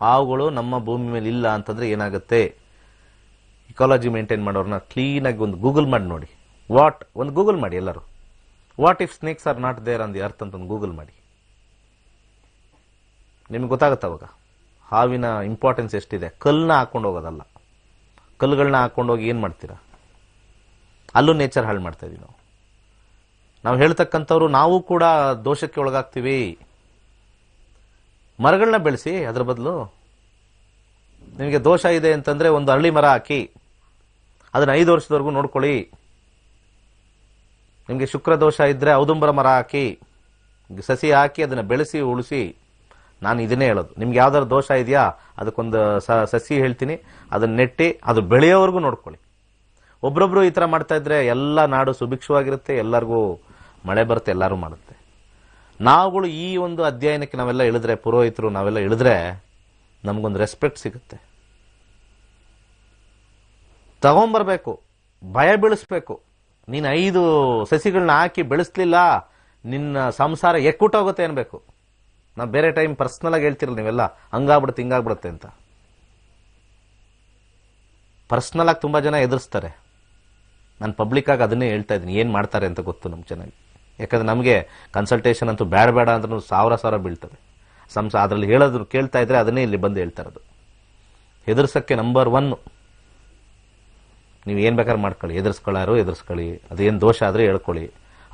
ಹಾವುಗಳು ನಮ್ಮ ಭೂಮಿ ಮೇಲೆ ಇಲ್ಲ ಅಂತಂದ್ರೆ ಏನಾಗುತ್ತೆ. ಇಕಾಲಜಿ ಮೇಂಟೈನ್ ಮಾಡೋರನ್ನ ಕ್ಲೀನಾಗಿ ಒಂದು ಗೂಗಲ್ ಮಾಡಿ ನೋಡಿ. ಒಂದು ಗೂಗಲ್ ಮಾಡಿ ಎಲ್ಲರೂ. What if snakes are not there on the earth ಅಂತ ಒಂದು ಗೂಗಲ್ ಮಾಡಿ. ನಿಮ್ಗೆ ಗೊತ್ತಾಗುತ್ತೆ ಅವಾಗ ಹಾವಿನ ಇಂಪಾರ್ಟೆನ್ಸ್ ಎಷ್ಟಿದೆ. ಕಲ್ಲನ್ನ ಹಾಕೊಂಡು ಹೋಗೋದಲ್ಲ. ಕಲ್ಲುಗಳನ್ನ ಹಾಕೊಂಡು ಹೋಗಿ ಏನ್ ಮಾಡ್ತೀರಾ? ಅಲ್ಲೂ ನೇಚರ್ ಹಾಳು ಮಾಡ್ತಾ ಇದೀವಿ ನಾವು ಹೇಳ್ತಕ್ಕಂಥವ್ರು. ನಾವು ಕೂಡ ದೋಷಕ್ಕೆ ಒಳಗಾಗ್ತೀವಿ. ಮರಗಳನ್ನ ಬೆಳೆಸಿ, ಅದ್ರ ಬದಲು ನಿಮಗೆ ದೋಷ ಇದೆ ಅಂತಂದ್ರೆ ಒಂದು ಅರಳಿ ಮರ ಹಾಕಿ ಅದನ್ನ 5 ವರ್ಷದವರೆಗೂ ನೋಡ್ಕೊಳ್ಳಿ. ನಿಮಗೆ ಶುಕ್ರ ದೋಷ ಇದ್ರೆ ಔದುಂಬರ ಮರ ಹಾಕಿ, ಸಸಿ ಹಾಕಿ ಅದನ್ನ ಬೆಳೆಸಿ ಉಳಿಸಿ. ನಾನು ಇದನ್ನೇ ಹೇಳೋದು. ನಿಮ್ಗೆ ಯಾವ್ದಾದ್ರು ದೋಷ ಇದೆಯಾ, ಅದಕ್ಕೊಂದು ಸಸಿ ಹೇಳ್ತೀನಿ, ಅದನ್ನ ನೆಟ್ಟಿ ಅದು ಬೆಳೆಯೋವರೆಗೂ ನೋಡ್ಕೊಳ್ಳಿ. ಒಬ್ರೊಬ್ರು ಈ ತರ ಮಾಡ್ತಾ ಇದ್ರೆ ಎಲ್ಲ ನಾಡು ಸುಭಿಕ್ಷವಾಗಿರುತ್ತೆ, ಎಲ್ಲರಿಗೂ ಮಳೆ ಬರುತ್ತೆ, ಎಲ್ಲರೂ ಮಾಡುತ್ತೆ. ನಾವುಗಳು ಈ ಒಂದು ಅಧ್ಯಯನಕ್ಕೆ ನಾವೆಲ್ಲ ಇಳಿದ್ರೆ, ಪುರೋಹಿತರು ನಾವೆಲ್ಲ ಇಳಿದ್ರೆ ನಮ್ಗೊಂದು ರೆಸ್ಪೆಕ್ಟ್ ಸಿಗುತ್ತೆ. ತಗೊಂಬರ್ಬೇಕು, ಭಯ ಬೀಳಿಸ್ಬೇಕು. ನೀನ್ 5 ಸಸಿಗಳನ್ನ ಹಾಕಿ ಬೆಳೆಸ್ಲಿಲ್ಲ, ನಿನ್ನ ಸಂಸಾರ ಎಕ್ಕುಟ್ಟೋಗುತ್ತೆ ಅನ್ಬೇಕು. ನಾವು ಬೇರೆ ಟೈಮ್ ಪರ್ಸನಲ್ ಆಗಿ ಹೇಳ್ತಿರಲ್ಲ ನೀವೆಲ್ಲ, ಹಂಗಾಗ್ಬಿಡುತ್ತೆ ಹಿಂಗಾಗ್ಬಿಡುತ್ತೆ ಅಂತ. ಪರ್ಸನಲ್ ಆಗಿ ತುಂಬಾ ಜನ ಎದುರಿಸ್ತಾರೆ. ನಾನು ಪಬ್ಲಿಕ್ ಆಗಿ ಅದನ್ನೇ ಹೇಳ್ತಾ ಇದ್ದೀನಿ. ಏನ್ ಮಾಡ್ತಾರೆ ಅಂತ ಗೊತ್ತು ನಮ್ಗೆ ಚೆನ್ನಾಗಿ. ಯಾಕಂದ್ರೆ ನಮಗೆ ಕನ್ಸಲ್ಟೇಷನ್ ಅಂತೂ ಬೇಡ ಅಂದ್ರೂ 1000 ಬೀಳ್ತದೆ. ಅದರಲ್ಲಿ ಹೇಳೋದ್ರು ಕೇಳ್ತಾ ಇದ್ರೆ ಅದನ್ನೇ ಇಲ್ಲಿ ಬಂದು ಹೇಳ್ತಾ ಇರೋದು. ಹೆದರ್ಸಕ್ಕೆ ನಂಬರ್ 1 ನೀವು ಏನು ಬೇಕಾದ್ರೆ ಮಾಡ್ಕೊಳ್ಳಿ, ಎದುರಿಸ್ಕೊಳ್ಳಿ, ಅದೇನು ದೋಷ ಆದರೆ ಹೇಳ್ಕೊಳ್ಳಿ.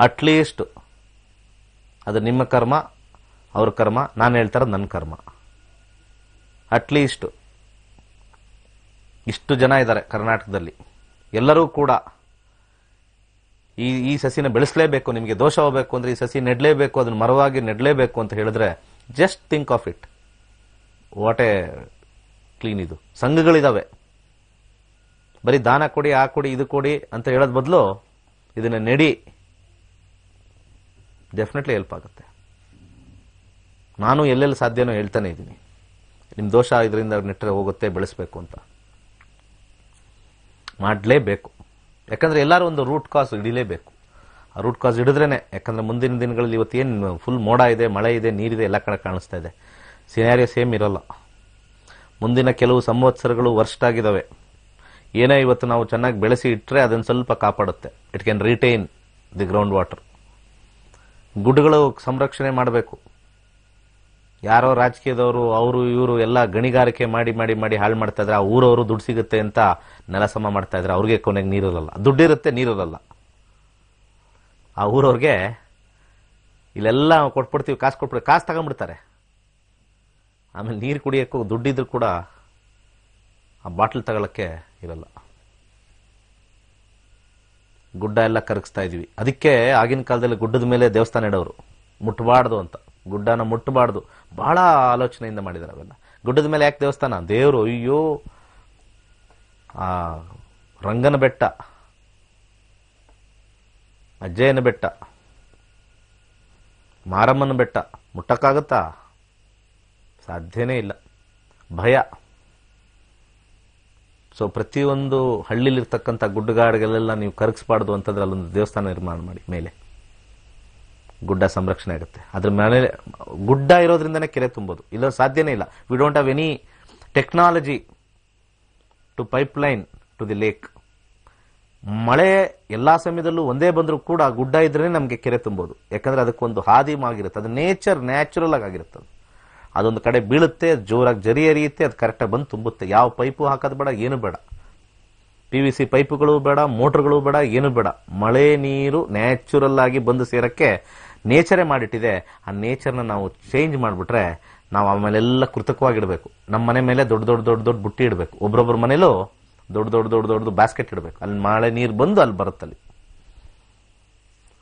ಅಟ್ಲೀಸ್ಟ್ ಅದು ನಿಮ್ಮ ಕರ್ಮ, ಅವ್ರ ಕರ್ಮ, ನಾನು ಹೇಳ್ತಾ ಇರೋದು ನನ್ನ ಕರ್ಮ. ಅಟ್ಲೀಸ್ಟ್ ಇಷ್ಟು ಜನ ಇದ್ದಾರೆ ಕರ್ನಾಟಕದಲ್ಲಿ, ಎಲ್ಲರೂ ಕೂಡ ಈ ಸಸಿನ ಬೆಳೆಸಲೇಬೇಕು, ನಿಮಗೆ ದೋಷ ಹೋಗಬೇಕು ಅಂದ್ರೆ ಈ ಸಸಿ ನೆಡಲೇಬೇಕು, ಅದನ್ನ ಮರವಾಗಿ ನೆಡಲೇಬೇಕು ಅಂತ ಹೇಳಿದ್ರೆ just think of it. What A clean ಇದು. ಸಂಘಗಳಿದಾವೆ, ಬರೀ ದಾನ ಕೊಡಿ, ಆ ಕೊಡಿ, ಇದು ಕೊಡಿ ಅಂತ ಹೇಳೋದ್ ಬದಲು ಇದನ್ನ ನೆಡಿ, ಡೆಫಿನೆಟ್ಲಿ ಹೆಲ್ಪ್ ಆಗುತ್ತೆ. ನಾನು ಎಲ್ಲೆಲ್ಲಿ ಸಾಧ್ಯನೋ ಹೇಳ್ತಾನೆ ಇದ್ದೀನಿ, ನಿಮ್ಮ ದೋಷ ಇದರಿಂದ ನೆಟ್ಟರೆ ಹೋಗುತ್ತೆ, ಬೆಳೆಸಬೇಕು ಅಂತ ಮಾಡಲೇಬೇಕು. ಯಾಕಂದ್ರೆ ಎಲ್ಲರೂ ಒಂದು ರೂಟ್ ಕಾಸ್ ಹಿಡಿಲೇಬೇಕು. ಆ ರೂಟ್ ಕಾಸ್ ಹಿಡಿದ್ರೇನೆ, ಯಾಕಂದ್ರೆ ಮುಂದಿನ ದಿನಗಳಲ್ಲಿ ಇವತ್ತೇನು ಫುಲ್ ಮೋಡ ಇದೆ, ಮಳೆ ಇದೆ, ನೀರಿದೆ, ಎಲ್ಲ ಕಡೆ ಕಾಣಿಸ್ತಾ ಇದೆ. ಸಿನಾರಿಯೋ ಸೇಮ್ ಇರೋಲ್ಲ. ಮುಂದಿನ ಕೆಲವು ಸಂವತ್ಸರಗಳು ವರ್ಸ್ಟ್ ಆಗಿದಾವೆ. ಏನೇ ಇವತ್ತು ನಾವು ಚೆನ್ನಾಗಿ ಬೆಳೆಸಿ ಇಟ್ಟರೆ ಅದನ್ನು ಸ್ವಲ್ಪ ಕಾಪಾಡುತ್ತೆ. It can retain the ground water. ಗುಡ್ಡಗಳು ಸಂರಕ್ಷಣೆ ಮಾಡಬೇಕು. ಯಾರೋ ರಾಜಕೀಯದವರು ಅವರು ಇವರು ಎಲ್ಲ ಗಣಿಗಾರಿಕೆ ಮಾಡಿ ಮಾಡಿ ಮಾಡಿ ಹಾಳು ಮಾಡ್ತಾ ಇದ್ರೆ, ಆ ಊರವರು ದುಡ್ಡು ಸಿಗುತ್ತೆ ಅಂತ ನೆಲ ಸಮ ಮಾಡ್ತಾ ಇದ್ರೆ ಅವ್ರಿಗೆ ಕೊನೆಗೆ ನೀರಿರಲ್ಲ. ದುಡ್ಡಿರುತ್ತೆ, ನೀರಿರಲ್ಲ. ಆ ಊರವ್ರಿಗೆ ಇಲ್ಲೆಲ್ಲ ಕೊಟ್ಬಿಡ್ತೀವಿ, ಕಾಸು ತಗೊಂಡ್ಬಿಡ್ತಾರೆ. ಆಮೇಲೆ ನೀರು ಕುಡಿಯೋಕ್ಕೂ ದುಡ್ಡಿದ್ರು ಕೂಡ ಆ ಬಾಟ್ಲ್ ತಗೊಳಕ್ಕೆ ಇರಲ್ಲ. ಗುಡ್ಡ ಎಲ್ಲ ಕರಗಿಸ್ತಾ ಇದೀವಿ. ಅದಕ್ಕೆ ಆಗಿನ ಕಾಲದಲ್ಲಿ ಗುಡ್ಡದ ಮೇಲೆ ದೇವಸ್ಥಾನ ಇಡೋರು, ಮುಟ್ಟಬಾರ್ದು ಅಂತ. ಗುಡ್ಡನ ಮುಟ್ಟಬಾರ್ದು, ಬಹಳ ಆಲೋಚನೆಯಿಂದ ಮಾಡಿದಾರೆ ಅವೆಲ್ಲ. ಗುಡ್ಡದ ಮೇಲೆ ಯಾಕೆ ದೇವಸ್ಥಾನ? ದೇವರು, ಅಯ್ಯೋ ಆ ರಂಗನ ಬೆಟ್ಟ, ಅಜ್ಜಯ್ಯನ ಬೆಟ್ಟ, ಮಾರಮ್ಮನ ಬೆಟ್ಟ ಮುಟ್ಟಕ್ಕಾಗತ್ತಾ? ಸಾಧ್ಯನೇ ಇಲ್ಲ. ಭಯ. ಸೊ ಪ್ರತಿಯೊಂದು ಹಳ್ಳಿಲಿರ್ತಕ್ಕಂಥ ಗುಡ್ಡಗಾಡುಗಳೆಲ್ಲ ನೀವು ಕರಗಿಸ್ಬಾರ್ದು ಅಂತಂದ್ರೆ ಅಲ್ಲೊಂದು ದೇವಸ್ಥಾನ ನಿರ್ಮಾಣ ಮಾಡಿ ಮೇಲೆ. ಗುಡ್ಡ ಸಂರಕ್ಷಣೆ ಆಗುತ್ತೆ. ಅದ್ರ ಮೇಲೆ ಗುಡ್ಡ ಇರೋದ್ರಿಂದನೇ ಕೆರೆ ತುಂಬೋದು, ಇಲ್ಲ ಸಾಧ್ಯನೇ ಇಲ್ಲ. We don't have any technology to pipeline to the lake. ಮಳೆ ಎಲ್ಲಾ ಸಮಯದಲ್ಲೂ ಒಂದೇ ಬಂದರೂ ಕೂಡ ಗುಡ್ಡ ಇದ್ರೇನೆ ನಮಗೆ ಕೆರೆ ತುಂಬೋದು. ಯಾಕಂದ್ರೆ ಅದಕ್ಕೊಂದು ಹಾದಿ ಆಗಿರುತ್ತೆ. ಅದು ನ್ಯಾಚುರಲ್ ಆಗಿರುತ್ತೆ. ಅದೊಂದು ಕಡೆ ಬೀಳುತ್ತೆ, ಜೋರಾಗಿ ಜರಿ ಎರಿಯುತ್ತೆ, ಅದು ಕರೆಕ್ಟಾಗಿ ಬಂದು ತುಂಬುತ್ತೆ. ಯಾವ ಪೈಪು ಹಾಕೋದು ಬೇಡ, ಏನು ಬೇಡ. PVC ಪೈಪುಗಳು ಬೇಡ, ಮೋಟರ್ಗಳು ಬೇಡ, ಏನು ಬೇಡ. ಮಳೆ ನೀರು ನ್ಯಾಚುರಲ್ ಆಗಿ ಬಂದು ಸೇರಕ್ಕೆ ನೇಚರೇ ಮಾಡಿಟ್ಟಿದೆ. ಆ ನೇಚರ್ನ ನಾವು ಚೇಂಜ್ ಮಾಡಿಬಿಟ್ರೆ ನಾವು ಆಮೇಲೆಲ್ಲ ಕೃತಕವಾಗಿಡಬೇಕು. ನಮ್ಮ ಮನೆ ಮೇಲೆ ದೊಡ್ಡ ದೊಡ್ಡ ದೊಡ್ಡ ದೊಡ್ಡ ಬುಟ್ಟಿ ಇಡಬೇಕು. ಒಬ್ಬೊಬ್ಬರ ಮನೇಲೂ ದೊಡ್ಡ ದೊಡ್ಡ ದೊಡ್ಡ ದೊಡ್ಡದು ಬ್ಯಾಸ್ಕೆಟ್ ಇಡಬೇಕು. ಅಲ್ಲಿ ಮಳೆ ನೀರು ಬಂದು ಅಲ್ಲಿ ಬರುತ್ತಲ್ಲಿ.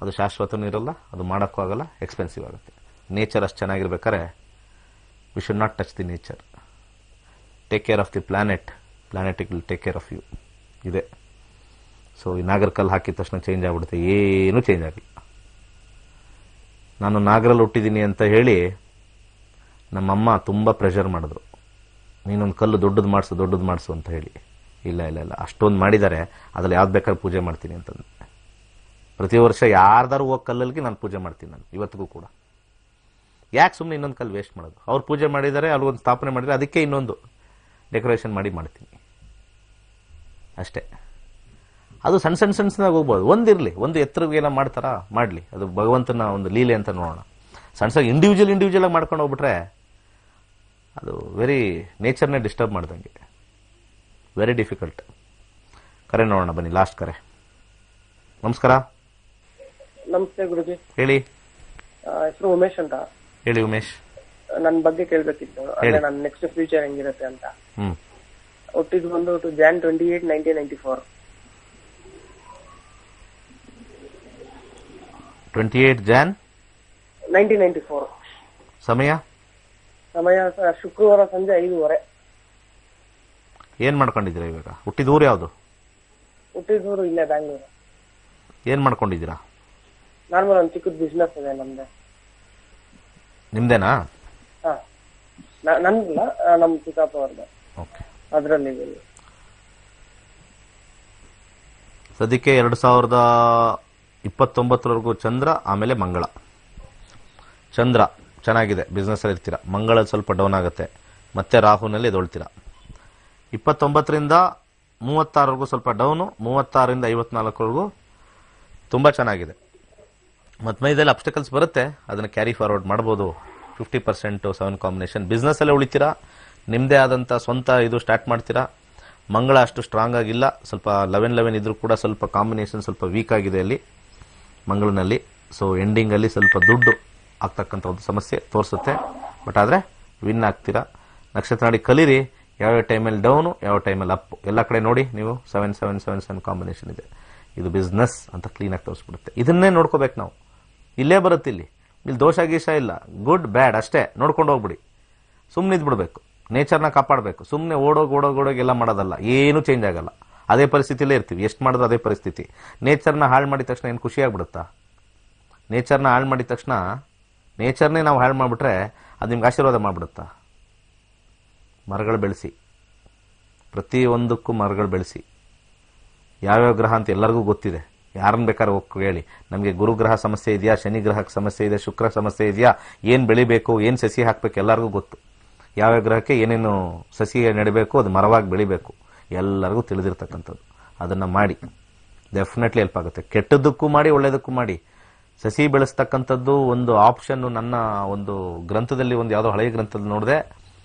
ಅದು ಶಾಶ್ವತನೂ ಇರಲ್ಲ, ಅದು ಮಾಡೋಕ್ಕೂ ಆಗಲ್ಲ, ಎಕ್ಸ್ಪೆನ್ಸಿವ್ ಆಗುತ್ತೆ. ನೇಚರ್ ಅಷ್ಟು ಚೆನ್ನಾಗಿರ್ಬೇಕಾದ್ರೆ we should not touch the nature. Take care of the planet, planet will take care of you. ಇದೆ. ಸೊ ಈ ನಾಗರಕಲ್ಲು ಹಾಕಿದ ತಕ್ಷಣ ಚೇಂಜ್ ಆಗ್ಬಿಡುತ್ತೆ? ಏನೂ ಚೇಂಜ್ ಆಗಿಲ್ಲ. ನಾನು ನಾಗರಲ್ಲಿ ಹುಟ್ಟಿದ್ದೀನಿ ಅಂತ ಹೇಳಿ ನಮ್ಮಮ್ಮ ತುಂಬ ಪ್ರೆಷರ್ ಮಾಡಿದ್ರು, ನೀನೊಂದು ಕಲ್ಲು ದೊಡ್ಡದು ಮಾಡಿಸು ಅಂತ ಹೇಳಿ. ಇಲ್ಲ ಅಷ್ಟೊಂದು ಮಾಡಿದ್ದಾರೆ, ಅದ್ರಲ್ಲಿ ಯಾವ್ದು ಬೇಕಾದ್ರೆ ಪೂಜೆ ಮಾಡ್ತೀನಿ ಅಂತಂದು. ಪ್ರತಿ ವರ್ಷ ಯಾರ್ದಾರು ಹೋಗಿ ಕಲ್ಲಲ್ಲಿಗೆ ನಾನು ಪೂಜೆ ಮಾಡ್ತೀನಿ. ನಾನು ಇವತ್ತಿಗೂ ಕೂಡ ಯಾಕೆ ಸುಮ್ಮನೆ ಇನ್ನೊಂದು ಕಲ್ಲು ವೇಸ್ಟ್ ಮಾಡೋದು? ಅವ್ರು ಪೂಜೆ ಮಾಡಿದ್ದಾರೆ, ಅಲ್ಲೊಂದು ಸ್ಥಾಪನೆ ಮಾಡಿದರೆ ಅದಕ್ಕೆ ಇನ್ನೊಂದು ಡೆಕೋರೇಷನ್ ಮಾಡಿ ಮಾಡ್ತೀನಿ ಅಷ್ಟೇ. ಅದು ಸಣ್ಣದಾಗಿ ಹೋಗ್ಬೋದು. ಒಂದಿರಲಿ, ಒಂದು ಎತ್ತರಕ್ಕೆ ಏನೋ ಮಾಡ್ತಾರಾ ಮಾಡಲಿ, ಅದು ಭಗವಂತನ ಒಂದು ಲೀಲೆ ಅಂತ ನೋಡೋಣ. ಸಣ್ಣ ಇಂಡಿವಿಜುವಲ್ ಆಗಿ ಮಾಡ್ಕೊಂಡು ಹೋಗ್ಬಿಟ್ರೆ ಅದು ವೆರಿ ನೇಚರ್ನೇ ಡಿಸ್ಟರ್ಬ್ ಮಾಡ್ದಂಗೆ, ವೆರಿ ಡಿಫಿಕಲ್ಟ್. ಕರೆ ನೋಡೋಣ ಬನ್ನಿ, ಲಾಸ್ಟ್ ಕರೆ. ನಮಸ್ಕಾರ. ನಮಸ್ತೆ ಗುರುಜಿ. ಹೇಳಿ. ಹೆಸರು ಉಮೇಶ್ ಅಂತ. ಹೇಳಿ ಉಮೇಶ್. ನನ್ನ ಬಗ್ಗೆ ಕೇಳ್ಬೇಕಿತ್ತು, ಅಂದ್ರೆ ನನ್ನ ನೆಕ್ಸ್ಟ್ ಫ್ಯೂಚರ್ ಹೆಂಗಿರುತ್ತೆ ಅಂತ. ಹುಟ್ಟಿದ್ ಬಂದು Jan 28, 1994. 28 Jan 1994. ಸಮಯ ಶುಕ್ರವಾರ ಸಂಜೆ 5:30. ಏನ್ ಮಾಡ್ಕೊಂಡಿದ್ದೀರಾ ಇವಾಗ? ಹುಟ್ಟಿದ ಊರು ಯಾವುದು? ಹುಟ್ಟಿದೂರು ಇಲ್ಲೇ ಬ್ಯಾಂಗ್ಳೂರು. ಏನ್ ಮಾಡ್ಕೊಂಡಿದ್ದೀರಾ? ನಾರ್ಮಲ್ ಒಂದು ಚಿಕ್ಕದ ಬಿಸ್ನೆಸ್ ಇದೆ ನಮ್ದು. ನಿಮ್ದೇನಾ? ಹಾ, ನನ್ಗಿಲ್ಲ, ನಮ್ ಚಿಕ್ಕಪ್ಪ ಅವ್ರದ್ದು. ಓಕೆ. ಅದ್ರಲ್ಲಿ ಸದ್ಯಕ್ಕೆ 2029 ಚಂದ್ರ, ಆಮೇಲೆ ಮಂಗಳ. ಚಂದ್ರ ಚೆನ್ನಾಗಿದೆ, ಬಿಸ್ನೆಸ್ ಅಲ್ಲಿ ಇರ್ತೀರಾ. ಮಂಗಳ ಸ್ವಲ್ಪ ಡೌನ್ ಆಗುತ್ತೆ, ಮತ್ತೆ ರಾಹುನಲ್ಲಿ ಎದೊಳ್ತೀರಾ. 29ರಿಂದ 36ವರೆಗೂ ಸ್ವಲ್ಪ ಡೌನು, 36ರಿಂದ 54ವರೆಗೂ ತುಂಬಾ ಚೆನ್ನಾಗಿದೆ. ಮತ್ತೆ ಮೈದಲ್ಲಿ ಅಬ್ಸ್ಟಕಲ್ಸ್ ಬರುತ್ತೆ, ಅದನ್ನ ಕ್ಯಾರಿ ಫಾರ್ವರ್ಡ್ ಮಾಡ್ಬೋದು. 50% 7 ಕಾಂಬಿನೇಷನ್. ಬಿಸ್ನೆಸ್ಸಲ್ಲೇ ಉಳಿತೀರಾ, ನಿಮ್ಮದೇ ಆದಂಥ ಸ್ವಂತ ಇದು ಸ್ಟಾರ್ಟ್ ಮಾಡ್ತೀರಾ. ಮಂಗಳ ಅಷ್ಟು ಸ್ಟ್ರಾಂಗ್ ಆಗಿಲ್ಲ, ಸ್ವಲ್ಪ 11 ಇದ್ರೂ ಕೂಡ ಸ್ವಲ್ಪ ಕಾಂಬಿನೇಷನ್ ಸ್ವಲ್ಪ ವೀಕ್ ಆಗಿದೆ ಅಲ್ಲಿ ಮಂಗಳನಲ್ಲಿ. ಸೊ ಎಂಡಿಂಗಲ್ಲಿ ಸ್ವಲ್ಪ ದುಡ್ಡು ಆಗ್ತಕ್ಕಂಥ ಒಂದು ಸಮಸ್ಯೆ ತೋರಿಸುತ್ತೆ. ಬಟ್ ಆದರೆ ವಿನ್ ಆಗ್ತೀರಾ. ನಕ್ಷತ್ರ ನಾಡಿ ಕಲೀರಿ, ಯಾವ್ಯಾವ ಟೈಮಲ್ಲಿ ಡೌನು, ಯಾವ ಟೈಮಲ್ಲಿ ಅಪ್, ಎಲ್ಲ ಕಡೆ ನೋಡಿ ನೀವು 7 ಕಾಂಬಿನೇಷನ್ ಇದೆ. ಇದು ಬಿಸ್ನೆಸ್ ಅಂತ ಕ್ಲೀನಾಗಿ ತೋರಿಸ್ಬಿಡುತ್ತೆ. ಇದನ್ನೇ ನೋಡ್ಕೋಬೇಕು ನಾವು. ಇಲ್ಲೇ ಬರುತ್ತೆ, ಇಲ್ಲಿ ದೋಷ ಗೀಷ ಇಲ್ಲ, ಗುಡ್ ಬ್ಯಾಡ್ ಅಷ್ಟೇ ನೋಡ್ಕೊಂಡು ಹೋಗ್ಬಿಡಿ. ಸುಮ್ಮನೆ ಇದ್ಬಿಡ್ಬೇಕು, ನೇಚರ್ನ ಕಾಪಾಡಬೇಕು. ಸುಮ್ಮನೆ ಓಡೋಗಿ ಎಲ್ಲ ಮಾಡೋದಲ್ಲ, ಏನೂ ಚೇಂಜ್ ಆಗಲ್ಲ, ಅದೇ ಪರಿಸ್ಥಿತಿಲೇ ಇರ್ತೀವಿ. ಎಷ್ಟು ಮಾಡಿದ್ರು ಅದೇ ಪರಿಸ್ಥಿತಿ. ನೇಚರ್ನ ಹಾಳು ಮಾಡಿದ ತಕ್ಷಣ ಏನು ಖುಷಿ ಆಗ್ಬಿಡುತ್ತಾ? ನೇಚರ್ನ ಹಾಳು ಮಾಡಿದ ತಕ್ಷಣ, ನೇಚರ್ನೇ ನಾವು ಹಾಳು ಮಾಡಿಬಿಟ್ರೆ ಅದು ನಿಮ್ಗೆ ಆಶೀರ್ವಾದ ಮಾಡಿಬಿಡುತ್ತಾ? ಮರಗಳು ಬೆಳೆಸಿ, ಪ್ರತಿಯೊಂದಕ್ಕೂ ಮರಗಳು ಬೆಳೆಸಿ. ಯಾವ್ಯಾವ ಗ್ರಹ ಅಂತ ಎಲ್ಲರಿಗೂ ಗೊತ್ತಿದೆ, ಯಾರನ್ನ ಬೇಕಾದ್ರೆ ಹೋಗಿ ಹೇಳಿ. ನಮಗೆ ಗುರುಗ್ರಹ ಸಮಸ್ಯೆ ಇದೆಯಾ, ಶನಿ ಗ್ರಹಕ್ಕೆ ಸಮಸ್ಯೆ ಇದೆ, ಶುಕ್ರ ಸಮಸ್ಯೆ ಇದೆಯಾ, ಏನು ಬೆಳಿಬೇಕು, ಏನು ಸಸಿ ಹಾಕಬೇಕು ಎಲ್ಲರಿಗೂ ಗೊತ್ತು. ಯಾವ್ಯಾವ ಗ್ರಹಕ್ಕೆ ಏನೇನು ಸಸಿ ನೆಡಬೇಕು, ಅದು ಮರವಾಗಿ ಬೆಳಿಬೇಕು, ಎಲ್ಲರಿಗೂ ತಿಳಿದಿರ್ತಕ್ಕಂಥದ್ದು. ಅದನ್ನು ಮಾಡಿ, ಡೆಫಿನೆಟ್ಲಿ ಹೆಲ್ಪ್ ಆಗುತ್ತೆ. ಕೆಟ್ಟದ್ದಕ್ಕೂ ಮಾಡಿ, ಒಳ್ಳೆಯದಕ್ಕೂ ಮಾಡಿ. ಸಸಿ ಬೆಳೆಸ್ತಕ್ಕಂಥದ್ದು ಒಂದು ಆಪ್ಷನ್ನು ನನ್ನ ಒಂದು ಗ್ರಂಥದಲ್ಲಿ, ಒಂದು ಯಾವುದೋ ಹಳೆಯ ಗ್ರಂಥದಲ್ಲಿ ನೋಡಿದೆ.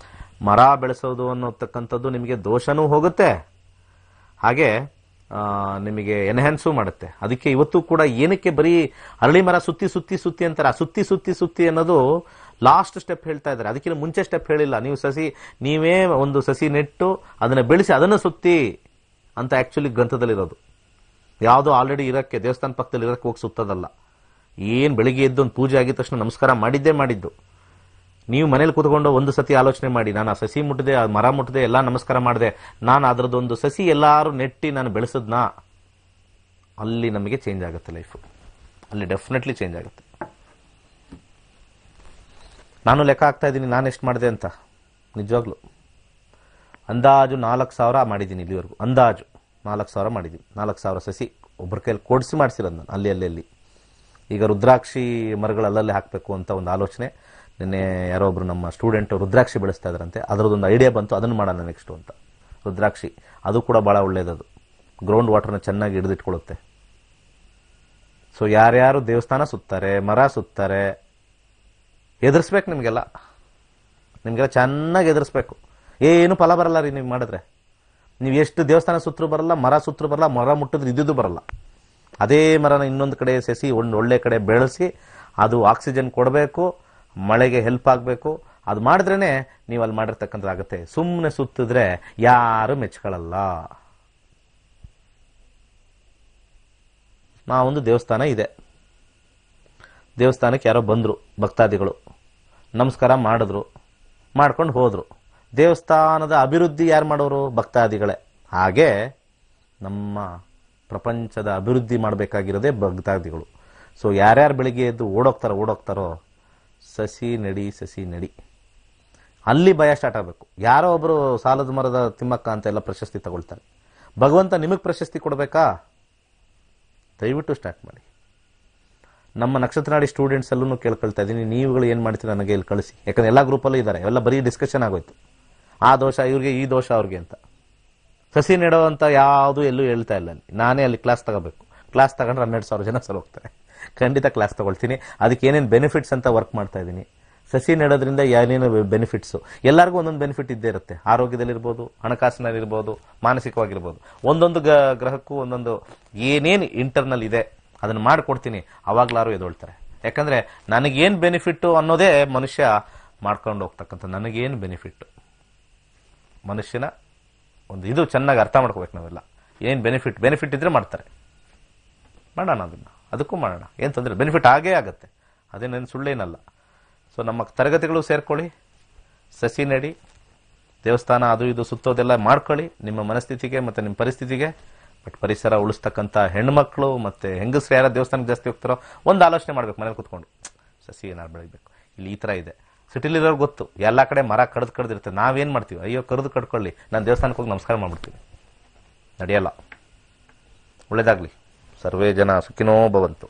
ಮರ ಬೆಳೆಸೋದು ಅನ್ನೋತಕ್ಕಂಥದ್ದು ನಿಮಗೆ ದೋಷನೂ ಹೋಗುತ್ತೆ, ಹಾಗೆ ನಿಮಗೆ ಎನ್ಹ್ಯಾನ್ಸು ಮಾಡುತ್ತೆ. ಅದಕ್ಕೆ ಇವತ್ತು ಕೂಡ ಏನಕ್ಕೆ ಬರೀ ಅರಳಿ ಮರ ಸುತ್ತಿ ಅಂತಾರೆ. ಆ ಸುತ್ತಿ ಅನ್ನೋದು ಲಾಸ್ಟ್ ಸ್ಟೆಪ್ ಹೇಳ್ತಾ ಇದ್ದಾರೆ. ಅದಕ್ಕಿಂತ ಮುಂಚೆ ಸ್ಟೆಪ್ ಹೇಳಿಲ್ಲ. ನೀವೇ ಒಂದು ಸಸಿ ನೆಟ್ಟು ಅದನ್ನು ಬೆಳೆಸಿ ಅದನ್ನು ಸುತ್ತಿ ಅಂತ ಆಕ್ಚುಲಿ ಗ್ರಂಥದಲ್ಲಿರೋದು. ಯಾವುದೋ ಆಲ್ರೆಡಿ ಇರೋಕ್ಕೆ, ದೇವಸ್ಥಾನ ಪಕ್ಕದಲ್ಲಿ ಇರೋಕ್ಕೆ ಹೋಗಿ ಸುತ್ತದಲ್ಲ. ಏನು ಬೆಳಿಗ್ಗೆ ಎದ್ದು ಒಂದು ಪೂಜೆ ಆಗಿದ ತಕ್ಷಣ ನಮಸ್ಕಾರ ಮಾಡಿದ್ದು. ನೀವು ಮನೇಲಿ ಕೂತ್ಕೊಂಡು ಒಂದು ಸತಿ ಆಲೋಚನೆ ಮಾಡಿ, ನಾನು ಆ ಸಸಿ ಮುಟ್ಟಿದೆ, ಆ ಮರ ಮುಟ್ಟಿದೆ, ಎಲ್ಲ ನಮಸ್ಕಾರ ಮಾಡಿದೆ, ನಾನು ಅದರದ್ದೊಂದು ಸಸಿ ಎಲ್ಲರೂ ನೆಟ್ಟಿ ನಾನು ಬೆಳೆಸದ್ನಾ, ಅಲ್ಲಿ ನಮಗೆ ಚೇಂಜ್ ಆಗುತ್ತೆ ಲೈಫು. ಅಲ್ಲಿ ಡೆಫಿನೆಟ್ಲಿ ಚೇಂಜ್ ಆಗುತ್ತೆ. ನಾನು ಲೆಕ್ಕ ಹಾಕ್ತಾ ಇದ್ದೀನಿ ನಾನು ಎಷ್ಟು ಮಾಡಿದೆ ಅಂತ. ನಿಜವಾಗ್ಲು ಅಂದಾಜು 4,000 ಮಾಡಿದ್ದೀನಿ ಇಲ್ಲಿವರೆಗೂ. ಅಂದಾಜು 4,000 ಮಾಡಿದ್ದೀನಿ. 4,000 ಸಸಿ ಒಬ್ಬರ ಕೈಯಲ್ಲಿ ಕೊಡಿಸಿ ಮಾಡಿಸಿರೋದು ನಾನು ಅಲ್ಲಿ. ಈಗ ರುದ್ರಾಕ್ಷಿ ಮರಗಳು ಅಲ್ಲಲ್ಲಿ ಹಾಕಬೇಕು ಅಂತ ಒಂದು ಆಲೋಚನೆ. ನಿನ್ನೆ ಯಾರೋ ಒಬ್ರು ನಮ್ಮ ಸ್ಟೂಡೆಂಟ್ ರುದ್ರಾಕ್ಷಿ ಬೆಳೆಸ್ತಾ ಇದ್ರಂತೆ, ಅದರದೊಂದು ಐಡಿಯಾ ಬಂತು, ಅದನ್ನು ಮಾಡೋಣ ನೆಕ್ಸ್ಟು ಅಂತ. ರುದ್ರಾಕ್ಷಿ ಅದು ಕೂಡ ಭಾಳ ಒಳ್ಳೆಯದದು, ಗ್ರೌಂಡ್ ವಾಟರ್ನ ಚೆನ್ನಾಗಿ ಹಿಡಿದಿಟ್ಕೊಳ್ಳುತ್ತೆ. ಸೊ ಯಾರ್ಯಾರು ದೇವಸ್ಥಾನ ಸುತ್ತಾರೆ, ಮರ ಸುತ್ತಾರೆ, ಎದುರಿಸ್ಬೇಕು. ನಿಮಗೆಲ್ಲ ಚೆನ್ನಾಗಿ ಎದುರಿಸ್ಬೇಕು. ಏನು ಫಲ ಬರಲ್ಲ ರೀ ನೀವು ಮಾಡಿದ್ರೆ. ನೀವು ಎಷ್ಟು ದೇವಸ್ಥಾನ ಸುತ್ತರೂ ಬರಲ್ಲ, ಮರ ಸುತ್ತರೂ ಬರಲ್ಲ, ಮರ ಮುಟ್ಟಿದ್ರೆ ಇದ್ದಿದ್ದು ಬರಲ್ಲ. ಅದೇ ಮರನ ಇನ್ನೊಂದು ಕಡೆ ಸಸಿ ಒಂದು ಒಳ್ಳೆ ಕಡೆ ಬೆಳೆಸಿ ಅದು ಆಕ್ಸಿಜನ್ ಕೊಡಬೇಕು, ಮಳೆಗೆ ಹೆಲ್ಪ್ ಆಗಬೇಕು. ಅದು ಮಾಡಿದ್ರೇ ನೀವು ಅಲ್ಲಿ ಮಾಡಿರ್ತಕ್ಕಂಥದ್ದಾಗುತ್ತೆ. ಸುಮ್ಮನೆ ಸುತ್ತಿದ್ರೆ ಯಾರು ಮೆಚ್ಕೊಳ್ಳಲ್ಲ. ನಾವೊಂದು ದೇವಸ್ಥಾನ ಇದೆ, ದೇವಸ್ಥಾನಕ್ಕೆ ಯಾರೋ ಬಂದರು ಭಕ್ತಾದಿಗಳು, ನಮಸ್ಕಾರ ಮಾಡಿದ್ರು, ಮಾಡ್ಕೊಂಡು ಹೋದರು. ದೇವಸ್ಥಾನದ ಅಭಿವೃದ್ಧಿ ಯಾರು ಮಾಡೋರು? ಭಕ್ತಾದಿಗಳೇ. ಹಾಗೆ ನಮ್ಮ ಪ್ರಪಂಚದ ಅಭಿವೃದ್ಧಿ ಮಾಡಬೇಕಾಗಿರೋದೇ ಭಕ್ತಾದಿಗಳು. ಸೊ ಯಾರ್ಯಾರು ಬೆಳಿಗ್ಗೆ ಎದ್ದು ಓಡೋಗ್ತಾರೋ ಸಸಿ ನಡಿ. ಅಲ್ಲಿ ಭಯ ಸ್ಟಾರ್ಟ್ ಆಗಬೇಕು. ಯಾರೋ ಒಬ್ಬರು ಸಾಲದ ಮರದ ತಿಮ್ಮಕ್ಕ ಅಂತ ಎಲ್ಲ ಪ್ರಶಸ್ತಿ ತಗೊಳ್ತಾರೆ. ಭಗವಂತ ನಿಮಗೆ ಪ್ರಶಸ್ತಿ ಕೊಡಬೇಕಾ? ದಯವಿಟ್ಟು ಸ್ಟಾರ್ಟ್ ಮಾಡಿ. ನಮ್ಮ ನಕ್ಷತ್ರನಾಡಿ ಸ್ಟೂಡೆಂಟ್ಸ್ ಎಲ್ಲೂ ಕೇಳ್ಕೊಳ್ತಾ ಇದ್ದೀನಿ, ನೀವುಗಳು ಏನು ಮಾಡ್ತೀರಿ ನನಗೆ ಇಲ್ಲಿ ಕಳಿಸಿ. ಯಾಕಂದ್ರೆ ಎಲ್ಲ ಗ್ರೂಪಲ್ಲೂ ಇದ್ದಾರೆ, ಎಲ್ಲ ಬರೀ ಡಿಸ್ಕಷನ್ ಆಗೋಯ್ತು. ಆ ದೋಷ ಇವ್ರಿಗೆ, ಈ ದೋಷ ಅವ್ರಿಗೆ ಅಂತ. ಸಸಿ ನೆಡೋ ಅಂತ ಯಾವುದು ಎಲ್ಲೂ ಹೇಳ್ತಾ ಇಲ್ಲ. ನಾನೇ ಅಲ್ಲಿ ಕ್ಲಾಸ್ ತಗೋಬೇಕು. ಕ್ಲಾಸ್ ತಗೊಂಡ್ರೆ 12,000 ಜನ ಸರ್ ಹೋಗ್ತಾರೆ. ಖಂಡಿತ ಕ್ಲಾಸ್ ತಗೊಳ್ತೀನಿ. ಅದಕ್ಕೆ ಏನೇನು ಬೆನಿಫಿಟ್ಸ್ ಅಂತ ವರ್ಕ್ ಮಾಡ್ತಾ ಇದ್ದೀನಿ. ಸಸಿ ನೆಡೋದ್ರಿಂದ ಏನೇನು ಬೆನಿಫಿಟ್ಸು, ಎಲ್ಲರಿಗೂ ಒಂದೊಂದು ಬೆನಿಫಿಟ್ ಇದ್ದೇ ಇರುತ್ತೆ. ಆರೋಗ್ಯದಲ್ಲಿರ್ಬೋದು, ಹಣಕಾಸಿನಲ್ಲಿರ್ಬೋದು, ಮಾನಸಿಕವಾಗಿರ್ಬೋದು. ಒಂದೊಂದು ಗ್ರಹಕ್ಕೂ ಒಂದೊಂದು ಏನೇನು ಇಂಟರ್ನಲ್ ಇದೆ ಅದನ್ನು ಮಾಡಿಕೊಡ್ತೀನಿ. ಅವಾಗ್ಲಾರು ಎದೊಳ್ತಾರೆ. ಯಾಕಂದರೆ ನನಗೇನು ಬೆನಿಫಿಟ್ಟು ಅನ್ನೋದೇ ಮನುಷ್ಯ ಮಾಡ್ಕೊಂಡು ಹೋಗ್ತಕ್ಕಂಥ. ನನಗೇನು ಬೆನಿಫಿಟ್ಟು, ಮನುಷ್ಯನ ಒಂದು ಇದು ಚೆನ್ನಾಗಿ ಅರ್ಥ ಮಾಡ್ಕೋಬೇಕು ನಾವೆಲ್ಲ. ಏನು ಬೆನಿಫಿಟ್ ಇದ್ರೆ ಮಾಡ್ತಾರೆ. ಮಾಡೋಣ, ಅದಕ್ಕೂ ಮಾಡೋಣ, ಏನು ತೊಂದರೆ. ಬೆನಿಫಿಟ್ ಆಗೇ ಆಗುತ್ತೆ, ಅದೇನೇನು ಸುಳ್ಳೇನಲ್ಲ. ಸೊ ನಮ್ಮ ತರಗತಿಗಳು ಸೇರ್ಕೊಳ್ಳಿ, ಸಸಿ ನೆಡಿ, ದೇವಸ್ಥಾನ ಅದು ಇದು ಸುತ್ತೋದೆಲ್ಲ ಮಾಡ್ಕೊಳ್ಳಿ ನಿಮ್ಮ ಮನಸ್ಥಿತಿಗೆ ಮತ್ತು ನಿಮ್ಮ ಪರಿಸ್ಥಿತಿಗೆ. ಬಟ್ ಪರಿಸರ ಉಳಿಸ್ತಕ್ಕಂಥ ಹೆಣ್ಮಕ್ಳು ಮತ್ತು ಹೆಂಗಸ್ರು ಯಾರು ದೇವಸ್ಥಾನಕ್ಕೆ ಜಾಸ್ತಿ ಹೋಗ್ತಾರೋ ಒಂದು ಆಲೋಚನೆ ಮಾಡಬೇಕು. ಮನೇಲಿ ಕೂತ್ಕೊಂಡು ಸಸಿ ಏನಾರು ಬೆಳಿಬೇಕು. ಇಲ್ಲಿ ಈ ಥರ ಇದೆ. ಸಿಟಿಲಿರೋರು ಗೊತ್ತು, ಎಲ್ಲ ಕಡೆ ಮರ ಕಡ್ದಿರ್ತದೆ. ನಾವೇನು ಮಾಡ್ತೀವಿ? ಅಯ್ಯೋ ಕಡ್ಕೊಳ್ಳಿ, ನಾನು ದೇವಸ್ಥಾನಕ್ಕೆ ಹೋಗಿ ನಮಸ್ಕಾರ ಮಾಡ್ಬಿಡ್ತೀವಿ. ನಡೆಯಲ್ಲ. ಒಳ್ಳೇದಾಗಲಿ. ಸರ್ವೇ ಜನ ಸುಖಿನೋ ಭವಂತು.